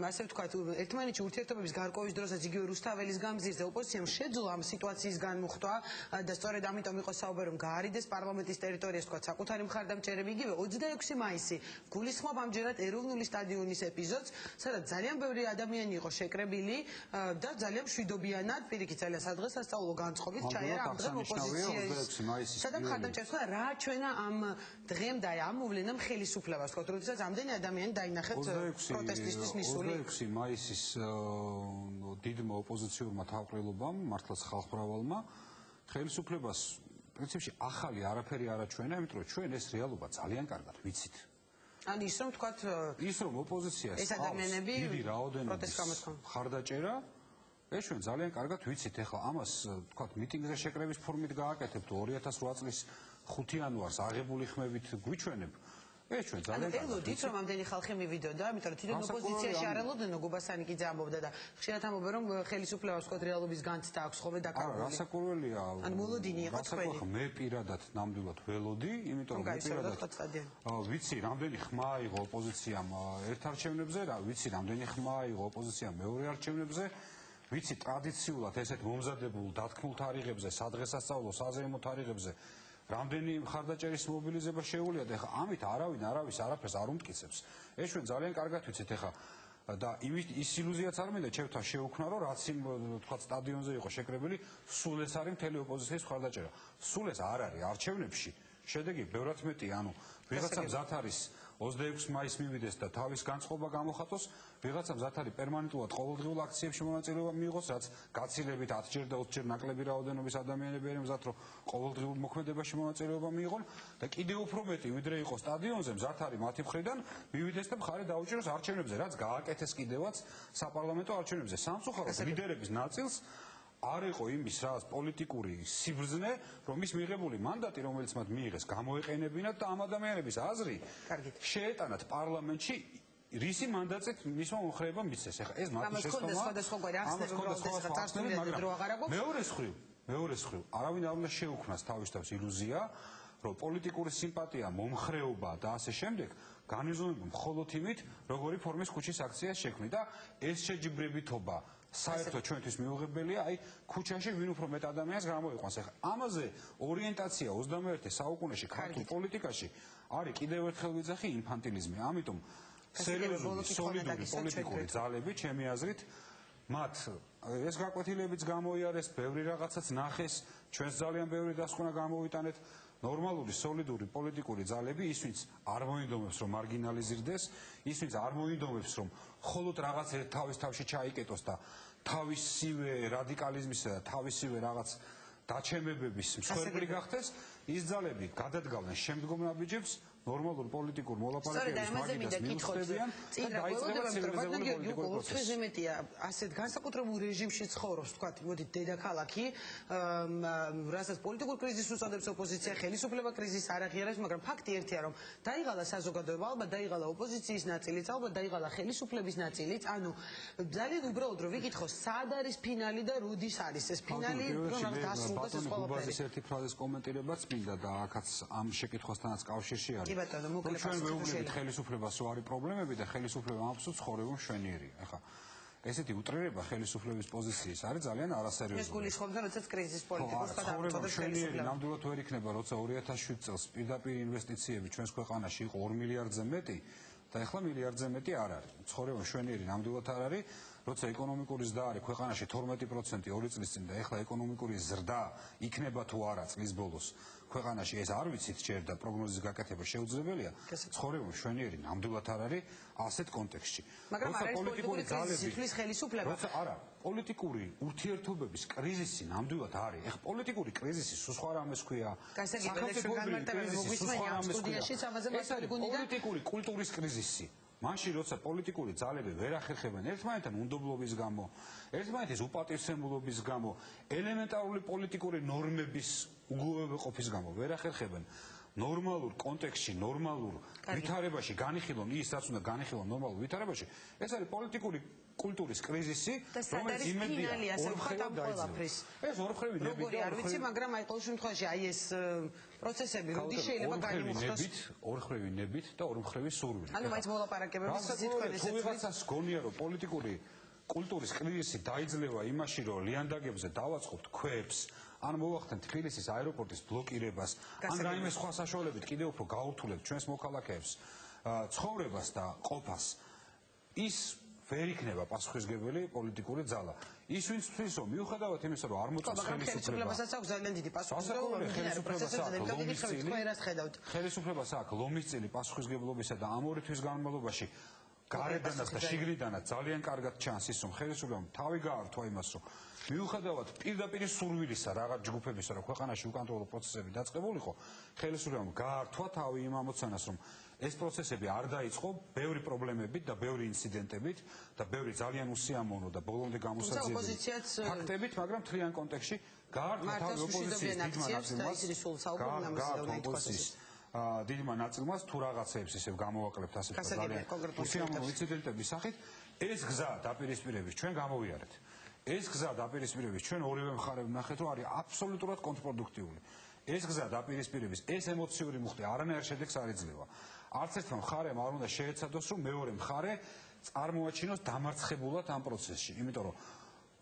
ასე ვთქვათ, ერთმანეთში ურთიერთობების გარკვევის დროსაც იგივე რუსთაველის გამზირზე ოპოზიციამ შეძლო ამ სიტუაციის განმუხტვა და სწორედ ამიტომ იყო საუბარი, რომ გაარიდეს პარლამენტის ტერიტორიას, თქვათ, საკუთარი მხარდამჭერები. იგივე 26 მაისი გულისხმობ ამჯერად ეროვნული სტადიონის ეპიზოდს, სადაც ძალიან ბევრი ადამიანი იყო შეკრებილი და ძალიან მშვიდობიანად, პირიქით ძალიან სადღესასწაულო განწყობით ჩაერა ამ დღემ ოპოზიციის. სადაც მხარდამჭერებს ხოდა რა ჩვენა ამ დღემ და ამ მოვლენამ ხელისუფლებას, თქო, როდესაც ამდენი ადამიანი დაინახეთ პროტესტისთვის მისული. 26 მაისის დიდმა ოპოზიციურმა თავყრილობამ, მართლაც ხალხმრავალმა, ხელისუფლებას პრინციპში ახალი არაფერი არ აჩვენა, იმიტომ რომ ჩვენ ეს რეალობა ძალიან კარგად ვიცით. ან ის რომ თქვათ ის რომ ოპოზიციას ეს ადამიანები დიდი რაოდენობის ხარდაჭერა, ეს ჩვენ ძალიან კარგად ვიცით. ეხლა ამას თქვათ მიტინგზე შეკრების ფორმით გააკეთებთ 2008 წლის 5 იანვარს აღებული ხმებით გვიჩვენებ. ეს ჩვენ ძალიან კარგად ელოდით რომ ამდენი ხალხი მივიდოდა, იმიტომ რომ თვითონ ოპოზიციაში არ ელოდნენ, გუბასანი კი ძამობდა და ხშირად ამბობენ რომ ხელისუფლებას ვთქვათ რეალობის განცდა აქვს ხოლმე დაკარგული. არა, რასაკურველია. ან მოლოდინი იყო თქვენი. მე პირადად ნამდვილად ველოდი, იმიტომ რომ მე პირადად ვიცი რამდენი ხმა აიღო ოპოზიციამ ერთ არჩევნებზე, ვიცი რამდენი ხმა აიღო ოპოზიციამ მეორე არჩევნებზე. ვიცი ტრადიციულად ესეთ მომზადებულ დათქმულ თარიღებზე, სადღესასწაულო, საზეიმო თარიღებზე რამდენი მხარდაჭერის მობილიზება შეუძლია და ეხლა ამით არავინ არავის არაფერს არ უმტკიცებს. ეს ჩვენ ძალიან კარგად ვიცით ეხლა და ის ილუზიაც არ მინდა ჩემთან შეუქმნა რომ რაც იმ თქვა სტადიონზე იყო შეკრებილი, სულ ეს არის მთელი ოპოზიციის მხარდაჭერა. სულ ეს არ არის არჩევნებში. შედეგი ბევრად მეტია, ანუ ვიღაცა მზად არის 26 მაისს მივიდეს და თავის განწყობა გამოხატოს, ვიღაცა მზად არის პერმანენტულად ყოველდღიურ აქციებში მონაწილეობა მიიღოს, რაც გაცილებით 10ჯერ და 20ჯერ ნაკლები რაოდენობის ადამიანები არის მზად რომ ყოველდღიურ მოქმედებაში მონაწილეობა მიიღონ და კიდევ უფრო მეტი ვიდრე იყო სტადიონზე მზად არის მათი მხრიდან მივიდეს და მხარი დაუჭიროს არჩევნებზე, რაც გააკეთეს კიდევაც საპარლამენტო არჩევნებზე. სამწუხაროდ ლიდერების ნაწილს არ იყო იმის რაღაც პოლიტიკური სიბრძნე, რომ ის მიღებული მანდატი, რომელიც მათ მიიღეს, გამოეყენებინათ და ამ ადამიანების აზრი შეეტანათ პარლამენტში რისი მანდატით მისმა მომხრეებამ მისცეს. ეხლა ეს მათი შეცდომა. მეორე მხრივ, არავინ არ უნდა შეუქმნას თავის თავს ილუზია, რომ პოლიტიკური სიმპათია, მომხრეობა და ასე შემდეგ განიზომება მხოლოდ იმით, როგორი ფორმის ქუჩის აქციას შექმნი და ეს შეჯიბრებითობა საერთოდ ჩვენთვის მიუღებელია, აი ქუჩაში ვინ უფრო მეტ ადამიანს გამოიყვანს. ეხლა ამაზე ორიენტაცია 21 საუკუნეში ქართულ პოლიტიკაში არის კიდევ ერთხელ ვიძახი ინფანტილიზმი. ამიტომ სერიოზული, სოლიდური პოლიტიკური ძალები, ჩემი აზრით, მათ ეს გაკვეთილებიც გამოიარეს, ბევრი რაღაცაც ნახეს, ჩვენს ძალიან ბევრი დასკვნა გამოვიტანეთ. ნორმალური, სოლიდური პოლიტიკური ძალები, ის ვინც არ მოინდომებს რომ მარგინალიზირდეს, ის ვინც არ მოინდომებს რომ მხოლოდ რაღაც თავის თავში ჩაიკეტოს და თავისივე რადიკალიზმისა და თავისივე რაღაც დაჩემებების მსხვერპლი გახდეს, ის ძალები გადადგავდნენ შემდგომ ნაბიჯებს ნორმალურ პოლიტიკურ მოლაპარაკებებს მაგიდას მიუხდებიან და დაიწყება ცივილიზებული პოლიტიკური პროცესი. მეტია ასეთ განსაკუთრებულ რეჟიმში ცხოვრობს, თქვათ, მოდით დედაქალაქი, რასაც პოლიტიკურ კრიზისს უწოდებს ოპოზიცია, ხელისუფლება კრიზისს არ აღიარებს, მაგრამ ფაქტი ერთია, რომ დაიღალა საზოგადოება, ალბათ დაიღალა ოპოზიციის ნაწილიც, ალბათ დაიღალა ხელისუფლების ნაწილიც, ანუ ძალიან უბრალოდ რომ ვიკითხოს, სად არის ფინალი და როდის არის ეს ფინალი, რომ დასრულდეს ეს ყველაფერი. ერთი ფრაზის კომენტირებაც მინდა და აქაც ამ შეკითხვასთანაც კავშირში არის. ჩვენ ვეუბნებით ხელისუფლებას რომ არის პრობლემები და ხელისუფლება აბსოლუტ ცხოვრება მშვენიერია. ახლა ესეთი უტრირება ხელისუფლების პოზიციის არის ძალიან არასერიოზული. ეს გულისხმობდა, როდესაც კრიზის პოლიტიკას გადაწყვეტს ხელისუფლება. ნამდვილად ვერ იქნება, როცა 2007 წელს პირდაპირ ინვესტიციები ჩვენს ქვეყანაში იყო 2 მილიარდზე მეტი და ახლა მილიარდზე მეტი არ არის. ცხოვრება მშვენიერი ნამდვილად არ არის. როცა ეკონომიკური ზრდა არის ქვეყანაში 12% 2 წლის წინ და ახლა ეკონომიკური ზრდა იქნება თუ არა წლის ბოლოს ქვეყანაში ეს არ ვიცით ჯერ და პროგნოზის გაკეთება შეუძლებელია. ცხოვრება მშვენიერი ნამდვილად არ არის ასეთ კონტექსტში. მაგრამ არის პოლიტიკური კრიზისი თვლის ხელისუფლება. როცა არა, პოლიტიკური ურთიერთობების კრიზისი ნამდვილად არის. ეხლა პოლიტიკური კრიზისი სხვა რამეს ქვია. პოლიტიკური კულტურის კრიზისი. მაშინ როცა პოლიტიკური ძალები ვერ ახერხებენ ერთმანეთთან უნდობლობის გამო, ერთმანეთის უპატივცემულობის გამო, ელემენტარული პოლიტიკური ნორმების უგულებაყოფის გამო ვერ ახერხებენ ნორმალურ კონტექსტში, ნორმალურ ვითარებაში განიხილონ ის, რაც უნდა განიხილონ ნორმალურ ვითარებაში, ეს არის პოლიტიკური კულტურის კრიზისი, და სად არის ფინალი, ასე ვთქვათ, ამ ყველაფრის? ეს ორხრივი ნებით როგორი არ ვიცი, მაგრამ აი ყოველ შემთხვევაში აი ეს პროცესები როდი შეიძლება გაიმოხდეს? ორხრივი ნებით და ორმხრივი სურვილი. ანუ მაინც მოლაპარაკებების გზით თქვენ თუ ვიღაცას გონია რომ პოლიტიკური კულტურის კრიზისი დაიძლევა იმაში რომ ლიანდაგებზე დავაწყობთ ქვებს ან მოვახდენთ თბილისის აეროპორტის ბლოკირებას ან რაიმე სხვა საშუალებით კიდევ უფრო გაურთულებთ ჩვენს მოქალაქეებს ცხოვრებას და ყოფას ის ვერ იქნება პასუხისმგებელი პოლიტიკური ძალა. ის ვინც თვლის რომ მიუხედავად იმისა რომ არ მოწონს ხელისუფლებას აქვს ძალიან დიდი პასუხისმგებლობა ხელისუფლებას აქვს ლომის წილი პასუხისმგებლობისა და ამ ორი თვის განმავლობაში გარედანაც და შიგნიდანაც ძალიან კარგად ჩანს ის რომ ხელისუფლებამ თავი გაართვა იმას რომ მიუხედავად პირდაპირ სურვილისა რაღაც ჯგუფებისა რომ ქვეყანაში უკანონო პროცესები დაწყებულიყო ხელისუფლებამ გაართვა თავი იმ ამოცანას რომ ეს პროცესები არ დაიწყო ბევრი პრობლემებით და ბევრი ინციდენტებით და ბევრი ძალიან უსიამოვნო და ბოლომდე გამოსაძიებელი ფაქტებით, მაგრამ თლიან კონტექსტში გაართვა თავი ოპოზიციის დიდმა ნაწილმაც თუ რაღაცეებს ისევ გამოვაკლებთ ასე ძალიან უსიამოვნო ინციდენტების სახით ეს გზა დაპირისპირების ჩვენ გამოვიარეთ. ეს გზა დაპირისპირების ჩვენ ორივე მხარე ვნახეთ რომ არის აბსოლუტურად კონტრპროდუქტიული. ეს გზა დაპირისპირების ეს ემოციური მუხტი არანაირ შედეგს არ იძლევა. არც ერთმა მხარემ არ უნდა შეეცადოს რომ მეორე მხარე წარმოაჩინოს დამარცხებულად ამ პროცესში, იმიტომ რომ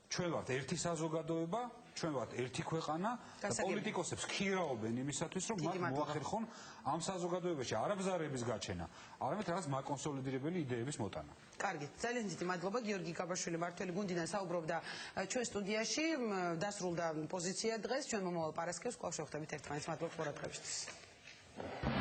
ჩვენ ვართ ერთი საზოგადოება, ჩვენ ვართ ერთი ქვეყანა და პოლიტიკოსებს ქირაობენ იმისათვის რომ მათ მოახერხონ ამ საზოგადოებაში არა ბზარების გაჩენა, არამედ რაღაც მაკონსოლიდირებელი იდეების მოტანა. კარგი, ძალიან დიდი მადლობა გიორგი გაბაშვილი მართველი გუნდიდან საუბრობდა ჩვენ სტუდიაში, დასრულდა პოზიცია დღეს, ჩვენ მომავალ პარასკევს კვლავ შევხვდებით ერთმანეთს. მადლობა ყურადღებისთვის.